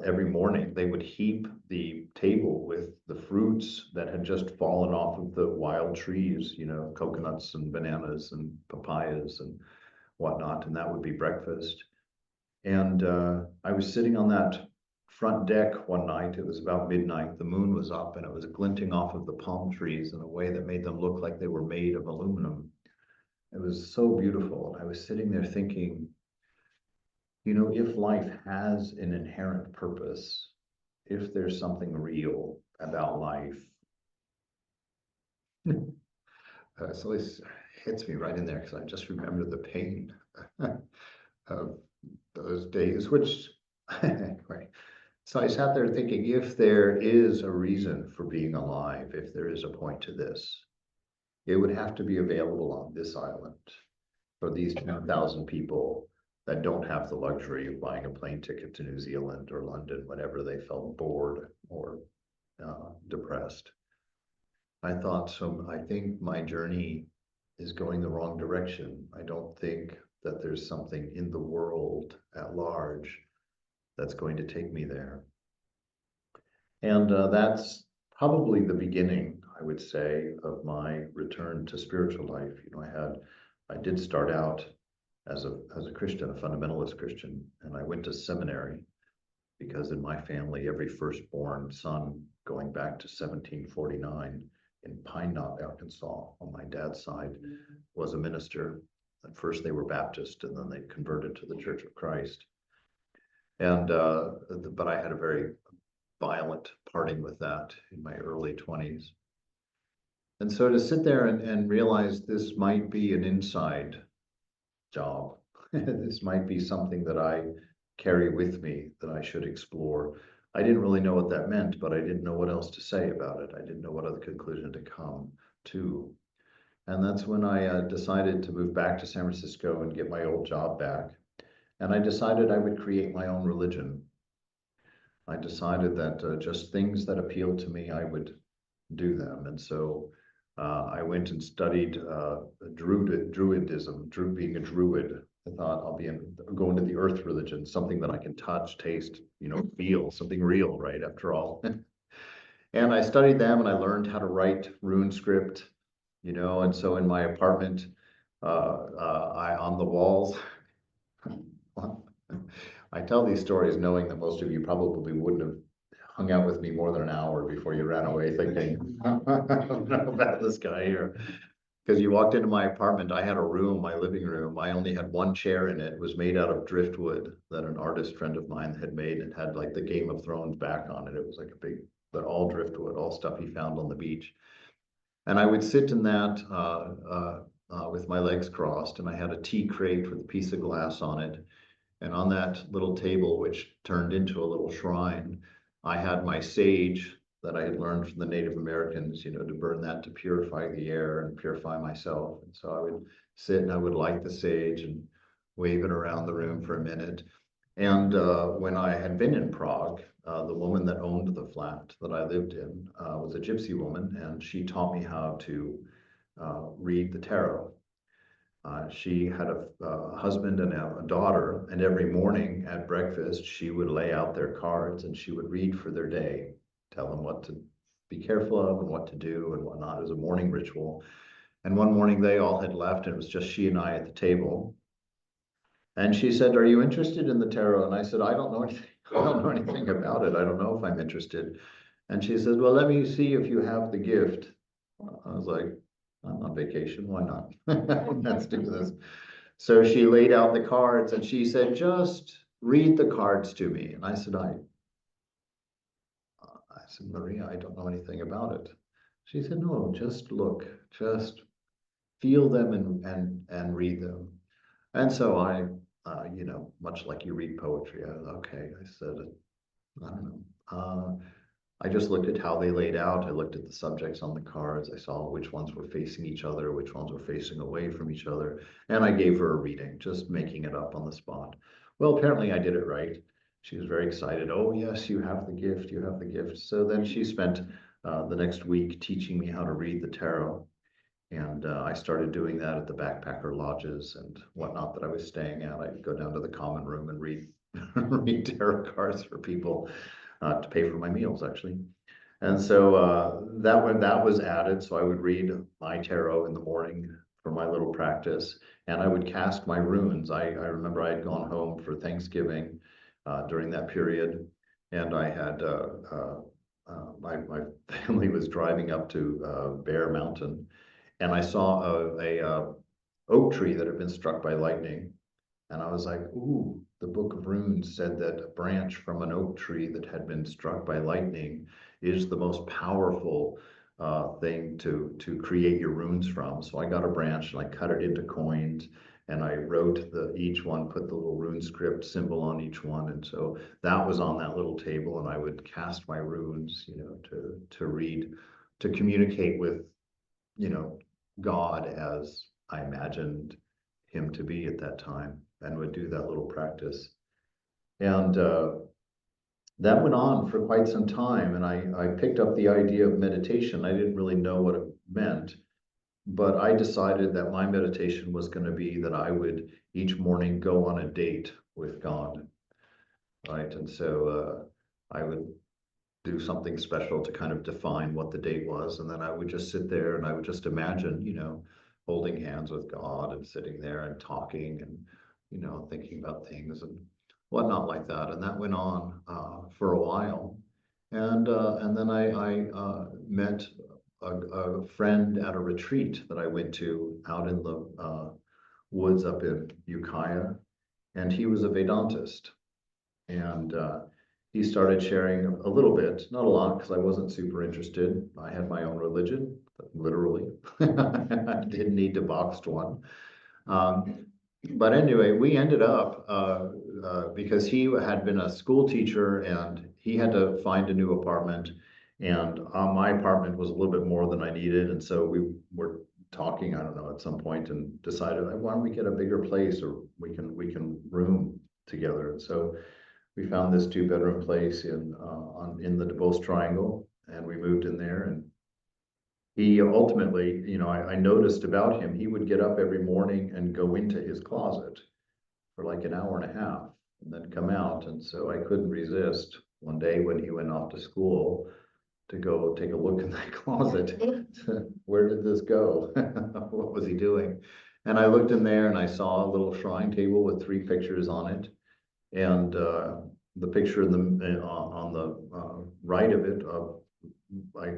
Every morning they would heap the table with the fruits that had just fallen off of the wild trees, you know, coconuts and bananas and papayas and whatnot, and that would be breakfast. And I was sitting on that front deck one night. It was about midnight. The moon was up and it was glinting off of the palm trees in a way that made them look like they were made of aluminum. It was so beautiful. I was sitting there thinking, you know, if life has an inherent purpose, if there's something real about life, so this hits me right in there because I just remember the pain of those days, which, anyway. So I sat there thinking, if there is a reason for being alive, if there is a point to this, it would have to be available on this island for these 10,000 people that don't have the luxury of buying a plane ticket to New Zealand or London whenever they felt bored or depressed. I thought, so I think my journey is going the wrong direction. I don't think that there's something in the world at large that's going to take me there. And that's probably the beginning, I would say, of my return to spiritual life. You know, I did start out as a Christian, a fundamentalist Christian, and I went to seminary because in my family, every firstborn son going back to 1749 in Pine Knot, Arkansas, on my dad's side, was a minister. At first they were Baptist, and then they converted to the Church of Christ. And but I had a very violent parting with that in my early 20s. And so to sit there and realize this might be an inside job, this might be something that I carry with me that I should explore. I didn't really know what that meant, but I didn't know what else to say about it. I didn't know what other conclusion to come to. And that's when I decided to move back to San Francisco and get my old job back. And I decided I would create my own religion. I decided that just things that appealed to me, I would do them. And so I went and studied Druidism, being a Druid. I thought I'll go into the earth religion, something that I can touch, taste, you know, feel, something real, right, after all. And I studied them and I learned how to write rune script, you know, and so in my apartment, on the walls, I tell these stories knowing that most of you probably wouldn't have hung out with me more than an hour before you ran away thinking, I don't know about this guy here. Because you walked into my apartment, I had a room, my living room. I only had one chair in it. It was made out of driftwood that an artist friend of mine had made. It had like the Game of Thrones back on it. It was like a big, but all driftwood, all stuff he found on the beach. And I would sit in that with my legs crossed, and I had a tea crate with a piece of glass on it. And on that little table, which turned into a little shrine, I had my sage that I had learned from the Native Americans, you know, to burn that to purify the air and purify myself. And so I would sit and I would light the sage and wave it around the room for a minute. And when I had been in Prague, the woman that owned the flat that I lived in was a gypsy woman, and she taught me how to read the tarot. She had a husband and a daughter, and every morning at breakfast, she would lay out their cards and she would read for their day, tell them what to be careful of and what to do and whatnot as a morning ritual. And one morning they all had left, and it was just she and I at the table. And she said, "Are you interested in the tarot?" And I said, "I don't know anything. I don't know anything about it. I don't know if I'm interested." And she said, "Well, let me see if you have the gift." I was like, "I'm on vacation. Why not? Let's do this." So she laid out the cards and she said, "Just read the cards to me." And I said, "Maria, I don't know anything about it." She said, "No, just look, just feel them and read them." And so I, you know, much like you read poetry, okay, I said, I don't know. I just looked at how they laid out. I looked at the subjects on the cards. I saw which ones were facing each other, which ones were facing away from each other. And I gave her a reading, just making it up on the spot. Well, apparently I did it right. She was very excited. "Oh, yes, you have the gift. You have the gift." So then she spent the next week teaching me how to read the tarot. And I started doing that at the backpacker lodges and whatnot that I was staying at. I'd go down to the common room and read read tarot cards for people to pay for my meals, actually. And so that was added. So I would read my tarot in the morning for my little practice, and I would cast my runes. I remember I had gone home for Thanksgiving during that period, and I had my family was driving up to Bear Mountain. And I saw a oak tree that had been struck by lightning. And I was like, ooh, the book of runes said that a branch from an oak tree that had been struck by lightning is the most powerful thing to create your runes from. So I got a branch and I cut it into coins, and I wrote each one, put the little rune script symbol on each one. And so that was on that little table, and I would cast my runes, you know, to read, to communicate with, you know, God as I imagined him to be at that time, and would do that little practice. And that went on for quite some time, and I picked up the idea of meditation. I didn't really know what it meant, but I decided that my meditation was going to be that I would each morning go on a date with God, right? And so I would do something special to kind of define what the date was. And then I would just sit there and I would just imagine, you know, holding hands with God and sitting there and talking and, you know, thinking about things and whatnot like that. And that went on for a while. And then I met a friend at a retreat that I went to out in the woods up in Ukiah. And he was a Vedantist. And he started sharing a little bit, not a lot, because I wasn't super interested. I had my own religion, literally. I didn't need to boxed one. But anyway, we ended up, because he had been a school teacher and he had to find a new apartment. And my apartment was a little bit more than I needed. And so we were talking, I don't know, at some point, and decided, why don't we get a bigger place, or we can room together. And so we found this 2-bedroom place in the DeBose Triangle, and we moved in there. And he ultimately, you know, I noticed about him, he would get up every morning and go into his closet for like an hour and a half and then come out. And so I couldn't resist one day when he went off to school to go take a look in that closet. Where did this go? What was he doing? And I looked in there and I saw a little shrine table with 3 pictures on it. And the picture on the right of it,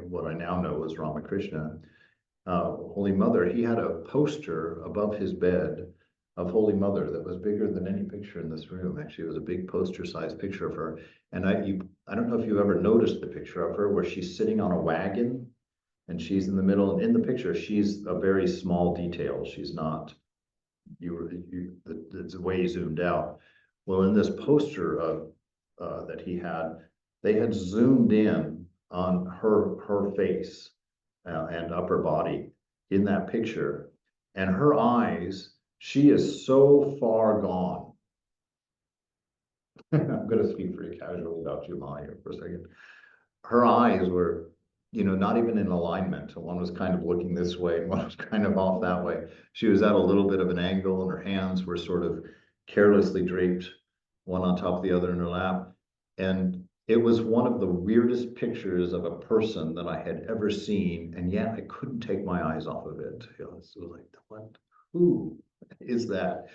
what I now know is Ramakrishna, Holy Mother. He had a poster above his bed of Holy Mother that was bigger than any picture in this room. Actually, it was a big poster-sized picture of her. And I don't know if you've ever noticed the picture of her where she's sitting on a wagon and she's in the middle. And in the picture, she's a very small detail. She's not, it's way zoomed out. Well, in this poster of that he had, they had zoomed in on her face and upper body in that picture. And her eyes, she is so far gone. I'm going to speak pretty casually about Jumai here for a second. Her eyes were, not even in alignment. One was kind of looking this way and one was kind of off that way. She was at a little bit of an angle and her hands were sort of carelessly draped, one on top of the other in her lap. And it was one of the weirdest pictures of a person that I had ever seen, and yet I couldn't take my eyes off of it. It was like, what? Who is that?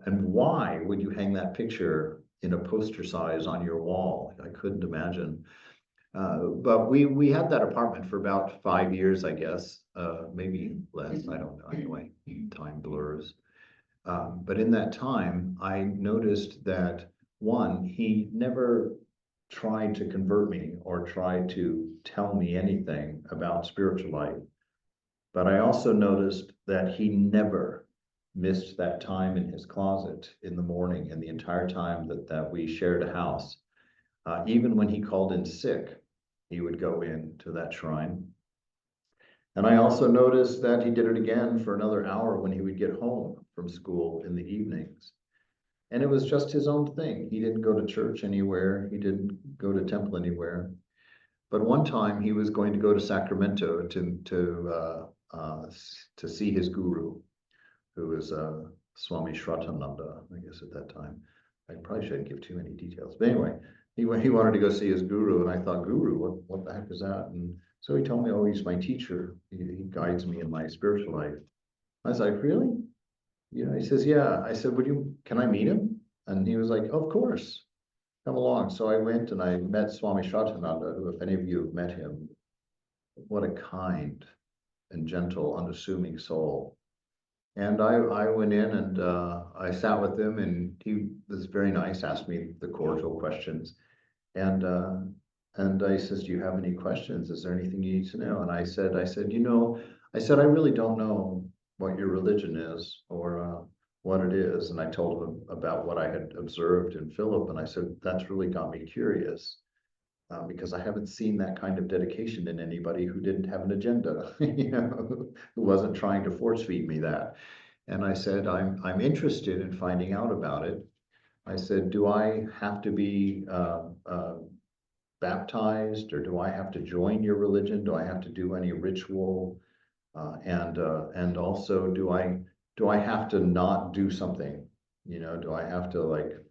And why would you hang that picture in a poster size on your wall? I couldn't imagine. But we had that apartment for about 5 years, I guess, maybe less, I don't know, anyway, time blurs. But in that time, I noticed that one, he never tried to convert me or tried to tell me anything about spiritual life. But I also noticed that he never missed that time in his closet in the morning and the entire time that we shared a house. Even when he called in sick, he would go in to that shrine. And I also noticed that he did it again for another hour when he would get home from school in the evenings. And it was just his own thing. He didn't go to church anywhere. He didn't go to temple anywhere. But one time he was going to go to Sacramento to see his guru, who was Swami Chidbrahmananda, I guess at that time. I probably shouldn't give too many details. But anyway, he wanted to go see his guru, and I thought, guru, what the heck is that? And so he told me, oh, he's my teacher. He guides me in my spiritual life. I was like, really? He says, yeah. I said, can I meet him? And he was like, of course, come along. So I went and I met Swami Chidbrahmananda, who, if any of you have met him, what a kind and gentle, unassuming soul. And I went in and I sat with him, and he was very nice, asked me the cordial questions. And I says, do you have any questions? Is there anything you need to know? And I said, I really don't know what your religion is or what it is. And I told him about what I had observed in Philip. And I said, that's really got me curious because I haven't seen that kind of dedication in anybody who didn't have an agenda, who wasn't trying to force feed me that. And I said, I'm interested in finding out about it. I said, do I have to be baptized, or do I have to join your religion? Do I have to do any ritual? And also, do I have to not do something? Do I have to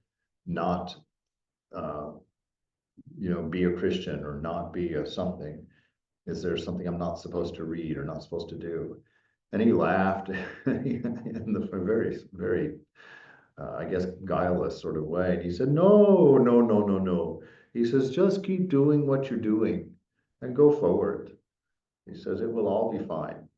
not be a Christian or not be a something? Is there something I'm not supposed to read or not supposed to do? And he laughed in the very, very, I guess, guileless sort of way. And he said, no, no, no, no, no. He says, just keep doing what you're doing and go forward. He says, it will all be fine.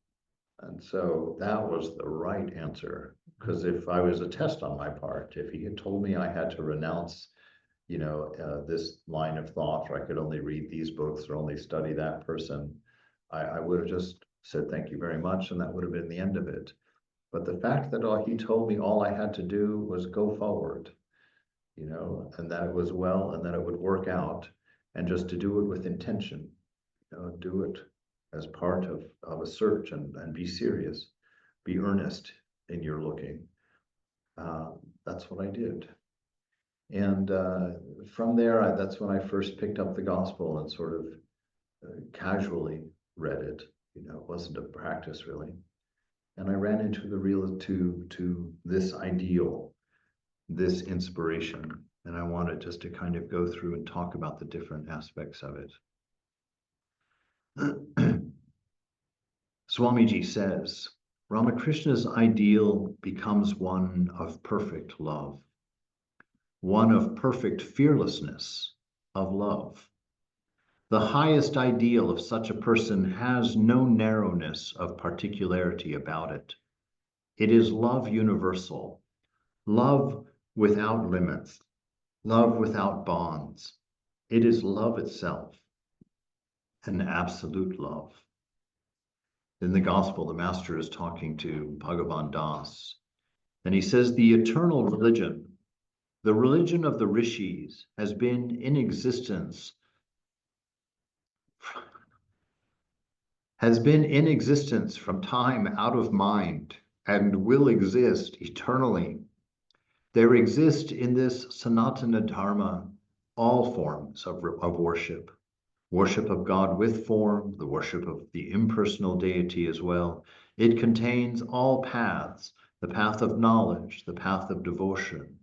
And so that was the right answer. Because if I was a test on my part, if he had told me I had to renounce, this line of thought, or I could only read these books or only study that person, I would have just said, thank you very much. And that would have been the end of it. But the fact that he told me all I had to do was go forward, and that it was well and that it would work out, and just to do it with intention, do it as part of a search and be serious, be earnest in your looking. That's what I did. And from there, that's when I first picked up the gospel and sort of casually read it. It wasn't a practice really. And I ran into to this ideal, this inspiration. And I wanted just to kind of go through and talk about the different aspects of it. Swamiji says, Ramakrishna's ideal becomes one of perfect love, one of perfect fearlessness of love. The highest ideal of such a person has no narrowness of particularity about it. It is love universal, love without limits, love without bonds. It is love itself, an absolute love. In the gospel, the master is talking to Bhagavan Das, and he says, the eternal religion, the religion of the rishis, has been in existence has been in existence from time out of mind and will exist eternally. There exist in this Sanatana Dharma all forms of worship. Worship of God with form, the worship of the impersonal deity as well. It contains all paths, the path of knowledge, the path of devotion,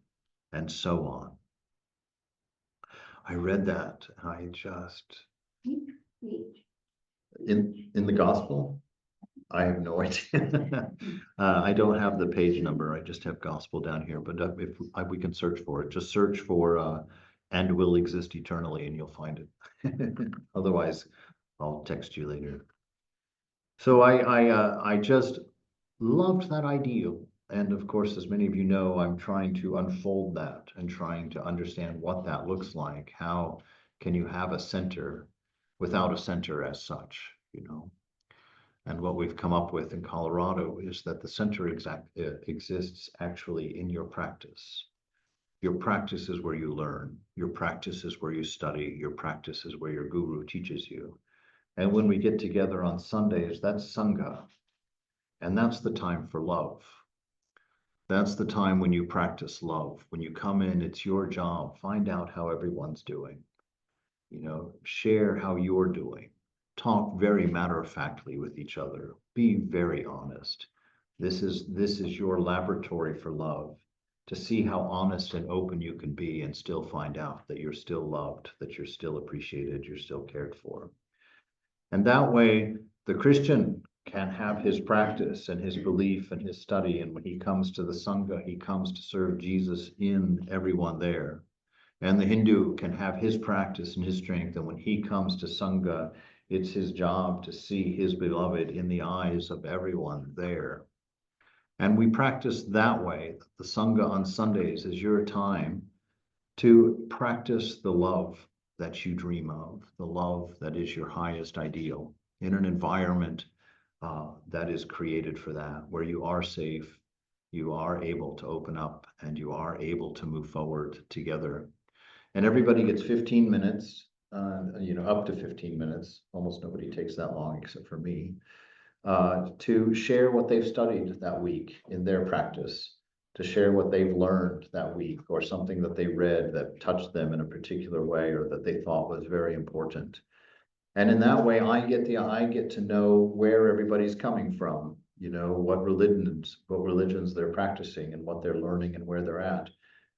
and so on. I read that and I just, in the gospel, I have no idea. I don't have the page number. I just have gospel down here, but if we can search for it, just search for and will exist eternally and you'll find it. Otherwise, I'll text you later. So I just loved that ideal. And of course, as many of you know, I'm trying to unfold that and trying to understand what that looks like. How can you have a center without a center as such, you know? And what we've come up with in Colorado is that the center exists actually in your practice. Your practice is where you learn. Your practice is where you study. Your practice is where your guru teaches you. And when we get together on Sundays, that's Sangha. And that's the time for love. That's the time when you practice love. When you come in, it's your job. Find out how everyone's doing. You know, share how you're doing. Talk very matter-of-factly with each other. Be very honest. This is your laboratory for love, to see how honest and open you can be and still find out that you're still loved, that you're still appreciated, you're still cared for. And that way, the Christian can have his practice and his belief and his study. And when he comes to the Sangha, he comes to serve Jesus in everyone there. And the Hindu can have his practice and his strength. And when he comes to Sangha, it's his job to see his beloved in the eyes of everyone there. And we practice that way. The Sangha on Sundays is your time to practice the love that you dream of, the love that is your highest ideal, in an environment that is created for that, where you are safe, you are able to open up, and you are able to move forward together. And everybody gets 15 minutes, up to 15 minutes. Almost nobody takes that long except for me, to share what they've studied that week in their practice, to share what they've learned that week, or something that they read that touched them in a particular way or that they thought was very important. And in that way, I get to know where everybody's coming from, you know, what religions they're practicing and what they're learning and where they're at.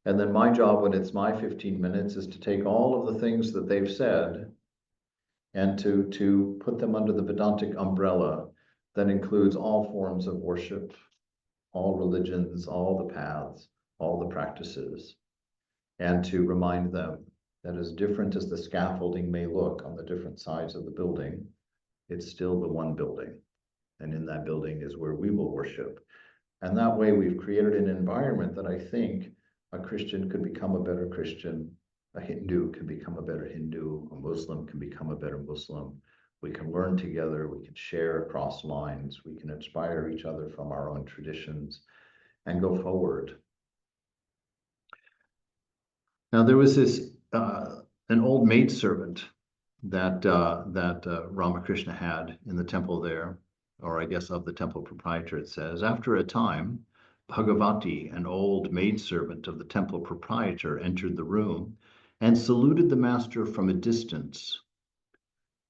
And then my job when it's my 15 minutes is to take all of the things that they've said and to put them under the Vedantic umbrella that includes all forms of worship, all religions, all the paths, all the practices, and to remind them that as different as the scaffolding may look on the different sides of the building, it's still the one building. And in that building is where we will worship. And that way we've created an environment that I think a Christian could become a better Christian, a Hindu can become a better Hindu, a Muslim can become a better Muslim. We can learn together, we can share across lines, we can inspire each other from our own traditions and go forward. Now there was this an old maidservant that Ramakrishna had in the temple there, or I guess of the temple proprietor. It says, after a time, Bhagavati, an old maidservant of the temple proprietor, entered the room and saluted the master from a distance.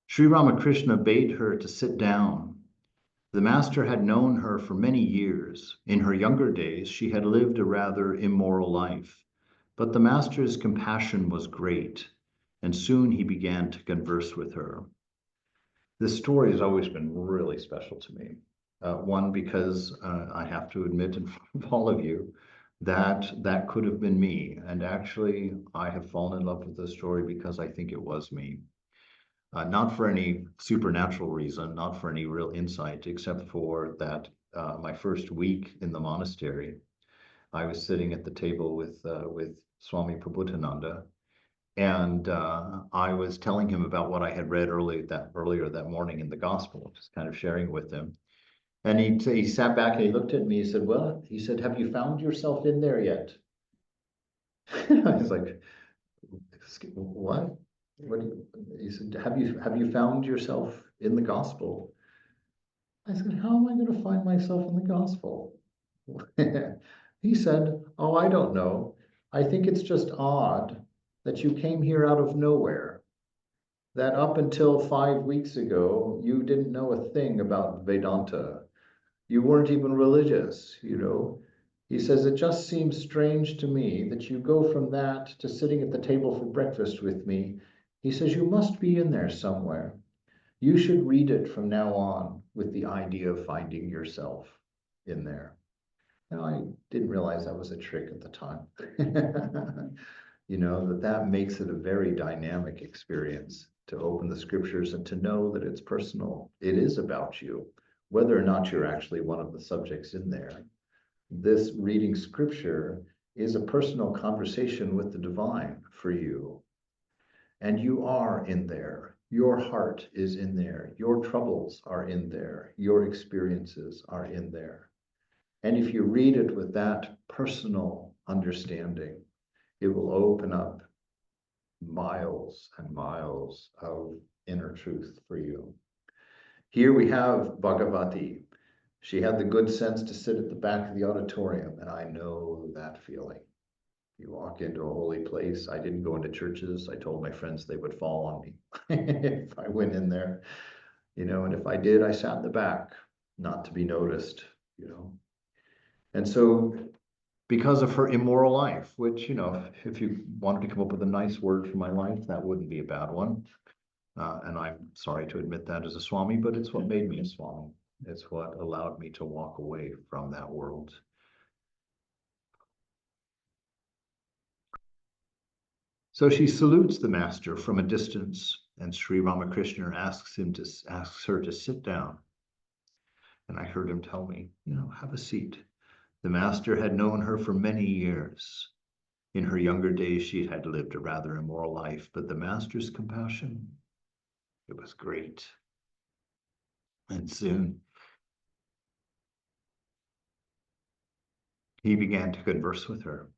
Sri Ramakrishna bade her to sit down. The master had known her for many years. In her younger days, she had lived a rather immoral life. But the master's compassion was great, and soon he began to converse with her. This story has always been really special to me. One, because I have to admit in front of all of you that that could have been me. And actually, I have fallen in love with this story because I think it was me. Not for any supernatural reason, not for any real insight, except for that my first week in the monastery, I was sitting at the table with Swami Prabhupada, and I was telling him about what I had read earlier that morning in the gospel, just kind of sharing with him. And he sat back and he looked at me. He said, "Well," he said, "have you found yourself in there yet?" I was like, "What? What?" He said, "Have you found yourself in the gospel?" I said, how am I going to find myself in the gospel? He said, oh, I don't know. I think it's just odd that you came here out of nowhere. That up until 5 weeks ago, you didn't know a thing about Vedanta. You weren't even religious, you know. He says, it just seems strange to me that you go from that to sitting at the table for breakfast with me. He says, you must be in there somewhere. You should read it from now on with the idea of finding yourself in there. Now, I didn't realize that was a trick at the time. You know, that makes it a very dynamic experience to open the scriptures and to know that it's personal. It is about you, whether or not you're actually one of the subjects in there. This reading scripture is a personal conversation with the divine for you. And you are in there. Your heart is in there. Your troubles are in there. Your experiences are in there. And if you read it with that personal understanding, it will open up miles and miles of inner truth for you. Here we have Bhagavati. She had the good sense to sit at the back of the auditorium, and I know that feeling. You walk into a holy place. I didn't go into churches. I told my friends they would fall on me if I went in there, you know, and if I did, I sat in the back, not to be noticed, you know. And so because of her immoral life, which, you know, if you wanted to come up with a nice word for my life, that wouldn't be a bad one. And I'm sorry to admit that as a Swami, but it's what made me a Swami. It's what allowed me to walk away from that world. So she salutes the master from a distance, and Sri Ramakrishna asks her to sit down. And I heard him tell me, you know, have a seat. The master had known her for many years. In her younger days, she had lived a rather immoral life, but the master's compassion, it was great. And soon he began to converse with her.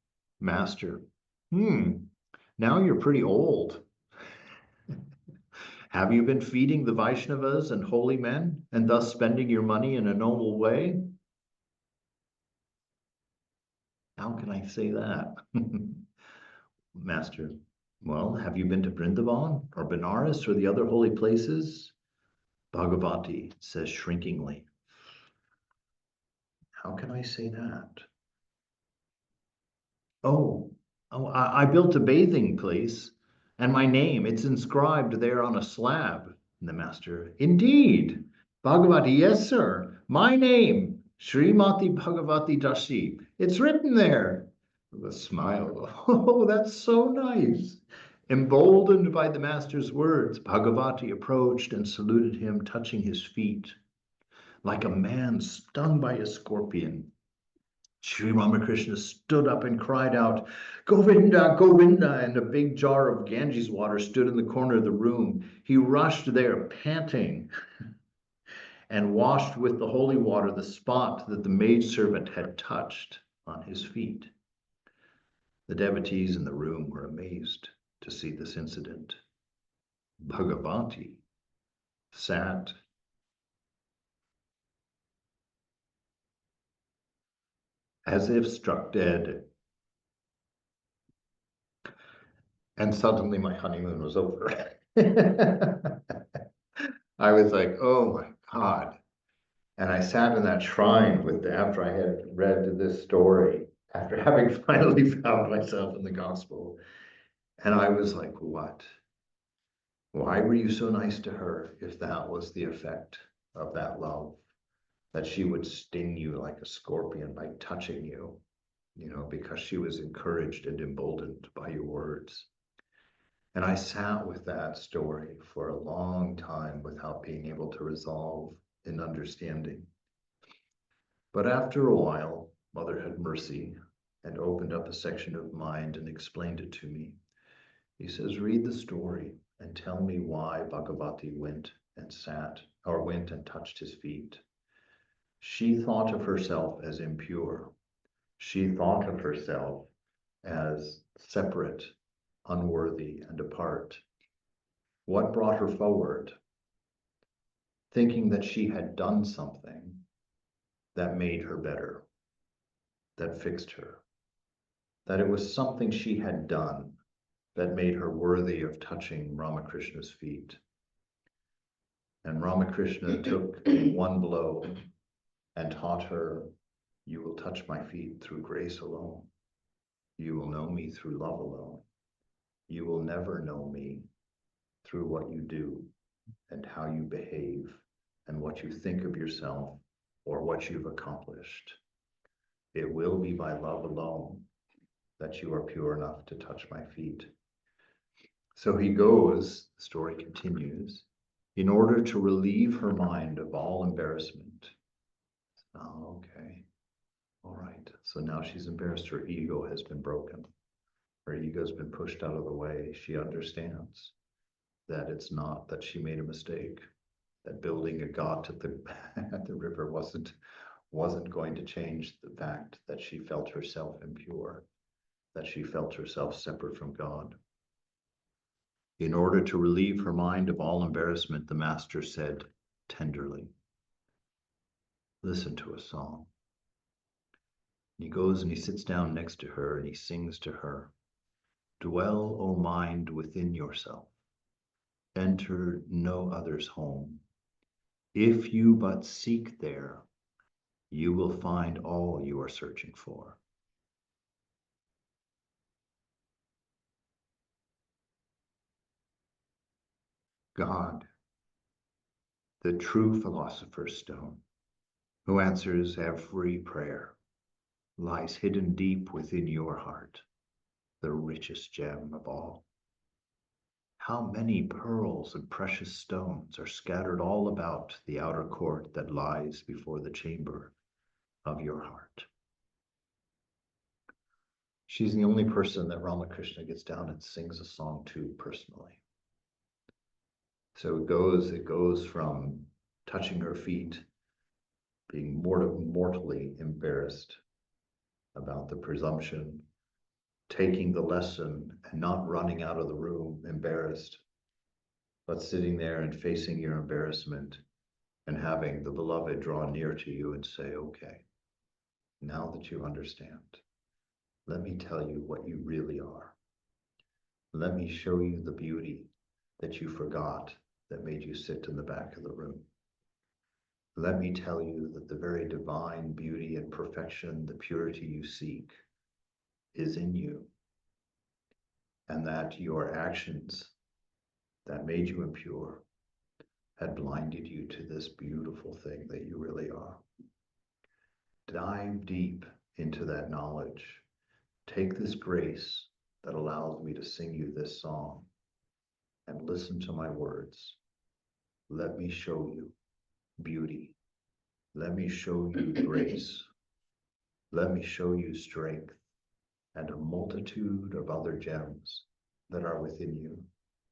Master, now you're pretty old. Have you been feeding the Vaishnavas and holy men, and thus spending your money in a noble way? How can I say that? Master, well, have you been to Vrindavan or Benares or the other holy places? Bhagavati says shrinkingly, how can I say that? Oh, I built a bathing place, and my name, it's inscribed there on a slab. And the master, indeed, Bhagavati, yes, sir, my name, Srimati Bhagavati Dashi, it's written there. With a smile, oh, that's so nice. Emboldened by the master's words, Bhagavati approached and saluted him, touching his feet. Like a man stung by a scorpion, Sri Ramakrishna stood up and cried out, Govinda, Govinda, and a big jar of Ganges water stood in the corner of the room. He rushed there, panting, and washed with the holy water the spot that the maidservant had touched on his feet. The devotees in the room were amazed to see this incident. Bhagavati sat as if struck dead. And suddenly my honeymoon was over. I was like, oh my God. And I sat in that shrine after I had read this story, after having finally found myself in the gospel. And I was like, what? Why were you so nice to her if that was the effect of that love? That she would sting you like a scorpion by touching you, you know, because she was encouraged and emboldened by your words. And I sat with that story for a long time without being able to resolve an understanding. But after a while, Mother had mercy and opened up a section of mind and explained it to me. He says, read the story and tell me why Bhagavati went and touched his feet. She thought of herself as impure. She thought of herself as separate, unworthy, and apart. What brought her forward? thinking that she had done something that made her better, that fixed her, that it was something she had done that made her worthy of touching Ramakrishna's feet. And Ramakrishna took one blow and taught her, you will touch my feet through grace alone. You will know me through love alone. You will never know me through what you do and how you behave and what you think of yourself or what you've accomplished. It will be by love alone that you are pure enough to touch my feet. So he goes, the story continues, in order to relieve her mind of all embarrassment. Oh, okay. All right. So now she's embarrassed. Her ego has been broken. Her ego's been pushed out of the way. She understands that it's not that she made a mistake, that building a ghat at the river wasn't going to change the fact that she felt herself impure, that she felt herself separate from God. In order to relieve her mind of all embarrassment, the master said tenderly, listen to a song. He goes and he sits down next to her and he sings to her, dwell, O mind, within yourself. Enter no other's home. If you but seek there, you will find all you are searching for. God, the true philosopher's stone, who answers every prayer, lies hidden deep within your heart, the richest gem of all. How many pearls and precious stones are scattered all about the outer court that lies before the chamber of your heart. She's the only person that Ramakrishna gets down and sings a song to personally. So it goes from touching her feet, being mortally embarrassed about the presumption, taking the lesson and not running out of the room embarrassed, but sitting there and facing your embarrassment and having the beloved draw near to you and say, okay, now that you understand, let me tell you what you really are. Let me show you the beauty that you forgot that made you sit in the back of the room. Let me tell you that the very divine beauty and perfection, the purity you seek, is in you. And that your actions that made you impure had blinded you to this beautiful thing that you really are. Dive deep into that knowledge. Take this grace that allows me to sing you this song and listen to my words. Let me show you beauty. Let me show you grace. Let me show you strength and a multitude of other gems that are within you,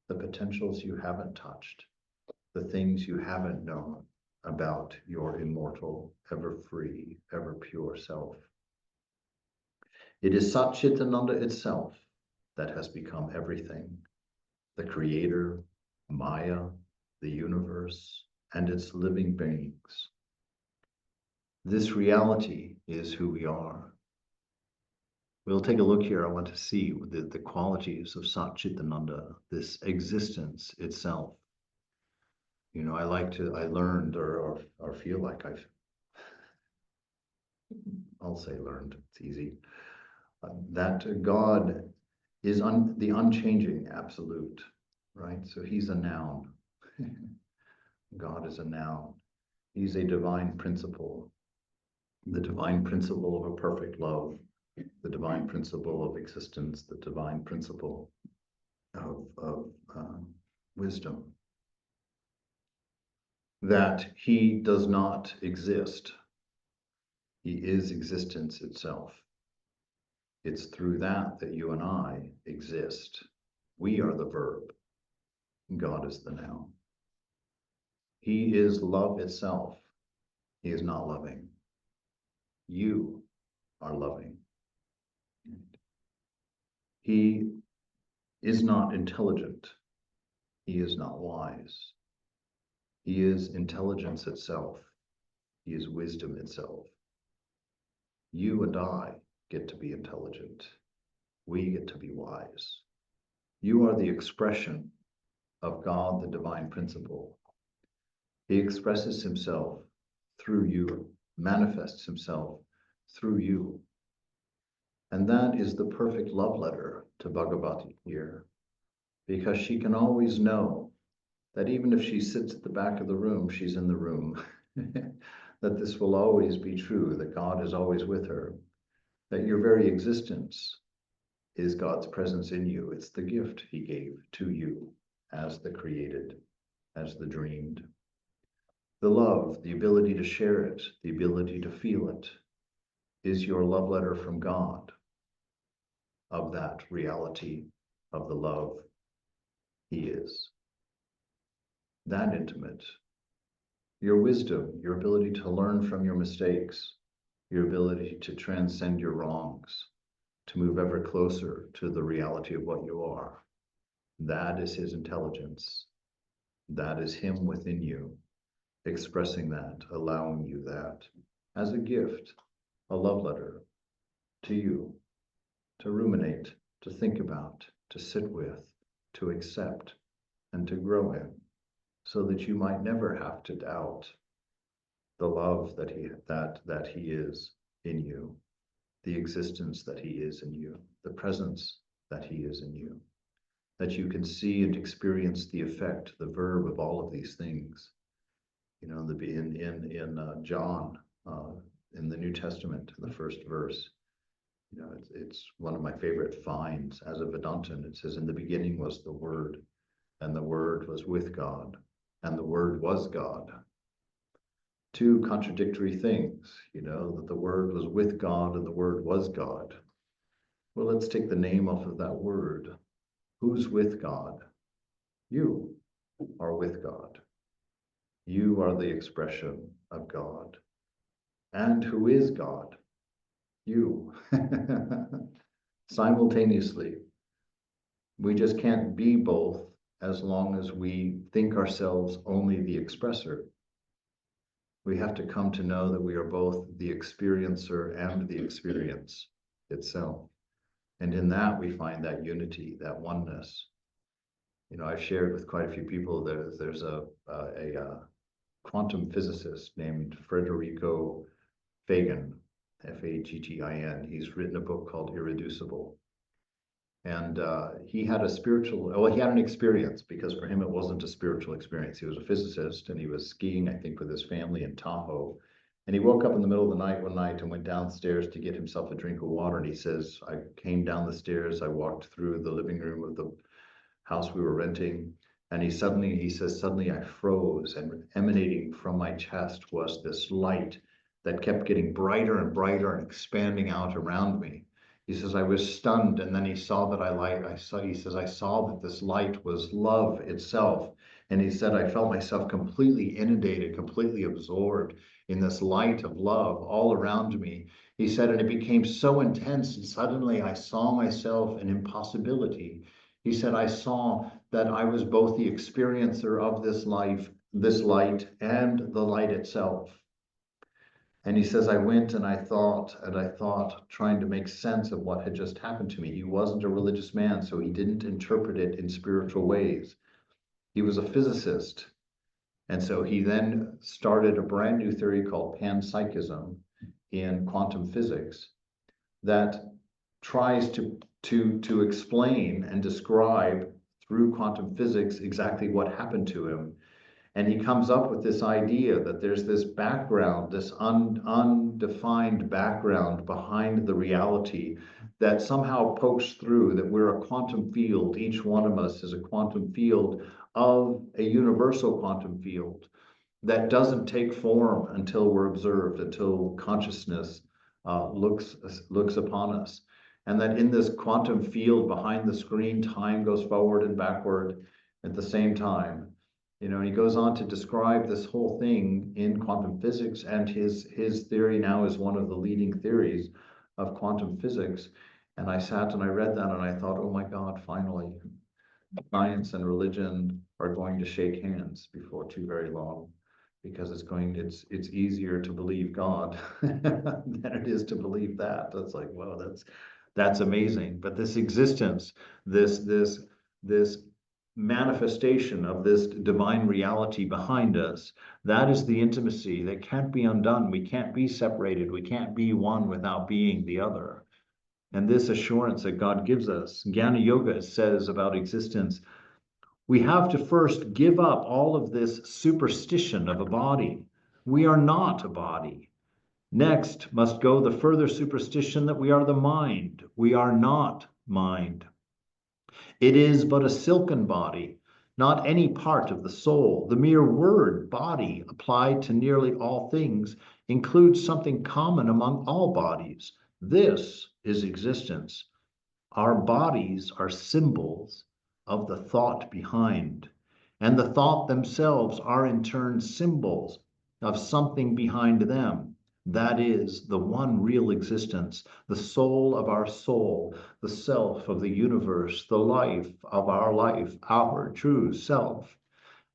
the potentials you haven't touched, the things you haven't known about your immortal, ever free, ever pure self. It is Satchitananda itself that has become everything, the creator, Maya, the universe, and its living beings. This reality is who we are. We'll take a look here. I want to see the qualities of Satchitananda, this existence itself. You know, I learned or feel like I'll say learned, it's easy, that God is the unchanging absolute, right? So he's a noun. God is a noun. He's a divine principle, the divine principle of a perfect love, the divine principle of existence, the divine principle of wisdom. That he does not exist. He is existence itself. It's through that you and I exist. We are the verb. God is the noun. He is love itself. He is not loving. You are loving. He is not intelligent. He is not wise. He is intelligence itself. He is wisdom itself. You and I get to be intelligent. We get to be wise. You are the expression of God, the divine principle. He expresses himself through you, manifests himself through you. And that is the perfect love letter to Bhagavati here, because she can always know that even if she sits at the back of the room, she's in the room, that this will always be true, that God is always with her, that your very existence is God's presence in you. It's the gift he gave to you as the created, as the dreamed. The love, the ability to share it, the ability to feel it, is your love letter from God of that reality of the love he is. That intimate. Your wisdom, your ability to learn from your mistakes, your ability to transcend your wrongs, to move ever closer to the reality of what you are. That is his intelligence. That is him within you, expressing that, allowing you that as a gift, a love letter to you, to ruminate, to think about, to sit with, to accept, and to grow in, so that you might never have to doubt the love that he is in you, the existence that he is in you, the presence that he is in you, that you can see and experience the effect, the verb of all of these things. You know, in John, in the New Testament, the first verse, you know, it's one of my favorite finds as a Vedantin. It says, in the beginning was the Word, and the Word was with God, and the Word was God. Two contradictory things, you know, that the Word was with God and the Word was God. Well, let's take the name off of that word. Who's with God? You are with God. You are the expression of God. And who is God? You. Simultaneously. We just can't be both as long as we think ourselves only the expressor. We have to come to know that we are both the experiencer and the experience itself. And in that, we find that unity, that oneness. You know, I've shared with quite a few people, there's a quantum physicist named Federico Fagan, Fagtin. He's written a book called Irreducible. And he had an experience, because for him it wasn't a spiritual experience. He was a physicist and he was skiing, I think, with his family in Tahoe. And he woke up in the middle of the night one night and went downstairs to get himself a drink of water. And he says, I came down the stairs, I walked through the living room of the house we were renting. And he says, suddenly I froze, and emanating from my chest was this light that kept getting brighter and brighter and expanding out around me. He says, I was stunned, and then he saw that I saw that this light was love itself. And he said, I felt myself completely inundated, completely absorbed in this light of love all around me. He said, and it became so intense, and suddenly I saw myself an impossibility. He said, I saw that I was both the experiencer of this life, this light, and the light itself. And he says, I went and I thought, trying to make sense of what had just happened to me. He wasn't a religious man, so he didn't interpret it in spiritual ways. He was a physicist. And so he then started a brand new theory called panpsychism in quantum physics that tries to explain and describe through quantum physics exactly what happened to him. And he comes up with this idea that there's this background, this undefined background behind the reality that somehow pokes through, that we're a quantum field. Each one of us is a quantum field of a universal quantum field that doesn't take form until we're observed, until consciousness looks upon us. And that in this quantum field behind the screen, time goes forward and backward at the same time. You know, and he goes on to describe this whole thing in quantum physics, and his theory now is one of the leading theories of quantum physics. And I sat and I read that and I thought, oh my God, finally, science and religion are going to shake hands before too very long, because it's easier to believe God than it is to believe that. That's like, whoa, that's amazing. But this existence, this manifestation of this divine reality behind us, that is the intimacy that can't be undone. We can't be separated. We can't be one without being the other. And this assurance that God gives us, Jnana Yoga says about existence, we have to first give up all of this superstition of a body. We are not a body. Next must go the further superstition that we are the mind. We are not mind. It is but a silken body, not any part of the soul. The mere word body applied to nearly all things includes something common among all bodies. This is existence. Our bodies are symbols of the thought behind, and the thought themselves are in turn symbols of something behind them. That is the one real existence, the soul of our soul, the self of the universe, the life of our life, our true self.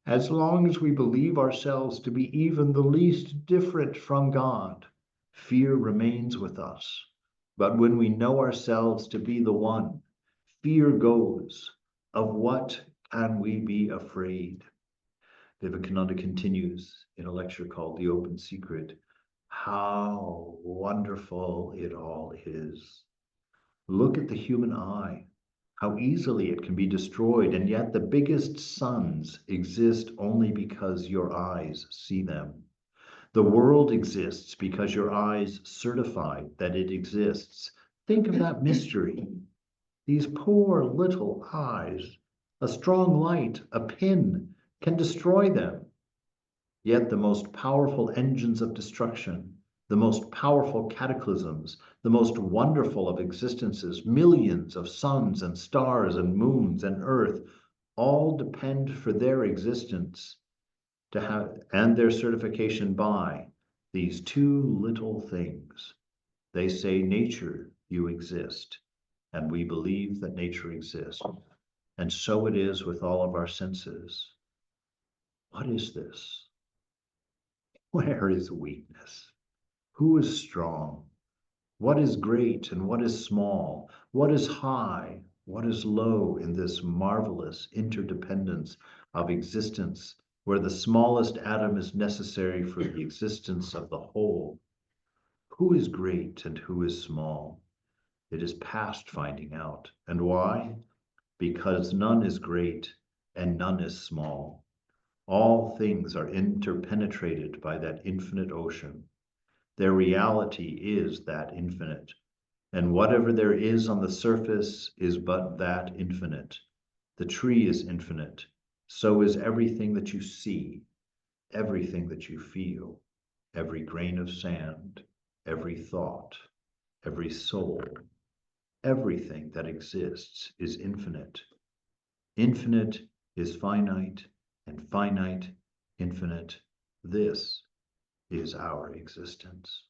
As long as we believe ourselves to be even the least different from God, fear remains with us. But when we know ourselves to be the one, fear goes. Of what can we be afraid? Vivekananda continues in a lecture called The Open Secret. How wonderful it all is. Look at the human eye, how easily it can be destroyed, and yet the biggest suns exist only because your eyes see them. The world exists because your eyes certify that it exists. Think of that mystery. These poor little eyes, a strong light, a pin, can destroy them. Yet the most powerful engines of destruction, the most powerful cataclysms, the most wonderful of existences, millions of suns and stars and moons and earth, all depend for their existence to have and their certification by these two little things. They say, nature, you exist, and we believe that nature exists. And so it is with all of our senses. What is this? Where is weakness? Who is strong? What is great and what is small? What is high? What is low in this marvelous interdependence of existence, where the smallest atom is necessary for the existence of the whole? Who is great and who is small? It is past finding out. And why? Because none is great and none is small. All things are interpenetrated by that infinite ocean. Their reality is that infinite, and whatever there is on the surface is but that infinite. The tree is infinite, so is everything that you see, everything that you feel, every grain of sand, every thought, every soul, everything that exists is infinite. Infinite is finite, and finite, infinite. This is our existence.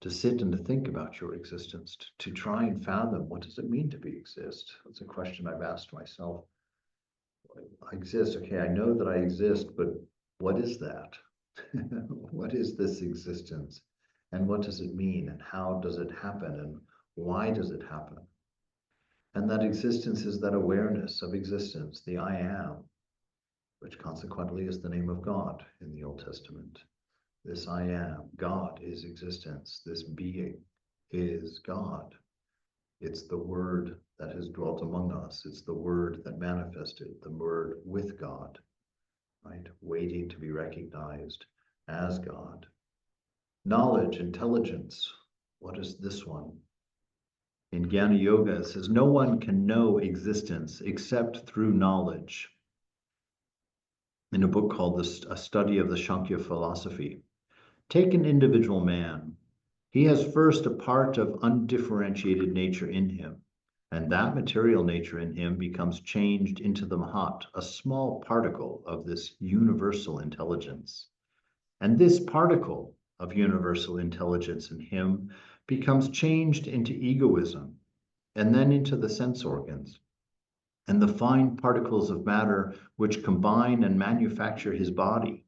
To sit and to think about your existence, to try and fathom, what does it mean to exist? That's a question I've asked myself. I exist, okay, I know that I exist, but what is that? What is this existence? And what does it mean? And how does it happen? And why does it happen? And that existence is that awareness of existence, the I am, which consequently is the name of God in the Old Testament. This I am, God is existence. This being is God. It's the word that has dwelt among us. It's the word that manifested, the word with God, right? Waiting to be recognized as God. Knowledge, intelligence. What is this one? In Jnana Yoga, it says, no one can know existence except through knowledge. In a book called A Study of the Sankhya Philosophy, take an individual man. He has first a part of undifferentiated nature in him, and that material nature in him becomes changed into the Mahat, a small particle of this universal intelligence. And this particle of universal intelligence in him becomes changed into egoism, and then into the sense organs. and the fine particles of matter which combine and manufacture his body.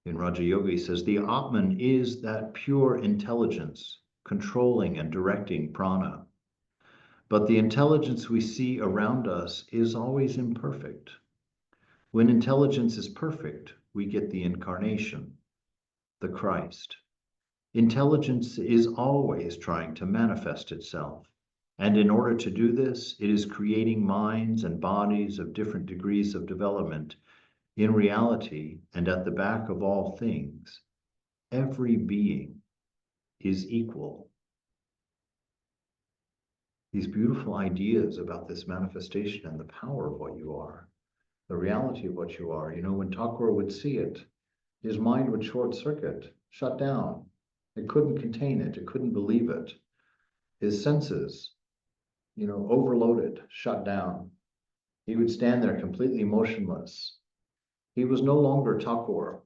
In Raja Yoga, he says, the Atman is that pure intelligence controlling and directing prana. But the intelligence we see around us is always imperfect. When intelligence is perfect, we get the incarnation, the Christ. Intelligence is always trying to manifest itself. And in order to do this, it is creating minds and bodies of different degrees of development. In reality, and at the back of all things, every being is equal. These beautiful ideas about this manifestation and the power of what you are, the reality of what you are. You know, when Thakur would see it, his mind would short circuit, shut down. It couldn't contain it. It couldn't believe it. His senses, you know, overloaded, shut down. He would stand there completely motionless. He was no longer Thakur.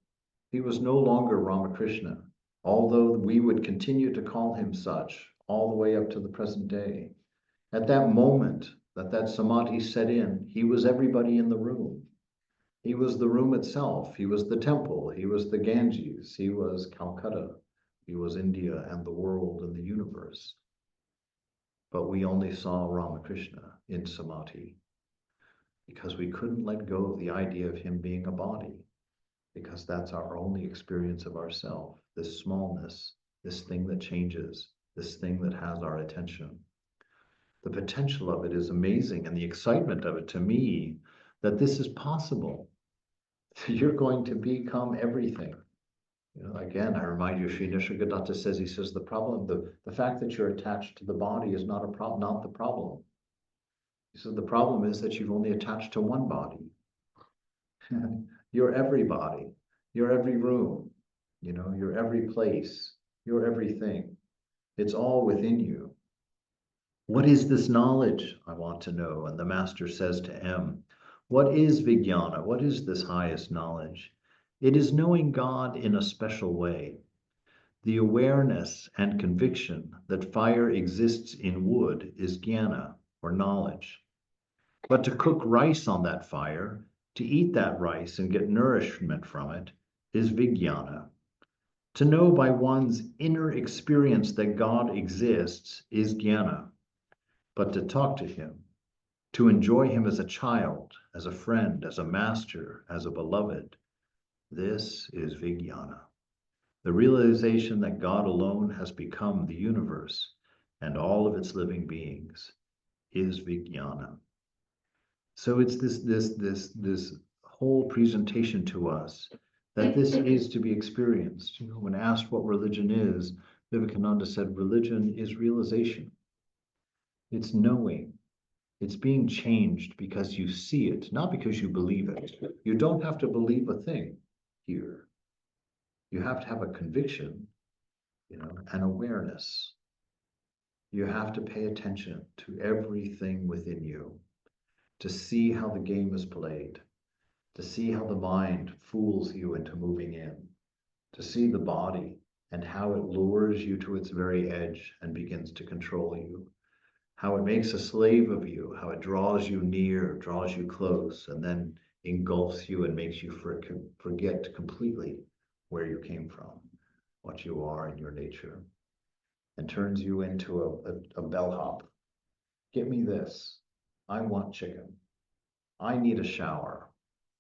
He was no longer Ramakrishna, although we would continue to call him such all the way up to the present day. At that moment that samadhi set in, he was everybody in the room. He was the room itself. He was the temple. He was the Ganges. He was Calcutta. He was India and the world and the universe. But we only saw Ramakrishna in samadhi because we couldn't let go of the idea of him being a body, because that's our only experience of ourself, this smallness, this thing that changes, this thing that has our attention. The potential of it is amazing, and the excitement of it to me, that this is possible. You're going to become everything. You know, again, I remind you, Sri Nisargadatta says, he says, the problem, the fact that you're attached to the body is not a problem, not the problem. He said, the problem is that you've only attached to one body. You're everybody. You're every room. You know, you're every place. You're everything. It's all within you. What is this knowledge? I want to know. And the master says to M, what is Vijnana? What is this highest knowledge? It is knowing God in a special way. The awareness and conviction that fire exists in wood is jnana, or knowledge. But to cook rice on that fire, to eat that rice and get nourishment from it, is vijnana. To know by one's inner experience that God exists is jnana. But to talk to him, to enjoy him as a child, as a friend, as a master, as a beloved, this is vijnana. The realization that God alone has become the universe and all of its living beings is vijnana. So it's this whole presentation to us that this is to be experienced. You know, when asked what religion is, Vivekananda said, religion is realization. It's knowing. It's being changed because you see it, not because you believe it. You don't have to believe a thing here. You have to have a conviction, you know, an awareness. You have to pay attention to everything within you, to see how the game is played, to see how the mind fools you into moving in, to see the body and how it lures you to its very edge and begins to control you, how it makes a slave of you, how it draws you near, draws you close, and then engulfs you and makes you forget completely where you came from, what you are in your nature, and turns you into a bellhop. Get me this. I want chicken. I need a shower.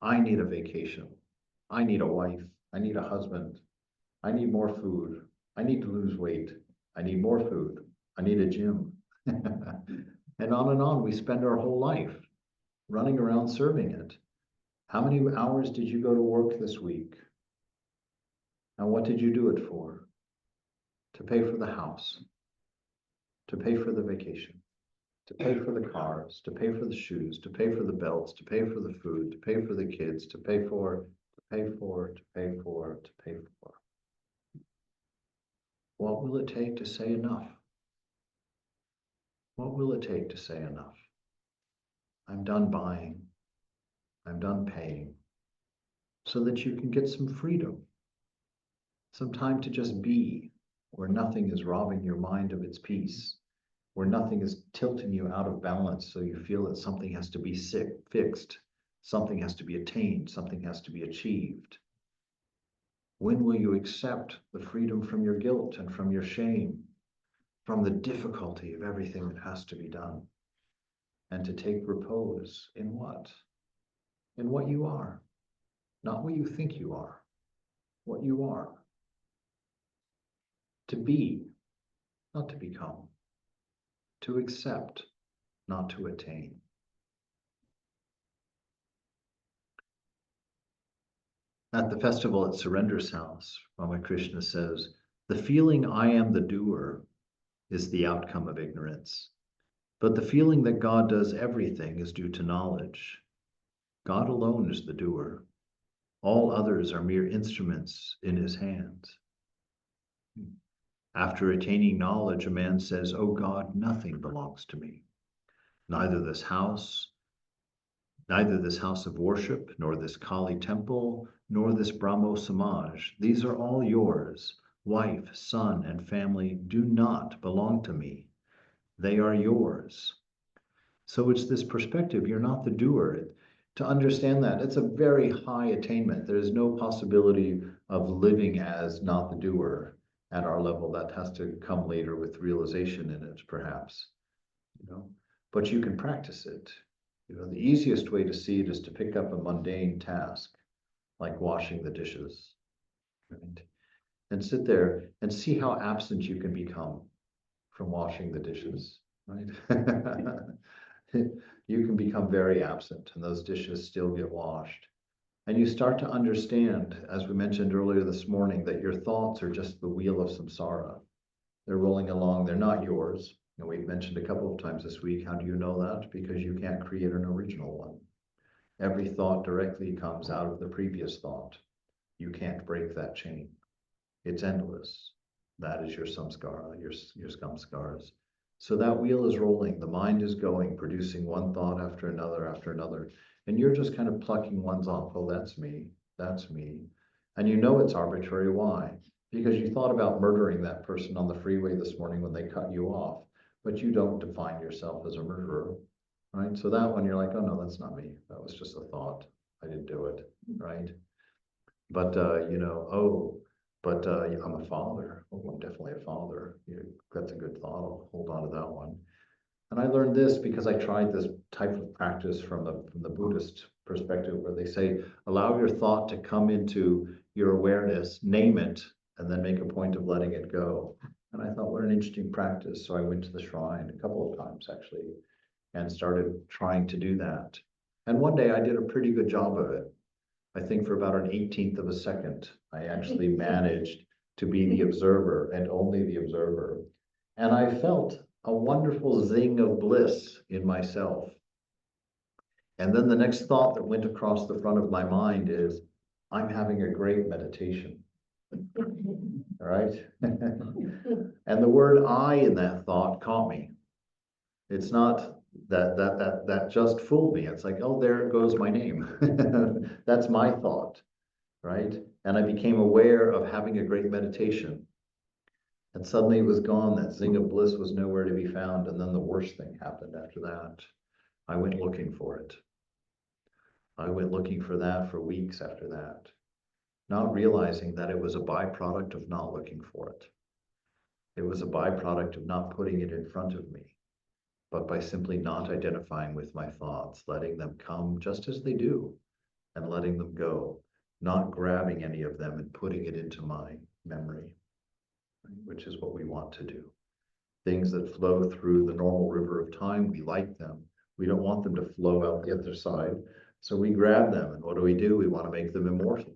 I need a vacation. I need a wife. I need a husband. I need more food. I need to lose weight. I need more food. I need a gym. And on we spend our whole life running around serving it. How many hours did you go to work this week? And what did you do it for? To pay for the house, to pay for the vacation, to pay for the cars, to pay for the shoes, to pay for the belts, to pay for the food, to pay for the kids, to pay for. What will it take to say enough? What will it take to say enough? I'm done buying. I'm done paying. So that you can get some freedom. Some time to just be, where nothing is robbing your mind of its peace, where nothing is tilting you out of balance, so you feel that something has to be fixed, something has to be attained, something has to be achieved. When will you accept the freedom from your guilt and from your shame, from the difficulty of everything that has to be done, and to take repose in what? In what you are, not what you think you are, what you are. To be, not to become. To accept, not to attain. At the festival at Surendra's house, Ramakrishna says, the feeling I am the doer is the outcome of ignorance. But the feeling that God does everything is due to knowledge. God alone is the doer. All others are mere instruments in his hands. After attaining knowledge, a man says, "Oh God, nothing belongs to me. Neither this house of worship, nor this Kali temple, nor this Brahmo Samaj. These are all yours. Wife, son, and family do not belong to me. They are yours." So it's this perspective, you're not the doer. To understand that, it's a very high attainment. There is no possibility of living as not the doer at our level. That has to come later with realization in it, perhaps. But you can practice it. The easiest way to see it is to pick up a mundane task, like washing the dishes, right? And sit there and see how absent you can become from washing the dishes, right? You can become very absent and those dishes still get washed. And you start to understand, as we mentioned earlier this morning, that your thoughts are just the wheel of samsara. They're rolling along, they're not yours. And we've mentioned a couple of times this week, how do you know that? Because you can't create an original one. Every thought directly comes out of the previous thought. You can't break that chain. It's endless. That is your samskara, your samskaras. So that wheel is rolling, the mind is going, producing one thought after another, and you're just kind of plucking ones off. Oh, that's me, that's me. And you know it's arbitrary. Why? Because you thought about murdering that person on the freeway this morning when they cut you off, but you don't define yourself as a murderer, right? So that one, you're like, oh no, that's not me. That was just a thought. I didn't do it, right? But, I'm a father. Oh, I'm definitely a father. That's a good thought. I'll hold on to that one. And I learned this because I tried this type of practice from the Buddhist perspective, where they say, allow your thought to come into your awareness, name it, and then make a point of letting it go. And I thought, what an interesting practice. So I went to the shrine a couple of times actually, and started trying to do that. And one day I did a pretty good job of it. I think for about an 18th of a second, I actually managed to be the observer and only the observer. And I felt a wonderful zing of bliss in myself. And then the next thought that went across the front of my mind is, I'm having a great meditation. All right. And the word I in that thought caught me. It's not that just fooled me. It's like, oh, there goes my name. That's my thought, right? And I became aware of having a great meditation. And suddenly it was gone. That zing of bliss was nowhere to be found. And then the worst thing happened after that. I went looking for it. I went looking for that for weeks after that, not realizing that it was a byproduct of not looking for it. It was a byproduct of not putting it in front of me, but by simply not identifying with my thoughts, letting them come just as they do and letting them go, not grabbing any of them and putting it into my memory, which is what we want to do. Things that flow through the normal river of time, we like them. We don't want them to flow out the other side. So we grab them, and what do? We want to make them immortal.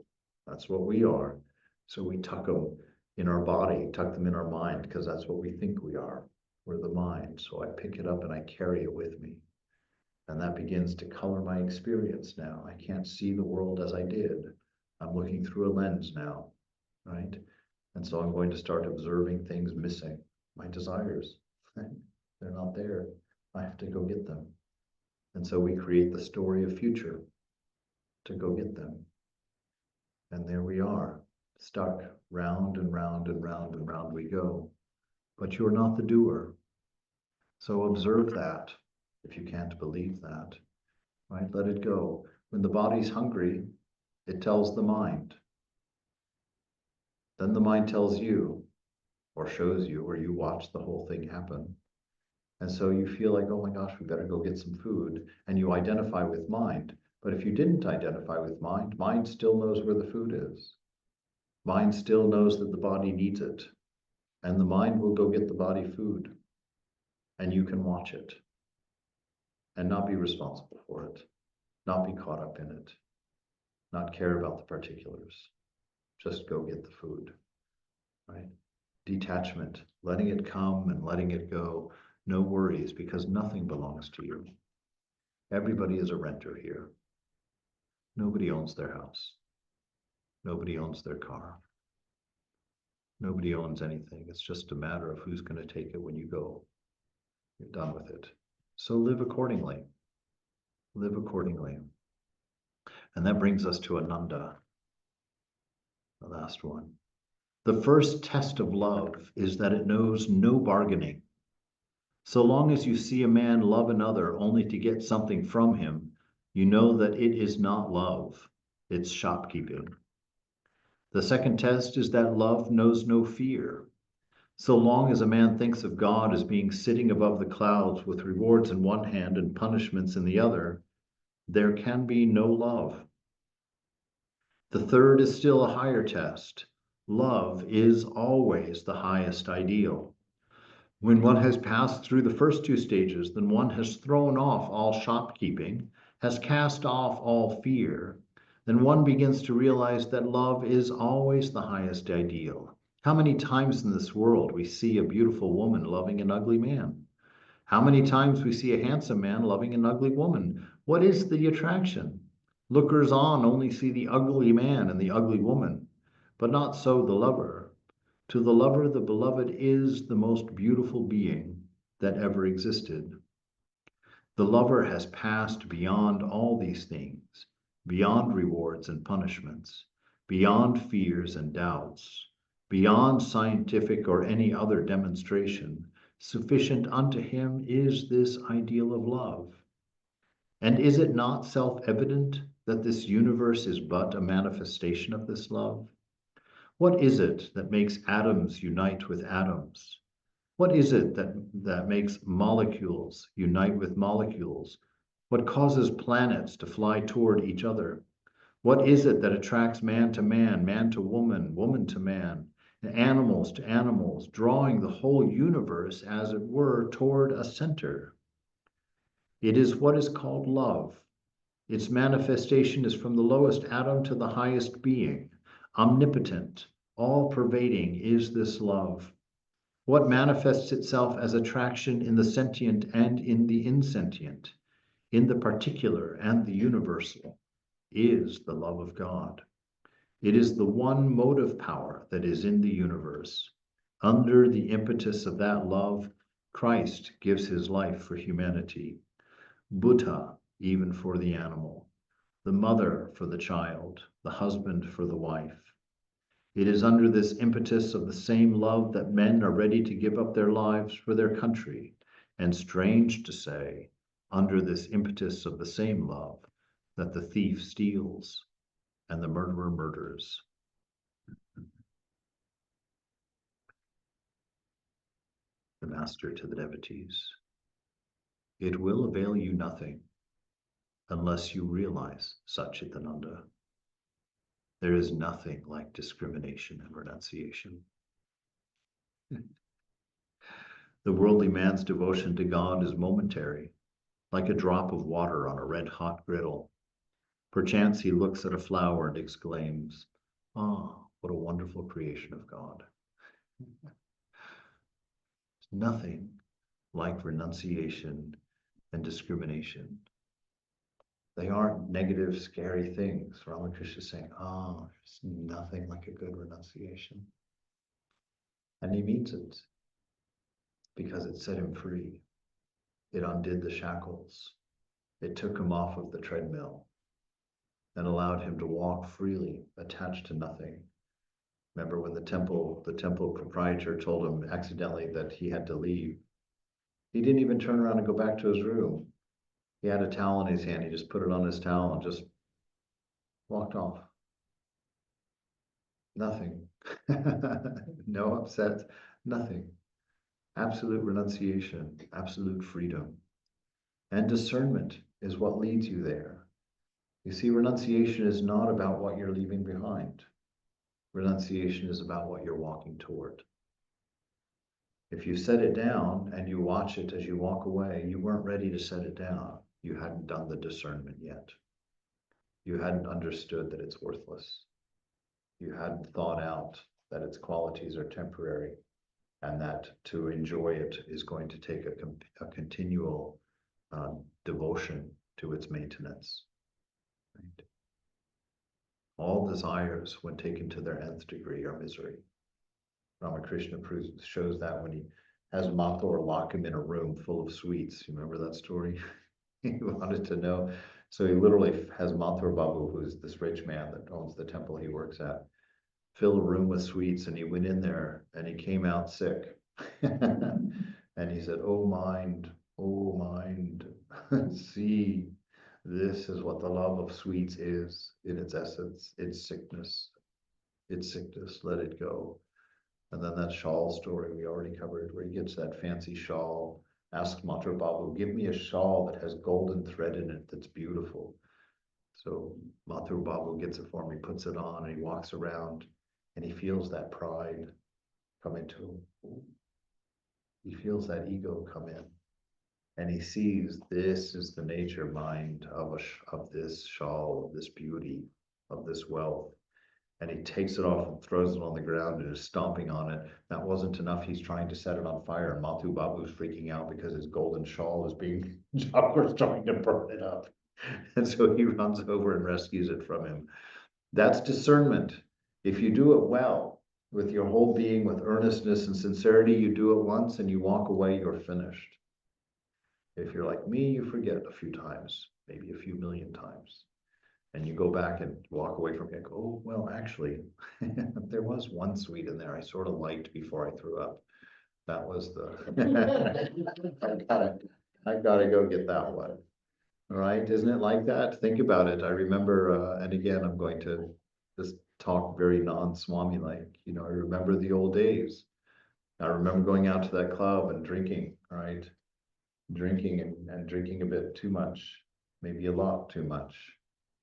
That's what we are. So we tuck them in our body, tuck them in our mind, because that's what we think we are. We're the mind. So I pick it up and I carry it with me. And that begins to color my experience now. I can't see the world as I did. I'm looking through a lens now, right? And so I'm going to start observing things missing. My desires, they're not there. I have to go get them. And so we create the story of future to go get them. And there we are, stuck round and round and round and round we go. But you're not the doer. So observe that if you can't believe that, right? Let it go. When the body's hungry, it tells the mind. Then the mind tells you, or shows you, or you watch the whole thing happen. And so you feel like, oh my gosh, we better go get some food. And you identify with mind. But if you didn't identify with mind, mind still knows where the food is. Mind still knows that the body needs it. And the mind will go get the body food. And you can watch it. And not be responsible for it. Not be caught up in it. Not care about the particulars. Just go get the food. Right? Detachment, letting it come and letting it go. No worries, because nothing belongs to you. Everybody is a renter here. Nobody owns their house. Nobody owns their car. Nobody owns anything. It's just a matter of who's going to take it when you go. You're done with it. So live accordingly. Live accordingly. And that brings us to Ananda, the last one. The first test of love is that it knows no bargaining. So long as you see a man love another only to get something from him, you know that it is not love, it's shopkeeping. The second test is that love knows no fear. So long as a man thinks of God as being sitting above the clouds with rewards in one hand and punishments in the other, there can be no love. The third is still a higher test. Love is always the highest ideal. When one has passed through the first two stages, then one has thrown off all shopkeeping, has cast off all fear, then one begins to realize that love is always the highest ideal. How many times in this world we see a beautiful woman loving an ugly man? How many times we see a handsome man loving an ugly woman? What is the attraction? Lookers on only see the ugly man and the ugly woman, but not so the lover. To the lover, the beloved is the most beautiful being that ever existed. The lover has passed beyond all these things, beyond rewards and punishments, beyond fears and doubts, beyond scientific or any other demonstration. Sufficient unto him is this ideal of love. And is it not self-evident that this universe is but a manifestation of this love? What is it that makes atoms unite with atoms? What is it that makes molecules unite with molecules? What causes planets to fly toward each other? What is it that attracts man to man, man to woman, woman to man, and animals to animals, drawing the whole universe, as it were, toward a center? It is what is called love. Its manifestation is from the lowest atom to the highest being. Omnipotent, all-pervading is this love. What manifests itself as attraction in the sentient and in the insentient, in the particular and the universal, is the love of God. It is the one motive power that is in the universe. Under the impetus of that love, Christ gives his life for humanity. Buddha, even for the animal, the mother for the child, the husband for the wife. It is under this impetus of the same love that men are ready to give up their lives for their country, and strange to say, under this impetus of the same love that the thief steals and the murderer murders. The Master to the devotees. It will avail you nothing unless you realize Satchitananda. There is nothing like discrimination and renunciation. The worldly man's devotion to God is momentary, like a drop of water on a red-hot griddle. Perchance he looks at a flower and exclaims, "Ah, what a wonderful creation of God." Nothing like renunciation and discrimination. They aren't negative, scary things. Ramakrishna is saying, there's nothing like a good renunciation. And he means it because it set him free. It undid the shackles. It took him off of the treadmill and allowed him to walk freely, attached to nothing. Remember when the temple proprietor told him accidentally that he had to leave, He didn't even turn around and go back to his room. He had a towel in his hand. He just put it on his towel and just walked off. Nothing. No upset, nothing. Absolute renunciation, absolute freedom. And discernment is what leads you there. You see, renunciation is not about what you're leaving behind. Renunciation is about what you're walking toward. If you set it down and you watch it as you walk away, you weren't ready to set it down. You hadn't done the discernment yet. You hadn't understood that it's worthless. You hadn't thought out that its qualities are temporary and that to enjoy it is going to take a continual devotion to its maintenance. Right? All desires, when taken to their nth degree, are misery. Ramakrishna shows that when he has Mathur lock him in a room full of sweets. You remember that story? He wanted to know. So he literally has Mathur Babu, who's this rich man that owns the temple he works at, fill a room with sweets, and he went in there and he came out sick. And he said, oh mind, see, this is what the love of sweets is in its essence. It's sickness, let it go. And then that shawl story we already covered, where he gets that fancy shawl, asks Mathur Babu, give me a shawl that has golden thread in it that's beautiful. So Mathur Babu gets it for him, he puts it on, and he walks around, and he feels that pride come into him. He feels that ego come in, and he sees this is the nature mind of this shawl, of this beauty, of this wealth. And he takes it off and throws it on the ground and is stomping on it. That wasn't enough. He's trying to set it on fire. And Mathur Babu's freaking out because his golden shawl is being, Jafar's trying to burn it up. And so he runs over and rescues it from him. That's discernment. If you do it well, with your whole being, with earnestness and sincerity, you do it once and you walk away, you're finished. If you're like me, you forget a few times, maybe a few million times. And you go back and walk away from it and go, oh, well, actually, there was one sweet in there I sort of liked before I threw up. That was I gotta go get that one. All right, isn't it like that? Think about it. I remember, and again, I'm going to just talk very non-Swami like, you know, I remember the old days. I remember going out to that club and drinking, right? Drinking and drinking a bit too much, maybe a lot too much.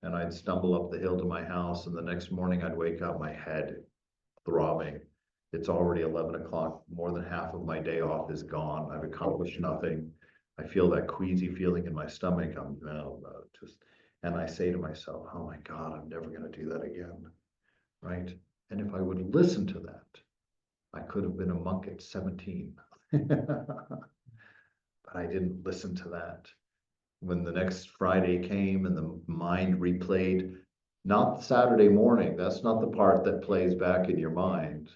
And I'd stumble up the hill to my house, and the next morning I'd wake up, my head throbbing. It's already 11 o'clock. More than half of my day off is gone. I've accomplished nothing. I feel that queasy feeling in my stomach. And I say to myself, oh my God, I'm never going to do that again. Right? And if I would listen to that, I could have been a monk at 17. But I didn't listen to that. When the next Friday came and the mind replayed, not Saturday morning, that's not the part that plays back in your mind.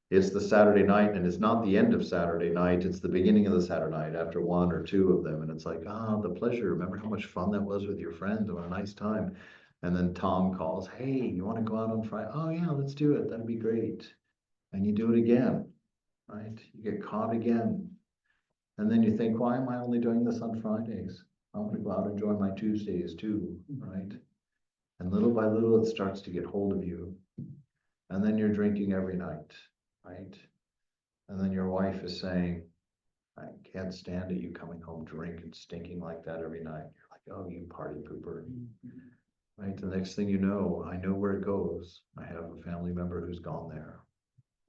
It's the Saturday night, and it's not the end of Saturday night, it's the beginning of the Saturday night after one or two of them. And it's like, the pleasure. Remember how much fun that was with your friends? What a nice time. And then Tom calls, hey, you want to go out on Friday? Oh yeah, let's do it. That'd be great. And you do it again, right? You get caught again. And then you think, why am I only doing this on Fridays? I want to go out and enjoy my Tuesdays too, right? And little by little, it starts to get hold of you. And then you're drinking every night, right? And then your wife is saying, I can't stand it, you coming home drinking, stinking like that every night. You're like, oh, you party pooper, right? The next thing you know, I know where it goes. I have a family member who's gone there,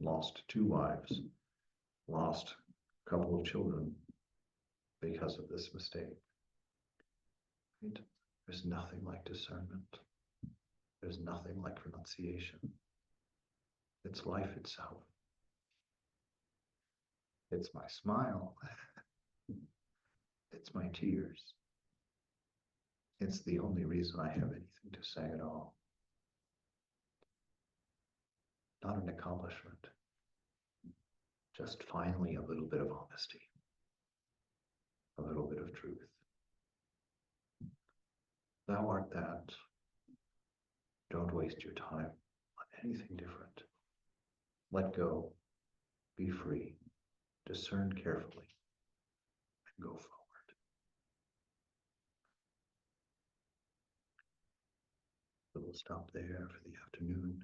lost 2 wives, lost a couple of children because of this mistake. Right? There's nothing like discernment. There's nothing like renunciation. It's life itself. It's my smile. It's my tears. It's the only reason I have anything to say at all. Not an accomplishment. Just finally a little bit of honesty. A little bit of truth. Thou art that. Don't waste your time on anything different. Let go. Be free. Discern carefully. go forward. So we'll stop there for the afternoon.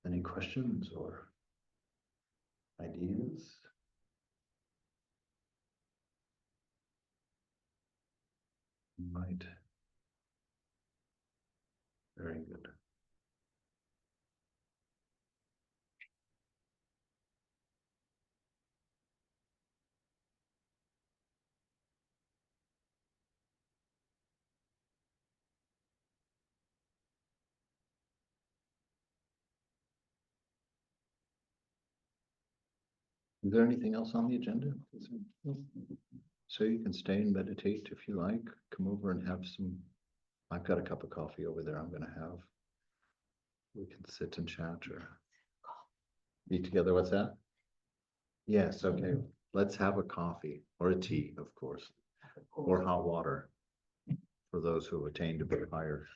Any questions or ideas? Right. Very good. Is there anything else on the agenda? So you can stay and meditate if you like. Come over and have some. I've got a cup of coffee over there I'm gonna have. We can sit and chat or eat together. What's that? Yes, okay. Let's have a coffee or a tea, of course, or hot water for those who have attained a bit higher.